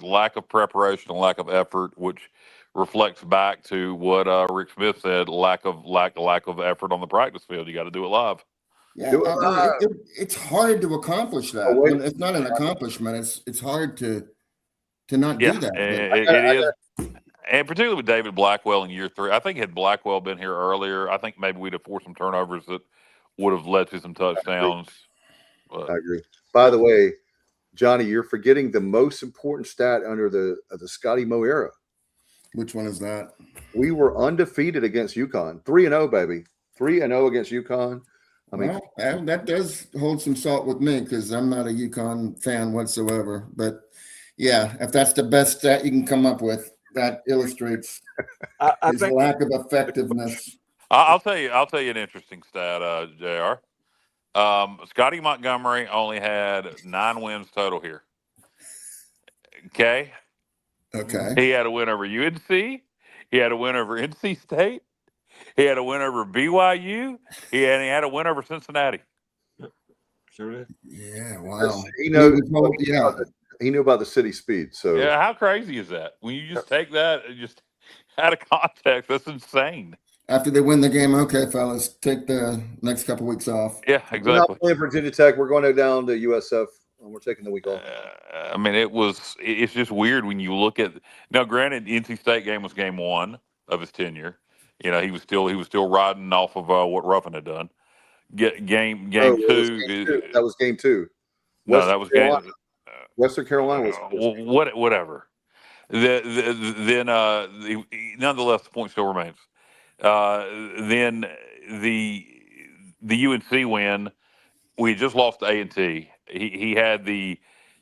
lack of preparation and lack of effort, which reflects back to what Rick Smith said: lack of effort on the practice field. You got to do it live. Yeah, it's hard to accomplish that. It's not an accomplishment. It's hard to not do that. It is, and particularly with David Blackwell in year 3. I think had Blackwell been here earlier, I think maybe we'd have forced some turnovers that would have led to some touchdowns. I agree. By the way, Johnny, you're forgetting the most important stat under the Scotty Moe era. Which one is that? We were undefeated against UConn. 3-0, baby. 3-0 against UConn. I mean, well, that does hold some salt with me because I'm not a UConn fan whatsoever. But yeah, if that's the best stat you can come up with, that illustrates his lack of effectiveness. I'll tell you an interesting stat, JR. Scotty Montgomery only had 9 wins total here. Okay. He had a win over UNC. He had a win over NC State. He had a win over BYU. He had a win over Cincinnati. Sure did. Yeah, wow. He knew about the city speed. So yeah, how crazy is that? When you just take that just out of context, that's insane. After they win the game, okay, fellas, take the next couple weeks off. Yeah, exactly. We're not playing Virginia Tech. We're going down to USF. We're taking the week off. I mean, it's just weird when you look at now. Granted, NC State game was game 1 of his tenure. He was still riding off of what Ruffin had done. game Oh, it was two. game two. That was game two. No, that was game. Western Carolina was Whatever. Nonetheless, the point still remains. Then the UNC win. We just lost to A&T. He had the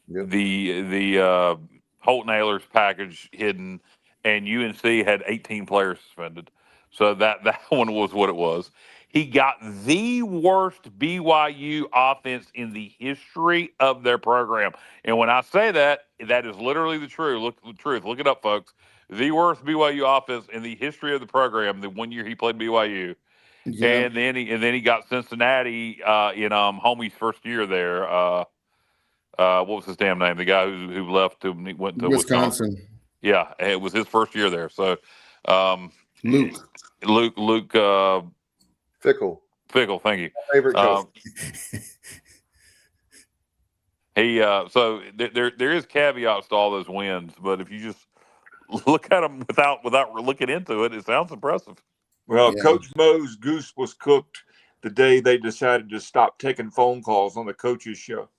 Yep. the Holt Nailers package hidden, and UNC had 18 players suspended. So that one was what it was. He got the worst BYU offense in the history of their program. And when I say that, that is literally the truth. Look it up, folks. The worst BYU offense in the history of the program. The 1 year he played BYU, Yeah. and then he got Cincinnati in Homie's first year there. What was his damn name? The guy who left went to Wisconsin. Yeah, it was his first year there. So Luke Fickle. Thank you. My favorite coach. So there is caveats to all those wins, but if you just look at them without looking into it, it sounds impressive. Well, Yeah. Coach Mo's goose was cooked the day they decided to stop taking phone calls on the coaches show.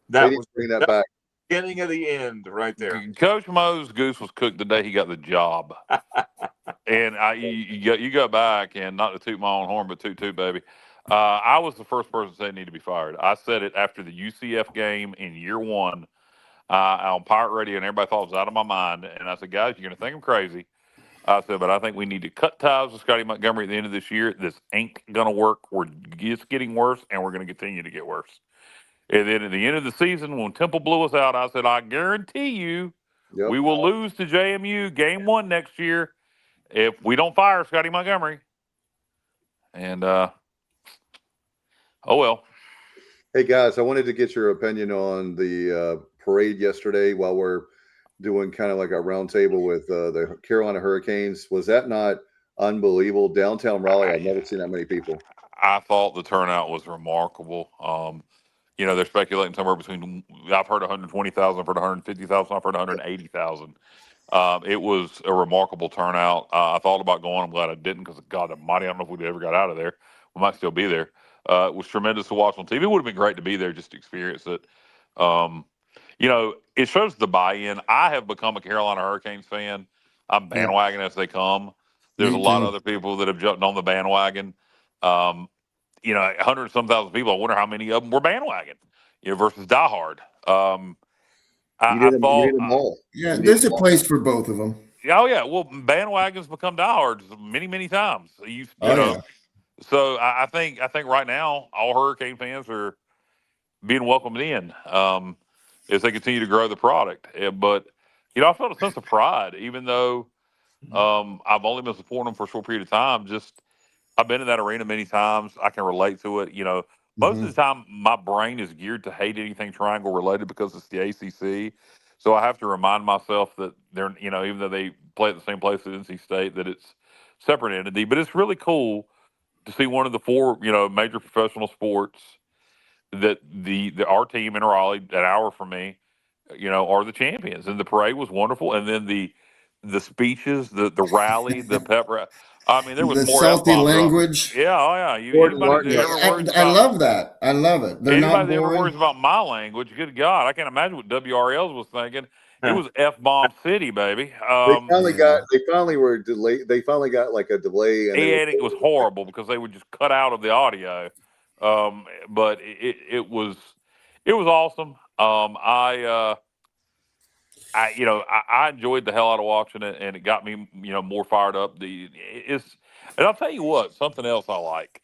That was bring that back. The beginning of the end right there. Coach Mo's goose was cooked the day he got the job. And you go back, and not to toot my own horn, but toot, baby. I was the first person to say it needed to be fired. I said it after the UCF game in year one on Pirate Radio, and everybody thought it was out of my mind. And I said, guys, you're going to think I'm crazy. I said, but I think we need to cut ties with Scotty Montgomery at the end of this year. This ain't going to work. We're just getting worse, and we're going to continue to get worse. And then at the end of the season, when Temple blew us out, I said, I guarantee you we will lose to JMU game 1 next year if we don't fire Scotty Montgomery. And, oh, well. Hey, guys, I wanted to get your opinion on the parade yesterday while we're doing kind of like a roundtable with the Carolina Hurricanes. Was that not unbelievable? Downtown Raleigh, I've never seen that many people. I thought the turnout was remarkable. They're speculating somewhere between, I've heard 120,000, I've heard 150,000, I've heard 180,000. It was a remarkable turnout. I thought about going. I'm glad I didn't because, God almighty, I don't know if we'd ever got out of there. We might still be there. It was tremendous to watch on TV. It would have been great to be there just to experience it. It shows the buy-in. I have become a Carolina Hurricanes fan. I'm bandwagon as they come. There's a lot of other people that have jumped on the bandwagon. 100 some thousand people. I wonder how many of them were bandwagon, versus diehard. You did them all. Yeah, there's a place for both of them. Oh yeah, well, bandwagons become diehards many, many times. So I think right now all Hurricane fans are being welcomed in as they continue to grow the product. But I felt a sense of pride, even though I've only been supporting them for a short period of time. I've been in that arena many times. I can relate to it. Most of the time, my brain is geared to hate anything triangle related because it's the ACC. So I have to remind myself that they're, even though they play at the same place as NC State, that it's separate entity. But it's really cool to see one of the 4, major professional sports that our team in Raleigh, an hour from me, are the champions. And the parade was wonderful. And then the speeches, the rally, the pep rally. I mean, there was the more salty language. Yeah, oh yeah. I love that. I love it. They're not Anybody that ever boring. worries about my language, good God, I can't imagine what WRLs was thinking. It was F-bomb city, baby. They finally were delayed. They finally got like a delay, and it was horrible because they would just cut out of the audio. But it was awesome. I enjoyed the hell out of watching it, and it got me, more fired up. And I'll tell you what, something else I like.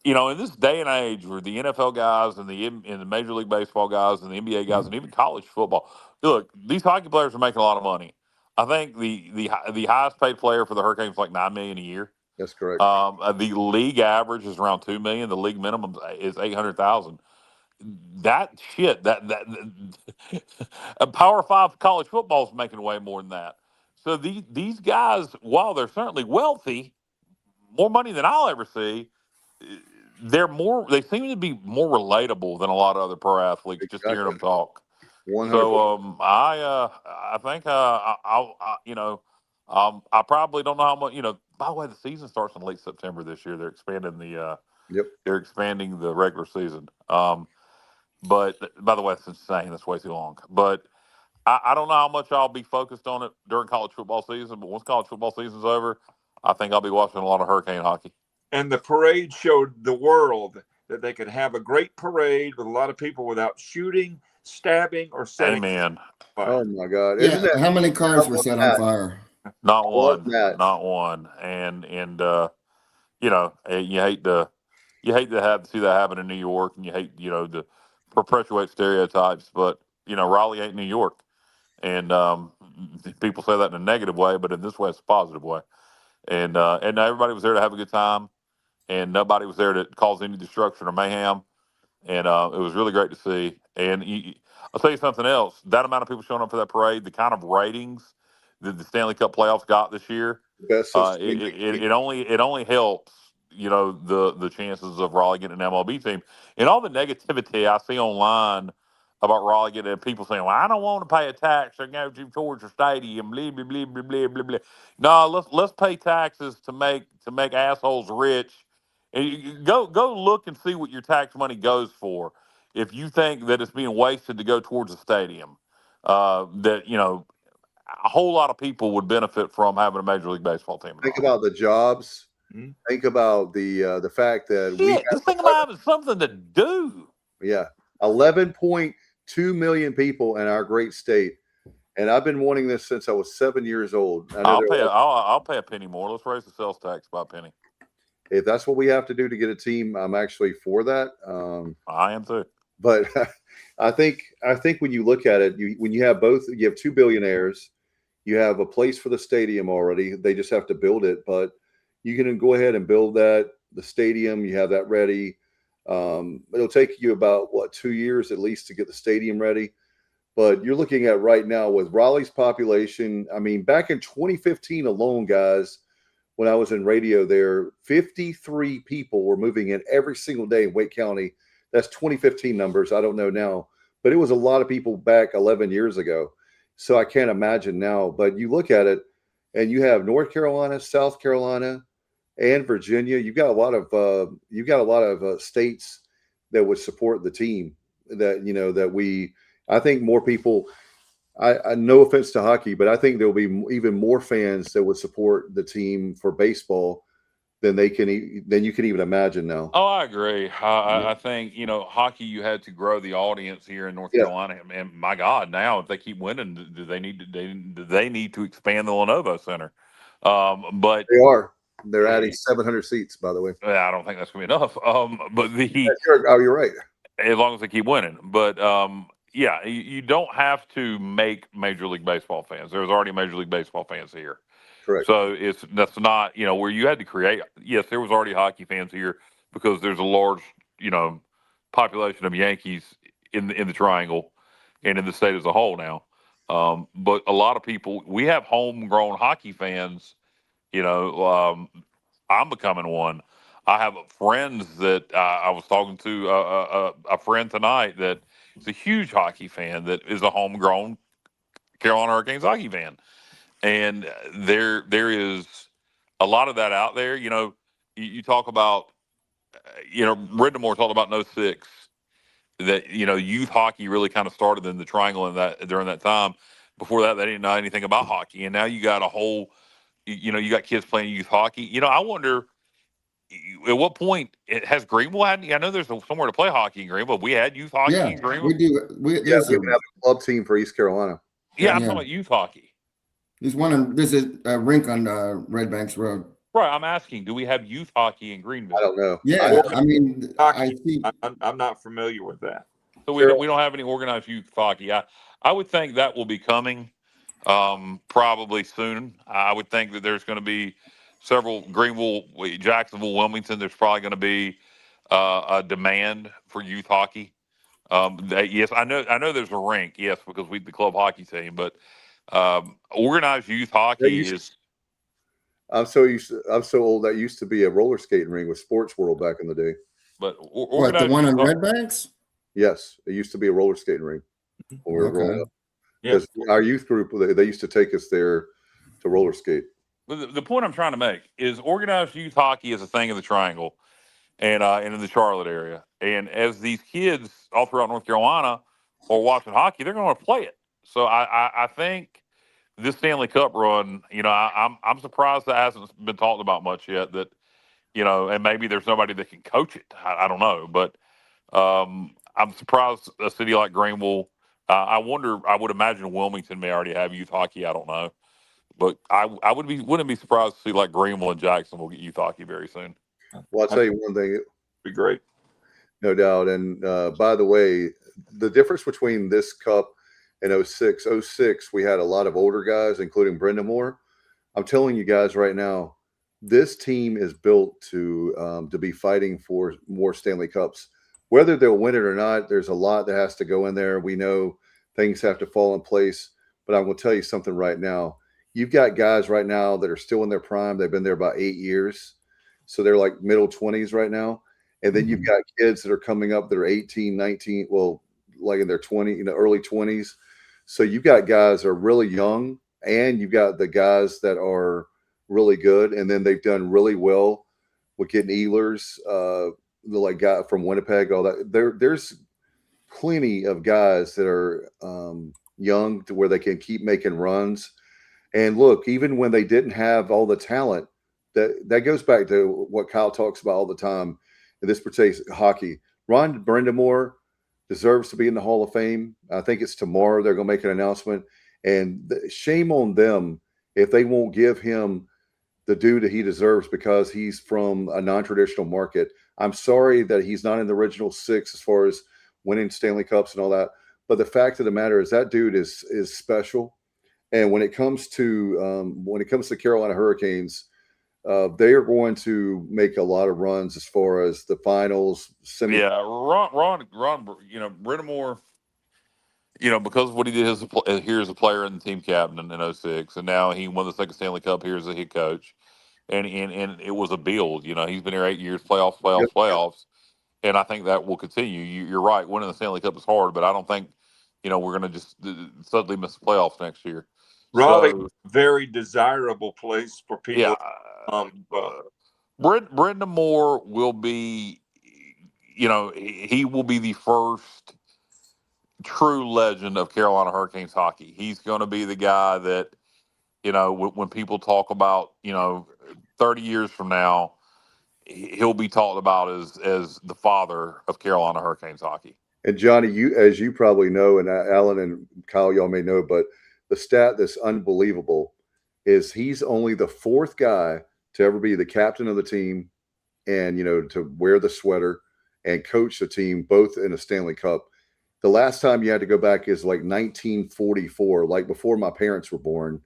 In this day and age where the NFL guys and the Major League Baseball guys and the NBA guys and even college football, look, these hockey players are making a lot of money. I think the highest paid player for the Hurricanes is like $9 million a year. That's correct. The league average is around $2 million. The league minimum is $800,000. That a Power 5 college football is making way more than that. So these guys, while they're certainly wealthy, more money than I'll ever see, they seem to be more relatable than a lot of other pro athletes. Just hearing them talk. 100%. So I think I probably don't know how much. By the way, the season starts in late September this year. They're expanding Yep. they're expanding the regular season. But by the way, that's insane. That's way too long. But I don't know how much I'll be focused on it during college football season. But once college football season's over, I think I'll be watching a lot of Hurricane hockey. And the parade showed the world that they could have a great parade with a lot of people without shooting, stabbing, or setting Amen. fire. Oh my God! Yeah, Isn't that how many cars were set on fire? Not love one. that. Not one. And you hate to have to see that happen in New York, and you hate to perpetuate stereotypes, but Raleigh ain't New York, and people say that in a negative way, but in this way, it's a positive way. And everybody was there to have a good time, and nobody was there to cause any destruction or mayhem. And it was really great to see. And I'll tell you something else. That amount of people showing up for that parade, the kind of ratings that the Stanley Cup playoffs got this year, Best of it only helps the chances of Raleigh getting an MLB team. And all the negativity I see online about Raleigh getting people saying, "Well, I don't want to pay a tax or go towards the stadium." Blah blah blah blah blah blah blah. No, let's pay taxes to make assholes rich. And go look and see what your tax money goes for. If you think that it's being wasted to go towards a stadium, that a whole lot of people would benefit from having a Major League Baseball team. Think about the jobs. Mhm. Think about the fact that just think about having something to do. Yeah, 11.2 million people in our great state, and I've been wanting this since I was 7 years old. I'll pay a penny more. Let's raise the sales tax by a penny. If that's what we have to do to get a team, I'm actually for that. I am too. But I think when you look at it, when you have both, you have two billionaires, you have a place for the stadium already. They just have to build it, but you can go ahead and build the stadium. You have that ready. It'll take you about 2 years at least to get the stadium ready. But you're looking at right now with Raleigh's population. I mean, back in 2015 alone, guys, when I was in radio there, 53 people were moving in every single day in Wake County. That's 2015 numbers. I don't know now, but it was a lot of people back 11 years ago. So I can't imagine now. But you look at it, and you have North Carolina, South Carolina, and Virginia. You've got a lot of states that would support the team. I think more people. I no offense to hockey, but I think there will be even more fans that would support the team for baseball than you can even imagine now. Oh, I agree. I think hockey. You had to grow the audience here in North Carolina, and my God, now if they keep winning, do they need to expand the Lenovo Center? But they are. They're adding 700 seats, by the way. I don't think that's going to be enough. But you're right. As long as they keep winning, but you don't have to make Major League Baseball fans. There's already Major League Baseball fans here. Correct. So that's not where you had to create. Yes, there was already hockey fans here because there's a large population of Yankees in the Triangle and in the state as a whole now. But a lot of people, we have homegrown hockey fans. I'm becoming one. I have friends that I was talking to a friend tonight that is a huge hockey fan that is a homegrown Carolina Hurricanes hockey fan. And there is a lot of that out there. You talk about, Ridmore talked about in 06 that, youth hockey really kind of started in the Triangle during that time. Before that, they didn't know anything about hockey. And now you got a whole, you got kids playing youth hockey. I wonder at what point has Greenville had, I know there's somewhere to play hockey in Greenville. We had youth hockey in Greenville. We do. We have a club team for East Carolina. Yeah, I'm talking about youth hockey. There's a rink on Red Banks Road. Right, I'm asking, do we have youth hockey in Greenville? I don't know. Yeah, I see. I'm not familiar with that. So we don't have any organized youth hockey. I would think that will be coming probably soon. I would think that there's going to be several Greenville, Jacksonville, Wilmington. There's probably going to be a demand for youth hockey. Yes, I know there's a rink. Yes, because we the club hockey team, but organized youth hockey is. I'm so old. That used to be a roller skating ring with Sports World back in the day. But what, the one on Red Banks? Yes, it used to be a roller skating ring. Okay. Because our youth group, they used to take us there to roller skate. The point I'm trying to make is organized youth hockey is a thing in the Triangle and in the Charlotte area. And as these kids all throughout North Carolina are watching hockey, they're going to play it. So I think this Stanley Cup run, I'm surprised that hasn't been talked about much yet. That and maybe there's nobody that can coach it. I don't know, but I'm surprised a city like Greenville. I would imagine Wilmington may already have youth hockey. I don't know. But I wouldn't be surprised to see like Greenville and Jacksonville get youth hockey very soon. Well, I'll tell you one thing. Be great. No doubt. And by the way, the difference between this cup and 06, we had a lot of older guys, including Brenda Moore. I'm telling you guys right now, this team is built to be fighting for more Stanley Cups. Whether they'll win it or not, there's a lot that has to go in there. We know things have to fall in place. But I'm going to tell you something right now. You've got guys right now that are still in their prime. They've been there about 8 years. So they're like middle 20s right now. And then you've got kids that are coming up that are 18, 19, well, like in their early 20s. So you've got guys that are really young, and you've got the guys that are really good. And then they've done really well with getting Ehlers, the guy from Winnipeg, all that. There's plenty of guys that are young to where they can keep making runs. And look, even when they didn't have all the talent, that goes back to what Kyle talks about all the time. In this particular hockey, Ron Brindamore deserves to be in the Hall of Fame. I think it's tomorrow they're going to make an announcement. And shame on them if they won't give him the due that he deserves because he's from a non-traditional market. I'm sorry that he's not in the original six as far as winning Stanley Cups and all that. But the fact of the matter is that dude is special. And when it comes to the Carolina Hurricanes, they are going to make a lot of runs as far as the finals. Yeah, Ron, Brindamore, because of what he did here as a player and the team captain in 06, and now he won the second Stanley Cup here as a head coach, and it was a build. He's been here 8 years, playoffs, and I think that will continue. You're right, winning the Stanley Cup is hard, but I don't think we're going to just suddenly miss the playoffs next year. Raleigh, very desirable place for people. Yeah. Brenda Moore will be, he will be the first true legend of Carolina Hurricanes hockey. He's going to be the guy that, when people talk about, 30 years from now, he'll be talked about as the father of Carolina Hurricanes hockey. And Johnny, as you probably know, and Alan and Kyle, y'all may know, but the stat that's unbelievable is he's only the fourth guy to ever be the captain of the team and, to wear the sweater and coach the team both in a Stanley Cup. The last time you had to go back is like 1944, like before my parents were born.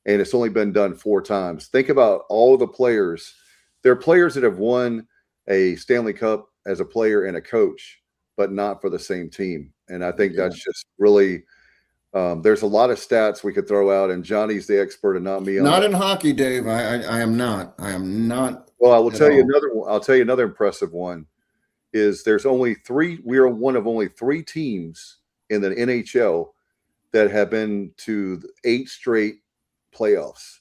And it's only been done 4 times. Think about all the players. There are players that have won a Stanley Cup as a player and a coach, but not for the same team. And I think that's just really there's a lot of stats we could throw out, and Johnny's the expert and not me. Not in hockey, Dave. I am not. I am not. Well, I will tell you another one. I'll tell you another impressive one is there's only 3. We are one of only 3 teams in the NHL that have been to 8 straight playoffs.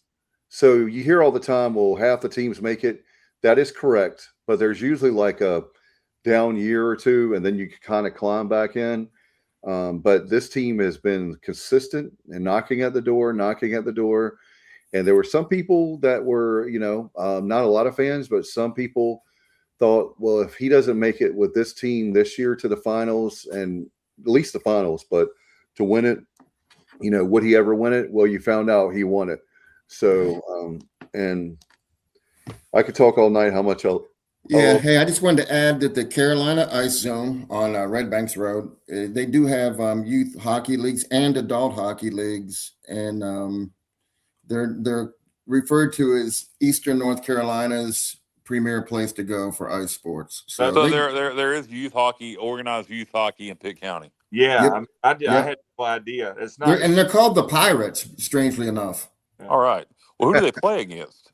So you hear all the time, well, half the teams make it. That is correct, but there's usually like a down year or 2, and then you can kind of climb back in. But this team has been consistent and knocking at the door. And there were some people that were, not a lot of fans, but some people thought, well, if he doesn't make it with this team this year to the finals, and at least the finals, but to win it, would he ever win it? Well, you found out he won it. So, and I could talk all night how much Hey, I just wanted to add that the Carolina Ice Zone on Red Banks Road, they do have youth hockey leagues and adult hockey leagues, and they're referred to as Eastern North Carolina's premier place to go for ice sports. So there is organized youth hockey in Pitt County. Yeah, I had no idea. It's not, and they're called the Pirates, strangely enough. All right. Well, who do they play against?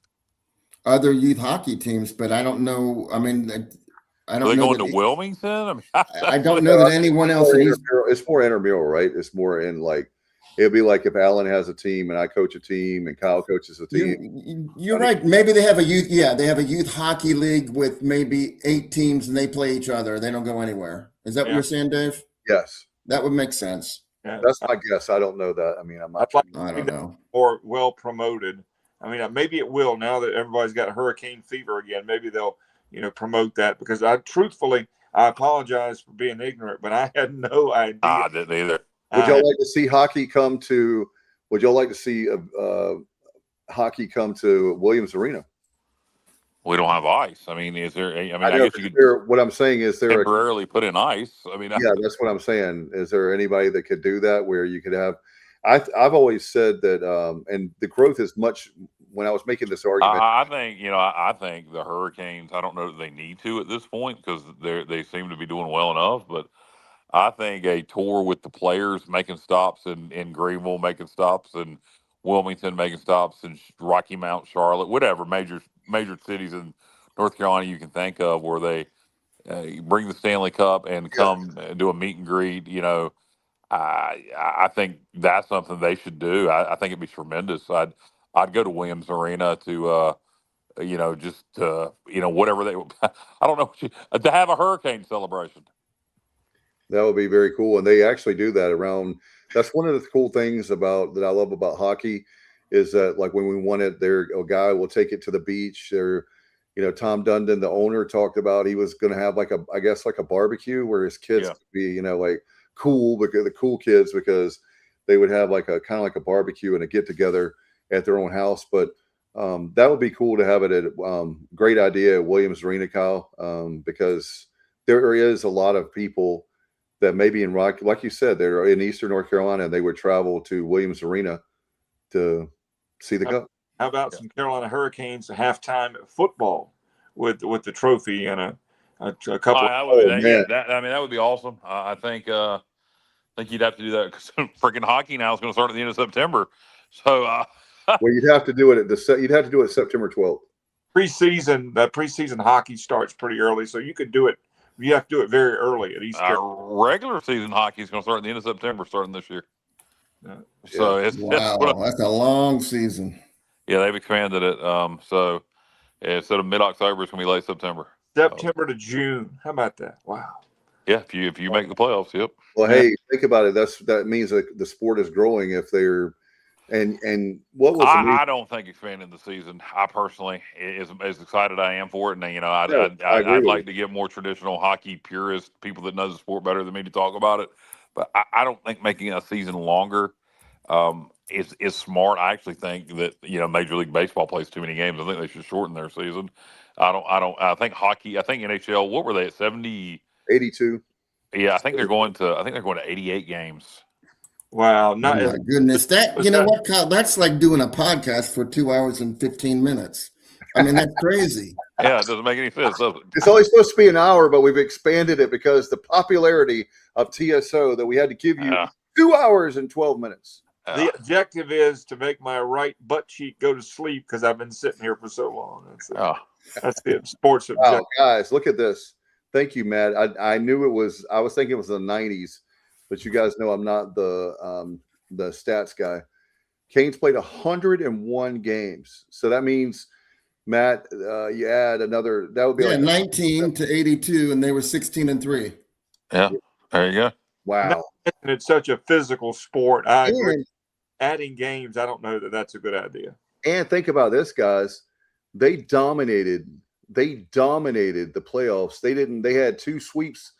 Other youth hockey teams, but I don't know. I mean, I don't know. Are they going to Wilmington? I don't know that anyone else. It's more intramural, right? It's more in like It'd be like if Alan has a team and I coach a team and Kyle coaches a team. You're right. Maybe they have a youth. Yeah, they have a youth hockey league with maybe 8 teams, and they play each other. They don't go anywhere. Is that what Yeah. you're saying, Dave? Yes, That would make sense. Yeah. that's my guess. I don't know that. I mean, I'm not I'd like I don't know. more well promoted. I mean, maybe it will now that everybody's got hurricane fever again. Maybe they'll, promote that, because I apologize for being ignorant, but I had no idea. I didn't either. Would y'all like to see hockey come to? Would y'all like to see hockey come to Williams Arena? We don't have ice. I mean, is there? I I guess you could what I'm saying is there. temporarily put in ice. I mean, Yeah, that's what I'm saying. Is there anybody that could do that where you could have? I've always said that, and the growth is much. When I was making this argument, I think I think the Hurricanes. I don't know that they need to at this point because they seem to be doing well enough. But I think a tour with the players making stops in Greenville, making stops in Wilmington, making stops in Rocky Mount, Charlotte, whatever major cities in North Carolina you can think of, where they bring the Stanley Cup and come and do a meet and greet. I think that's something they should do. I think it'd be tremendous. I'd go to Williams Arena to just whatever they. I don't know to have a hurricane celebration. that would be very cool. And they actually do that around. That's one of the cool things that I love about hockey is that, like, when we won it, a guy will take it to the beach. Or, Tom Dundon, the owner, talked about he was going to have like a barbecue where his kids could be, like cool, because the cool kids, because they would have like a kind of like a barbecue and a get together at their own house. But that would be cool to have it at great idea at Williams Arena, Kyle, because there is a lot of people that maybe in like you said, they're in Eastern North Carolina and they would travel to Williams Arena to see the Cup. How about some Carolina Hurricanes halftime football with the trophy and a couple? That would be awesome. I think you'd have to do that because freaking hockey now is going to start at the end of September. So, well, you'd have to do it you'd have to do it September 12th. Preseason hockey starts pretty early, so you could do it. You have to do it very early at Easter. Regular season hockey is going to start at the end of September, starting this year. So That's a long season. Yeah, they've expanded it. So instead of mid-October, it's going to be late September. September to June. How about that? Wow. Yeah, if you make the playoffs, yep. Well, hey, think about it. That means that the sport is growing if they're and what was I don't think expanding the season. I personally as excited I am for it, and I'd like to get more traditional hockey purists, people that know the sport better than me, to talk about it. But I don't think making a season longer is smart. I actually think that Major League Baseball plays too many games. I think they should shorten their season. I think hockey. I think NHL. What were they at 70? 82. Yeah, I think they're going to 88 games. Wow! Oh my goodness, what, Kyle? That's like doing a podcast for 2 hours and 15 minutes. I mean, that's crazy. Yeah, it doesn't make any sense, does it? It's only supposed to be an hour, but we've expanded it because the popularity of TSO that we had to give you 2 hours and 12 minutes. The objective is to make my right butt cheek go to sleep because I've been sitting here for so long. That's the sports objective. Wow, guys, look at this. Thank you, Matt. I knew it was. I was thinking it was the 90s, but you guys know I'm not the stats guy. Canes played 101 games, so that means, Matt, you add another. That would be like 19 to 82, and they were 16-3. Yeah, there you go. Wow. And it's such a physical sport. I agree. Adding games, I don't know that that's a good idea. And think about this, guys. They dominated the playoffs. They had 2 sweeps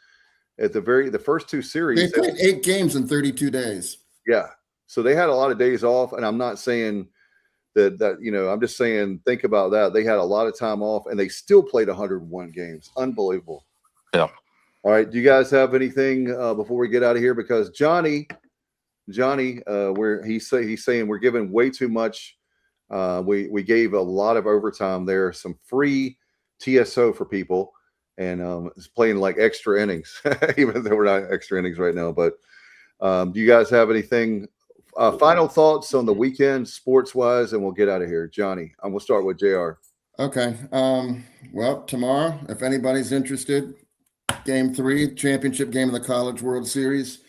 at the first 2 series. They played 8 games in 32 days. Yeah. So they had a lot of days off, and I'm not saying that I'm just saying, think about that. They had a lot of time off and they still played 101 games. Unbelievable. Yeah. All right. Do you guys have anything before we get out of here? Because Johnny, where he's saying we're giving way too much. We gave a lot of overtime there, some free TSO for people, and it's playing like extra innings, even though we're not extra innings right now. But do you guys have anything? Final thoughts on the weekend, sports-wise, and we'll get out of here. Johnny, I'm going to start with JR. Okay. Well, tomorrow, if anybody's interested, Game 3, championship game of the College World Series.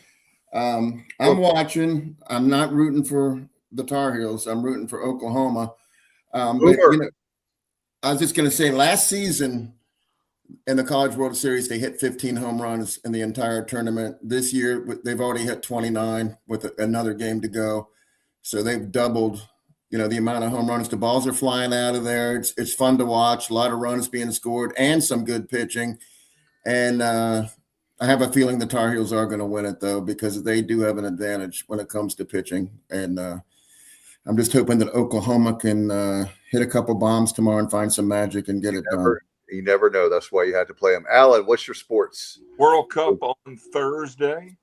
I'm watching. I'm not rooting for the Tar Heels. I'm rooting for Oklahoma. But Boomer. you know, I was just going to say, last season in the College World Series, they hit 15 home runs in the entire tournament. This year, they've already hit 29 with another game to go. So they've doubled, you know, the amount of home runs. The balls are flying out of there. It's fun to watch. A lot of runs being scored and some good pitching. And I have a feeling the Tar Heels are going to win it, though, because they do have an advantage when it comes to pitching. And I'm just hoping that Oklahoma can hit a couple bombs tomorrow and find some magic and get it done. You never know. That's why you had to play them. Alan, what's your sports? World Cup on Thursday.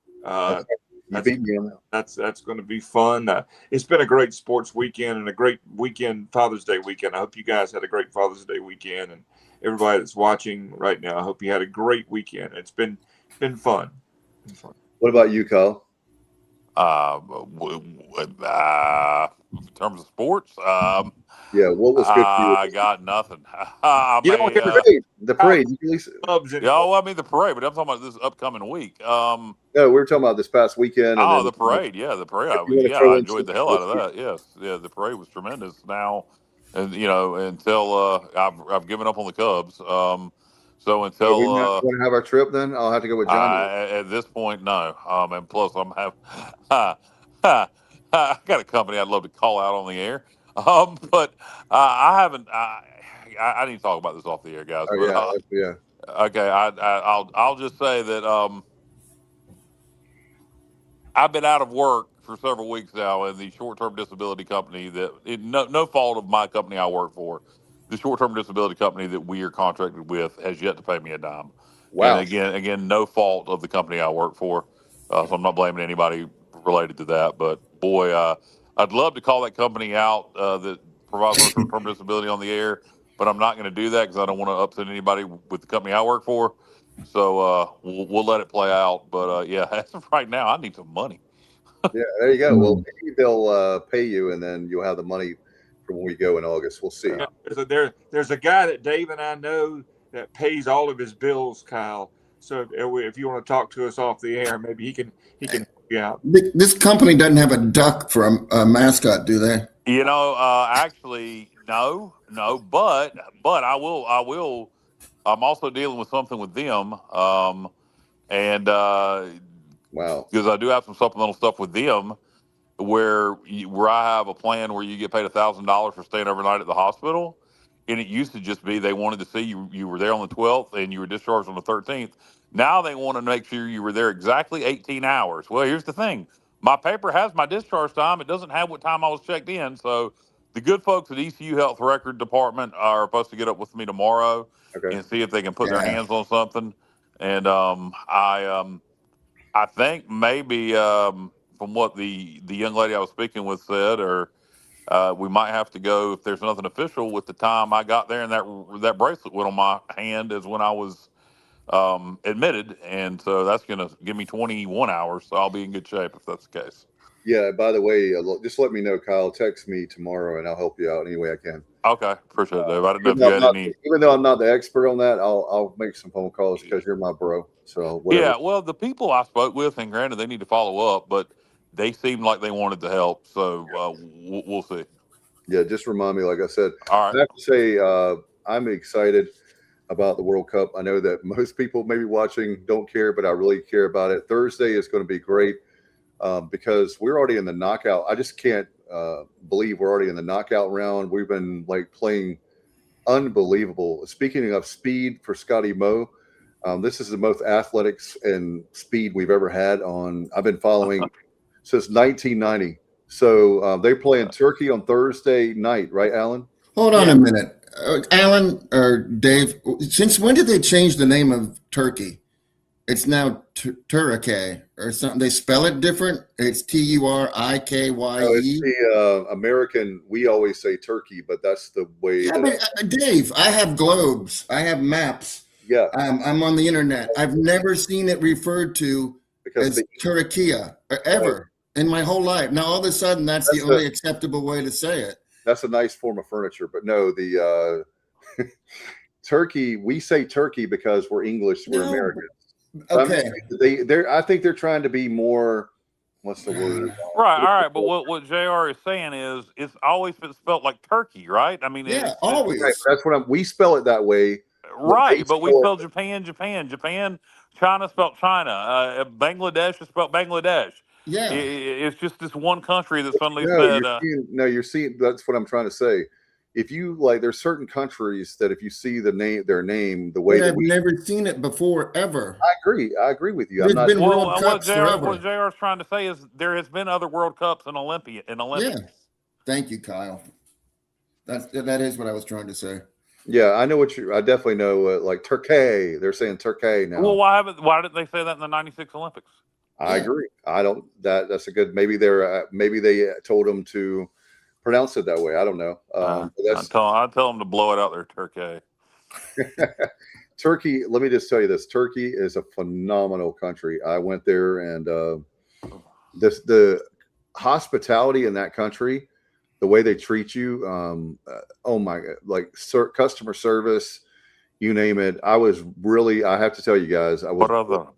You beat me on that. That's going to be fun. It's been a great sports weekend and a great weekend, Father's Day weekend. I hope you guys had a great Father's Day weekend, and everybody that's watching right now, I hope you had a great weekend. It's been fun. What about you, Kyle? In terms of sports, Yeah, what was good for you? I got nothing. You don't hear The parade. clubs Yeah, anymore. well, I mean the parade, but I'm talking about this upcoming week. No, we were talking about this past weekend. Oh, And the parade. Yeah, the parade. you wanna Yeah, throw I in enjoyed the some hell out of sports? that. Yes, yeah, the parade was tremendous. Now, and you know, until I've given up on the Cubs. So Are we until not going to have our trip then? I'll have to go with Johnny. at this point, no. And plus, I'm have I got a company I'd love to call out on the air. But I haven't. I need to talk about this off the air, guys. Oh But yeah. okay, I'll just say that I've been out of work for several weeks now, and the short-term disability company no fault of my company I work for, the short-term disability company that we are contracted with has yet to pay me a dime. Wow. And again, no fault of the company I work for, so I'm not blaming anybody related to that. But boy, I'd love to call that company out that provides short-term disability on the air, but I'm not going to do that because I don't want to upset anybody with the company I work for. So we'll let it play out. But yeah, as of right now, I need some money. Yeah, there you go. Well, maybe they'll pay you, and then you'll have the money for when we go in August. We'll see. Yeah, there's a guy that Dave and I know that pays all of his bills, Kyle. So if you want to talk to us off the air, maybe he can help you out. This company doesn't have a duck for a mascot, do they? You know, actually, no, but I will. I'm also dealing with something with them, and Wow. because I do have some supplemental stuff with them, where I have a plan where you get paid $1,000 for staying overnight at the hospital, and it used to just be they wanted to see you were there on the 12th and you were discharged on the 13th. Now they want to make sure you were there exactly 18 hours. Well, here's the thing: my paper has my discharge time. It doesn't have what time I was checked in. So the good folks at ECU Health Record Department are supposed to get up with me tomorrow Okay. and see if they can put their Yeah. hands on something. And I think maybe from what the young lady I was speaking with said, or we might have to go if there's nothing official with the time I got there and that bracelet went on my hand is when I was admitted, and so that's going to give me 21 hours. So I'll be in good shape if that's the case. Yeah. By the way, just let me know, Kyle. Text me tomorrow, and I'll help you out any way I can. Okay, appreciate it, Dave. I didn't know if you had any. Even though I'm not the expert on that, I'll make some phone calls because you're my bro. So whatever. Yeah, well, the people I spoke with, and granted, they need to follow up, but they seemed like they wanted to help. So we'll see. Yeah, just remind me. Like I said, All I right. have to say I'm excited about the World Cup. I know that most people maybe watching don't care, but I really care about it. Thursday is going to be great because we're already in the knockout. I just can't believe we're already in the knockout round. We've been like playing unbelievable. Speaking of speed for Scotty Moe, this is the most athletics and speed we've ever had on. I've been following since 1990. So they're playing Turkey on Thursday night, right, Alan? Hold on a minute. Alan or Dave, since when did they change the name of Turkey? It's now Turkey or something. They spell it different. It's Turikye. No, it's the American. We always say Turkey, but that's the way. Yeah, but, Dave, I have globes. I have maps. Yeah. I'm on the internet. I've never seen it referred to as Turikye ever in my whole life. Now, all of a sudden, that's the only acceptable way to say it. That's a nice form of furniture, but no, the Turkey. We say Turkey because we're English. We're Americans. Okay. I think they're trying to be more What's the word? Right. All right. But what JR is saying is it's always been spelled like turkey, right? I mean, Yeah, it's always. Right, that's what we spell it that way. What they right. But we spell spell Japan, Japan, Japan. China spelled China. Bangladesh is spelled Bangladesh. Yeah. It's just this one country that suddenly No, said, you're seeing. That's what I'm trying to say. If you like, there's certain countries that if you see their name, the way But that I've never seen it before, ever. I agree with you. I'm There's not. been well, World Cups forever. What JR is trying to say is there has been other World Cups in Olympics. Yeah. Thank you, Kyle. That is what I was trying to say. Yeah, I know I definitely know. Like Turkey, they're saying Turkey now. Well, why didn't they say that in the '96 Olympics? I agree. I don't. That's a good. Maybe they told them to pronounce it that way. I don't know. I tell them to blow it out there, Turkey. Turkey. Let me just tell you this. Turkey is a phenomenal country. I went there, and the hospitality in that country, the way they treat you. Oh my God! Like customer service, you name it. I have to tell you guys, I was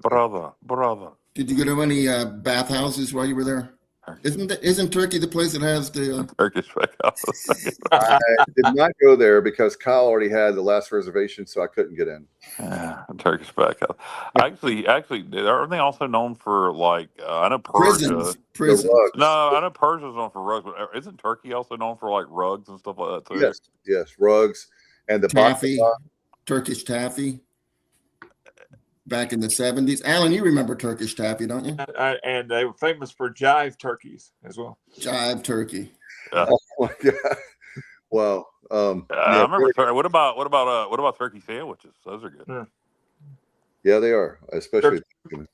brother. Did you go to any bathhouses while you were there? Isn't Turkey the place that has the Turkish bathhouse? I did not go there because Kyle already had the last reservation, so I couldn't get in. Turkish bathhouse. Actually, aren't they also known for like I know Persia? prisons? No, I know Persia's known for rugs, but isn't Turkey also known for like rugs and stuff like that too? Yes, rugs and the Taffy, baklava. Turkish taffy. Back in the 70s. Alan, you remember Turkish taffy, don't you? And they were famous for jive turkeys as well. Jive turkey. Oh my God! Wow. I remember. What about turkey sandwiches? Those are good. Yeah, they are, especially. Turkey.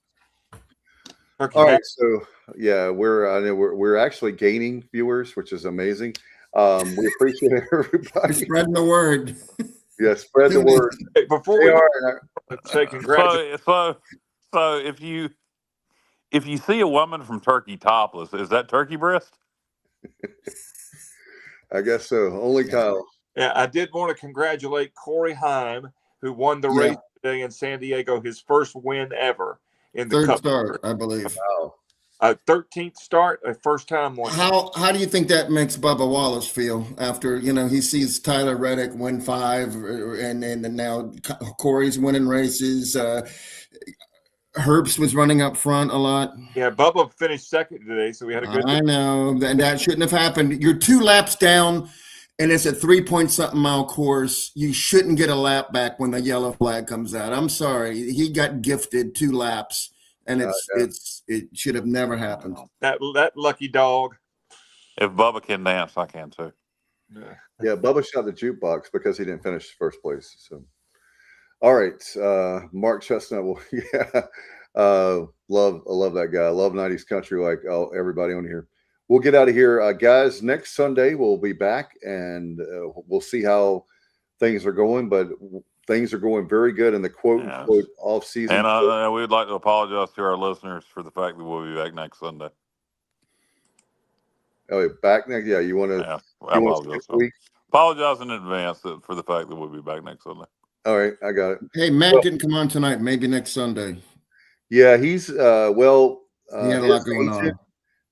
All right, so yeah, we're actually gaining viewers, which is amazing. We appreciate everybody. We're spreading the word. Yeah, spread the word. Hey, before we say congratulations. So if you see a woman from Turkey topless, is that turkey breast? I guess so. Only Kyle. Yeah, I did want to congratulate Corey Heim, who won the race today in San Diego, his first win ever in the Third Cup. start, I believe. Wow. 13th start, a first time win. How do you think that makes Bubba Wallace feel after he sees Tyler Reddick win 5 and now Corey's winning races? Herbst was running up front a lot. Yeah, Bubba finished second today, so we had a good. I know, and that shouldn't have happened. You're 2 laps down, and it's a 3-point-something mile course. You shouldn't get a lap back when the yellow flag comes out. I'm sorry, he got gifted 2 laps. And it should have never happened. That lucky dog. If Bubba can dance, I can too. Yeah, Bubba shot the jukebox because he didn't finish first place. So, all right, Mark Chestnut. Well, I love that guy. I love 90s country like everybody on here. We'll get out of here, guys. Next Sunday we'll be back and we'll see how things are going, but. Things are going very good in the quote-unquote off-season. And we would like to apologize to our listeners for the fact that we'll be back next Sunday. Oh, back next? Yeah, you want to? Yeah, apologize in advance for the fact that we'll be back next Sunday. All right, I got it. Hey, Matt didn't come on tonight. Maybe next Sunday. Yeah, he's he had a lot going on.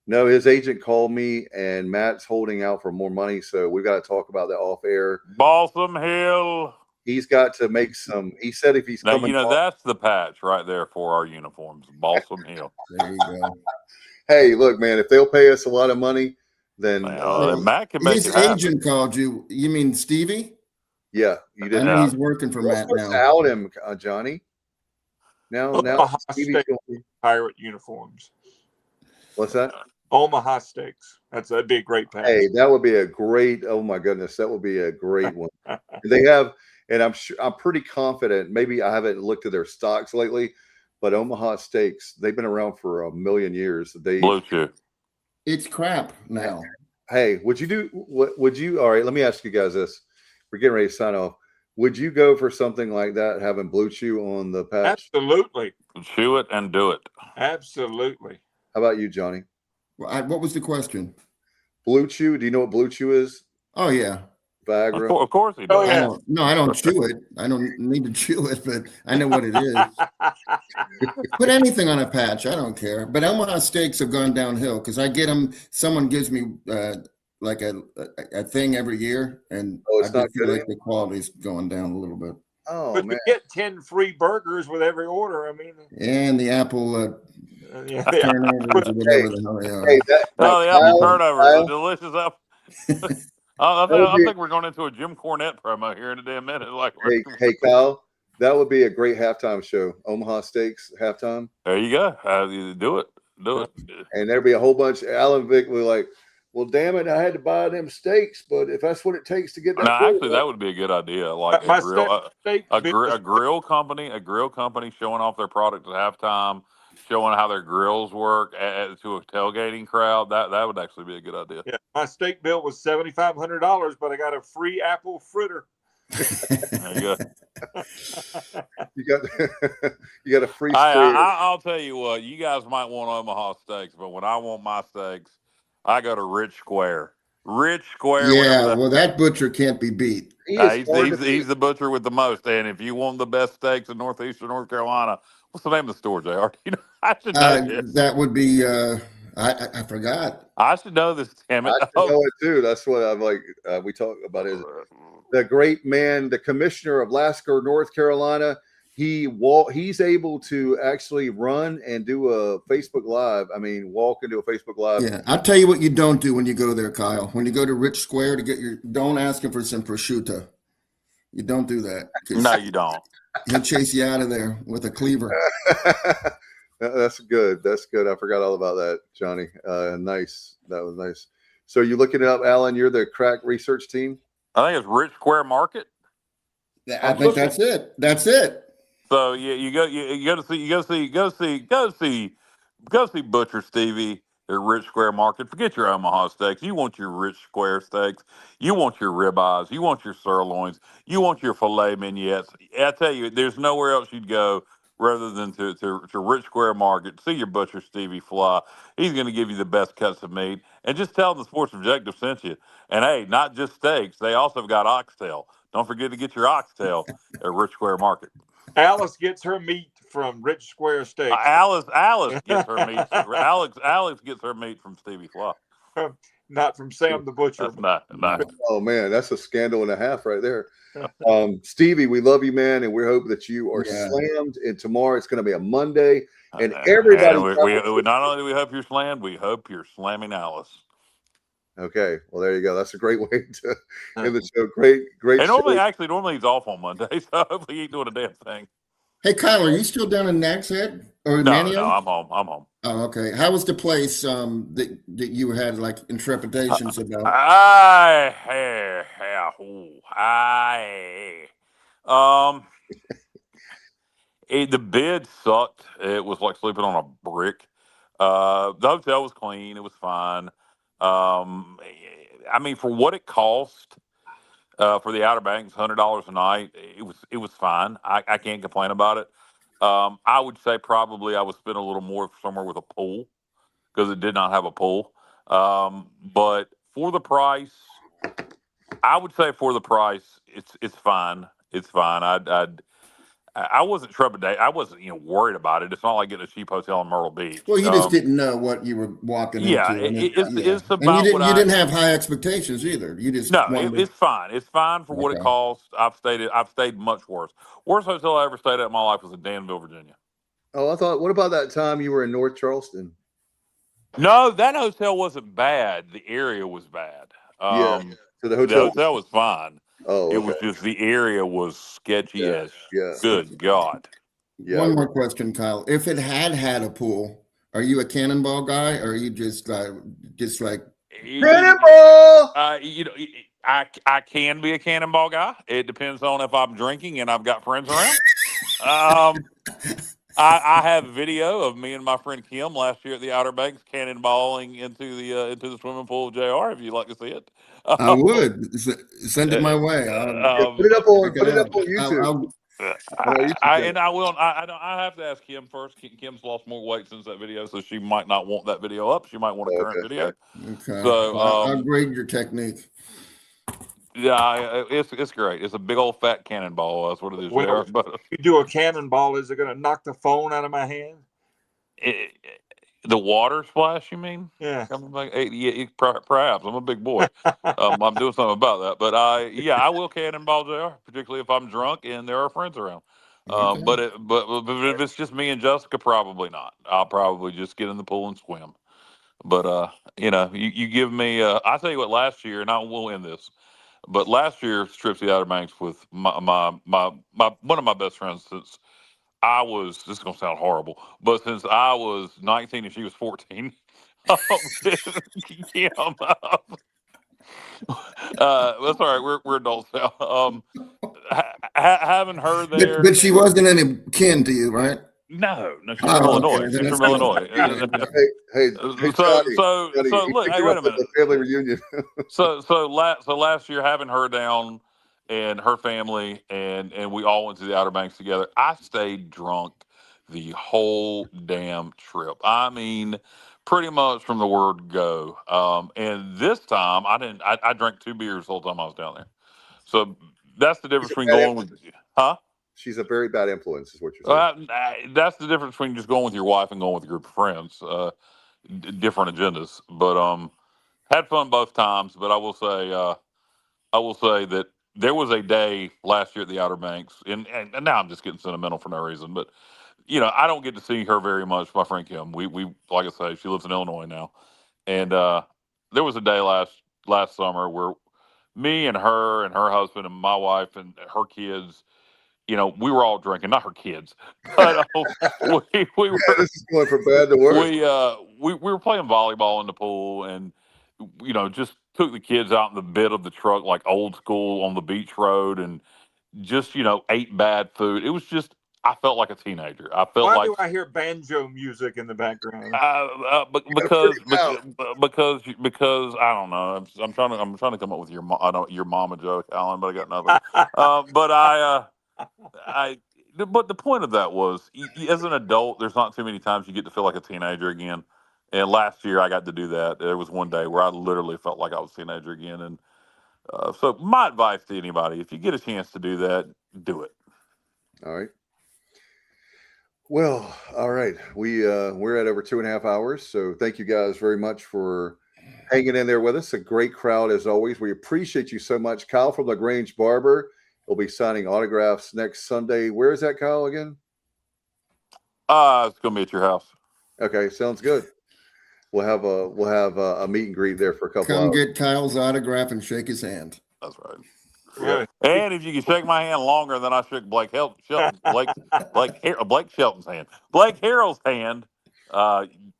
No, his agent called me, and Matt's holding out for more money, so we got to talk about that off air. Balsam Hill. He's got to make some. He said if he's coming, that's the patch right there for our uniforms. Balsam Hill. There you go. Hey, look, man, if they'll pay us a lot of money, then Matt can make his agent called you. You mean Stevie? Yeah, you did. I know he's working for Matt now. Out him, Johnny. Now, State pirate uniforms. What's that? Omaha Steaks. That'd be a great patch. Hey, that would be a great. Oh my goodness, that would be a great one. They have. And I'm pretty confident. Maybe I haven't looked at their stocks lately, but Omaha Steaks, they've been around for a million years. Blue chip. It's crap now. Hey, would you? All right, let me ask you guys this. We're getting ready to sign off. Would you go for something like that, having Blue Chew on the patch? Absolutely. Chew it and do it. Absolutely. How about you, Johnny? What was the question? Blue Chew. Do you know what Blue Chew is? Oh yeah. Viagra. Of course he Oh, does. yeah. I don't chew it. I don't need to chew it, but I know what it is. Put anything on a patch. I don't care. But Omaha steaks have gone downhill because I get them. Someone gives me like a thing every year, and Oh, I it's not just feel good like the quality's going down a little bit. Oh But man, you get 10 free burgers with every order. I mean, And the apple yeah. turnovers or whatever the hell they are. hey, that now, Oh, the apple Kyle, turnovers, the Kyle, delicious apple. that would I be, think we're going into a Jim Cornette promo here in a damn minute. Like, hey, Kyle, that would be a great halftime show. Omaha Steaks halftime, there you go. You do it. Do it. and there'd be a whole bunch. Alan Vick would be like, "Well, damn it, I had to buy them steaks, but if that's what it takes to get that." Now, actually, that would be a good idea. Like My a grill, steak a bill grill company showing off their product at halftime, showing how their grills work to a tailgating crowd. That would actually be a good idea. Yeah, my steak bill was $7,500, but I got a free apple fritter. There you go. you got you got a free steak. I'll tell you what, you guys might want Omaha steaks, but when I want my steaks, I go to Rich Square. Rich Square, Yeah, well, that butcher can't be beat. He is hard to he's the butcher with the most. And if you want the best steaks in northeastern North Carolina, what's the name of the store, JR? You know, I should know this. That would be. I forgot. I should know this, damn it. I should know it too. That's what I'm like. We talk about is the great man, the commissioner of Lasker, North Carolina. He's able to actually run and do a Facebook Live. I mean, walk into a Facebook Live. Yeah, I'll tell you what you don't do when you go there, Kyle. When you go to Rich Square to get don't ask him for some prosciutto. You don't do that. No, you don't. He'll chase you out of there with a cleaver. That's good. That's good. I forgot all about that, Johnny. Nice. That was nice. So you looking it up, Alan? You're the crack research team. I think it's Rich Square Market. I think that's it. That's it. So yeah, you go see Butcher Stevie at Rich Square Market. Forget your Omaha steaks. You want your Rich Square steaks. You want your ribeyes. You want your sirloins. You want your filet mignonettes. I tell you, there's nowhere else you'd go rather than to Rich Square Market. See your Butcher Stevie fly. He's going to give you the best cuts of meat. And just tell him the Sports Objective sent you. And hey, not just steaks. They also have got oxtail. Don't forget to get your oxtail at Rich Square Market. Alice gets her meat from Rich Square Steaks. Alice gets her meat. Alex gets her meat from Stevie Fly. Not from Sam the Butcher. That's not. Oh man, that's a scandal and a half right there. Stevie, we love you, man, and we hope that you are slammed. And tomorrow it's going to be a Monday, and everybody. And we not only do we hope you're slammed, we hope you're slamming Alice. Okay, well there you go. That's a great way to end the show. Great. And normally he's off on Monday, so hopefully he ain't doing a damn thing. Hey, Kyle, are you still down in Nags Head or No, Manio? I'm home. Oh, okay. How was the place that you had like intrepidations about? The bed sucked. It was like sleeping on a brick. The hotel was clean. It was fine. I mean, for what it cost, for the Outer Banks, $100 a night, it was fine. I can't complain about it. I would say probably I would spend a little more somewhere with a pool because it did not have a pool. But for the price, I would say it's fine. It's fine. I wasn't trepidate. I wasn't worried about it. It's not like getting a cheap hotel in Myrtle Beach. Well, you just didn't know what you were walking into. It's about and you didn't have high expectations either. You just it's fine. It's fine for what it costs. I've stayed much worse. Worst hotel I ever stayed at in my life was in Danville, Virginia. Oh, I thought. What about that time you were in North Charleston? No, that hotel wasn't bad. The area was bad. So the hotel was fine. Oh, it was just the area was sketchy as good God. Yeah. One more question, Kyle. If it had a pool, are you a cannonball guy, or are you just like cannonball? I can be a cannonball guy. It depends on if I'm drinking and I've got friends around. I have video of me and my friend Kim last year at the Outer Banks cannonballing into the swimming pool of JR. If you'd like to see it, I would send it my way. Put it up on YouTube. I have to ask Kim first. Kim's lost more weight since that video, so she might not want that video up. She might want a current video. Okay. So I'll grade your technique. Yeah, it's great. It's a big old fat cannonball. That's what it is, Well, JR. But you do a cannonball, is it going to knock the phone out of my hand? it, the water splash, you mean? Yeah. Coming back, yeah, perhaps. I'm a big boy. I'm doing something about that. But I will cannonball JR, particularly if I'm drunk and there are friends around. Okay. But if it's just me and Jessica, probably not. I'll probably just get in the pool and swim. But you give me. I tell you what, last year, and I will end this. But last year's trip to the Outer Banks with my one of my best friends since I was. This is gonna sound horrible, but since I was 19 and she was 14, Kim, that's all right. We're adults now. Having her there. But she wasn't any kin to you, right? No, she's from Oh, Illinois. okay. She's That's from good. Illinois. Yeah, yeah. Hey, So Johnny, so Johnny, so he look. picked Hey, you wait up a at minute. the family reunion. Last year, having her down and her family and we all went to the Outer Banks together. I stayed drunk the whole damn trip. I mean, pretty much from the word go. And this time I didn't. I drank 2 beers the whole time I was down there. So that's the She's difference a between bad going with, influence. huh? She's a very bad influence, is what you're saying. That's the difference between just going with your wife and going with a group of friends. Different agendas, but had fun both times. But I will say that there was a day last year at the Outer Banks, and now I'm just getting sentimental for no reason. But I don't get to see her very much. My friend Kim, we like I say, she lives in Illinois now, and there was a day last summer where me and her husband and my wife and her kids, we were all drinking, not her kids, but we Man, were this is going from bad to worse. we were playing volleyball in the pool and just took the kids out in the bed of the truck like old school on the beach road and just ate bad food. It was just I felt like a teenager. I felt Why like do I hear banjo music in the background? because I don't know. I'm trying to come up with your mama joke, Alan, but I got nothing. But I but the point of that was, as an adult, there's not too many times you get to feel like a teenager again. And last year, I got to do that. There was one day where I literally felt like I was a teenager again. And so, my advice to anybody: if you get a chance to do that, do it. All right. Well, all right. We're at over 2.5 hours. So thank you guys very much for hanging in there with us. A great crowd as always. We appreciate you so much. Kyle from LaGrange Barber will be signing autographs next Sunday. Where is that, Kyle, again? It's gonna be at your house. Okay, sounds good. We'll have a meet and greet there for a couple Come hours. get Kyle's autograph and shake his hand. That's right. Really? And if you can shake my hand longer than I shook Blake Shelton's hand, Blake Harrell's hand,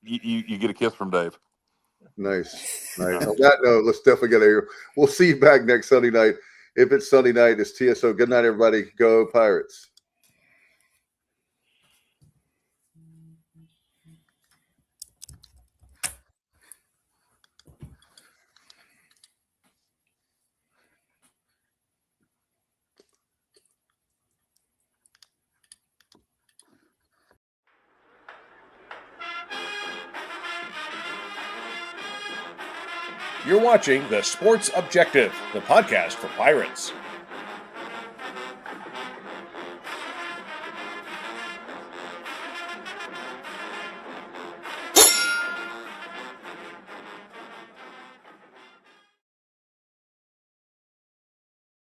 you get a kiss from Dave. Nice. On that note, let's definitely get here. We'll see you back next Sunday night. If it's Sunday night, it's TSO. Good night, everybody. Go Pirates. You're watching The Sports Objective, the podcast for Pirates.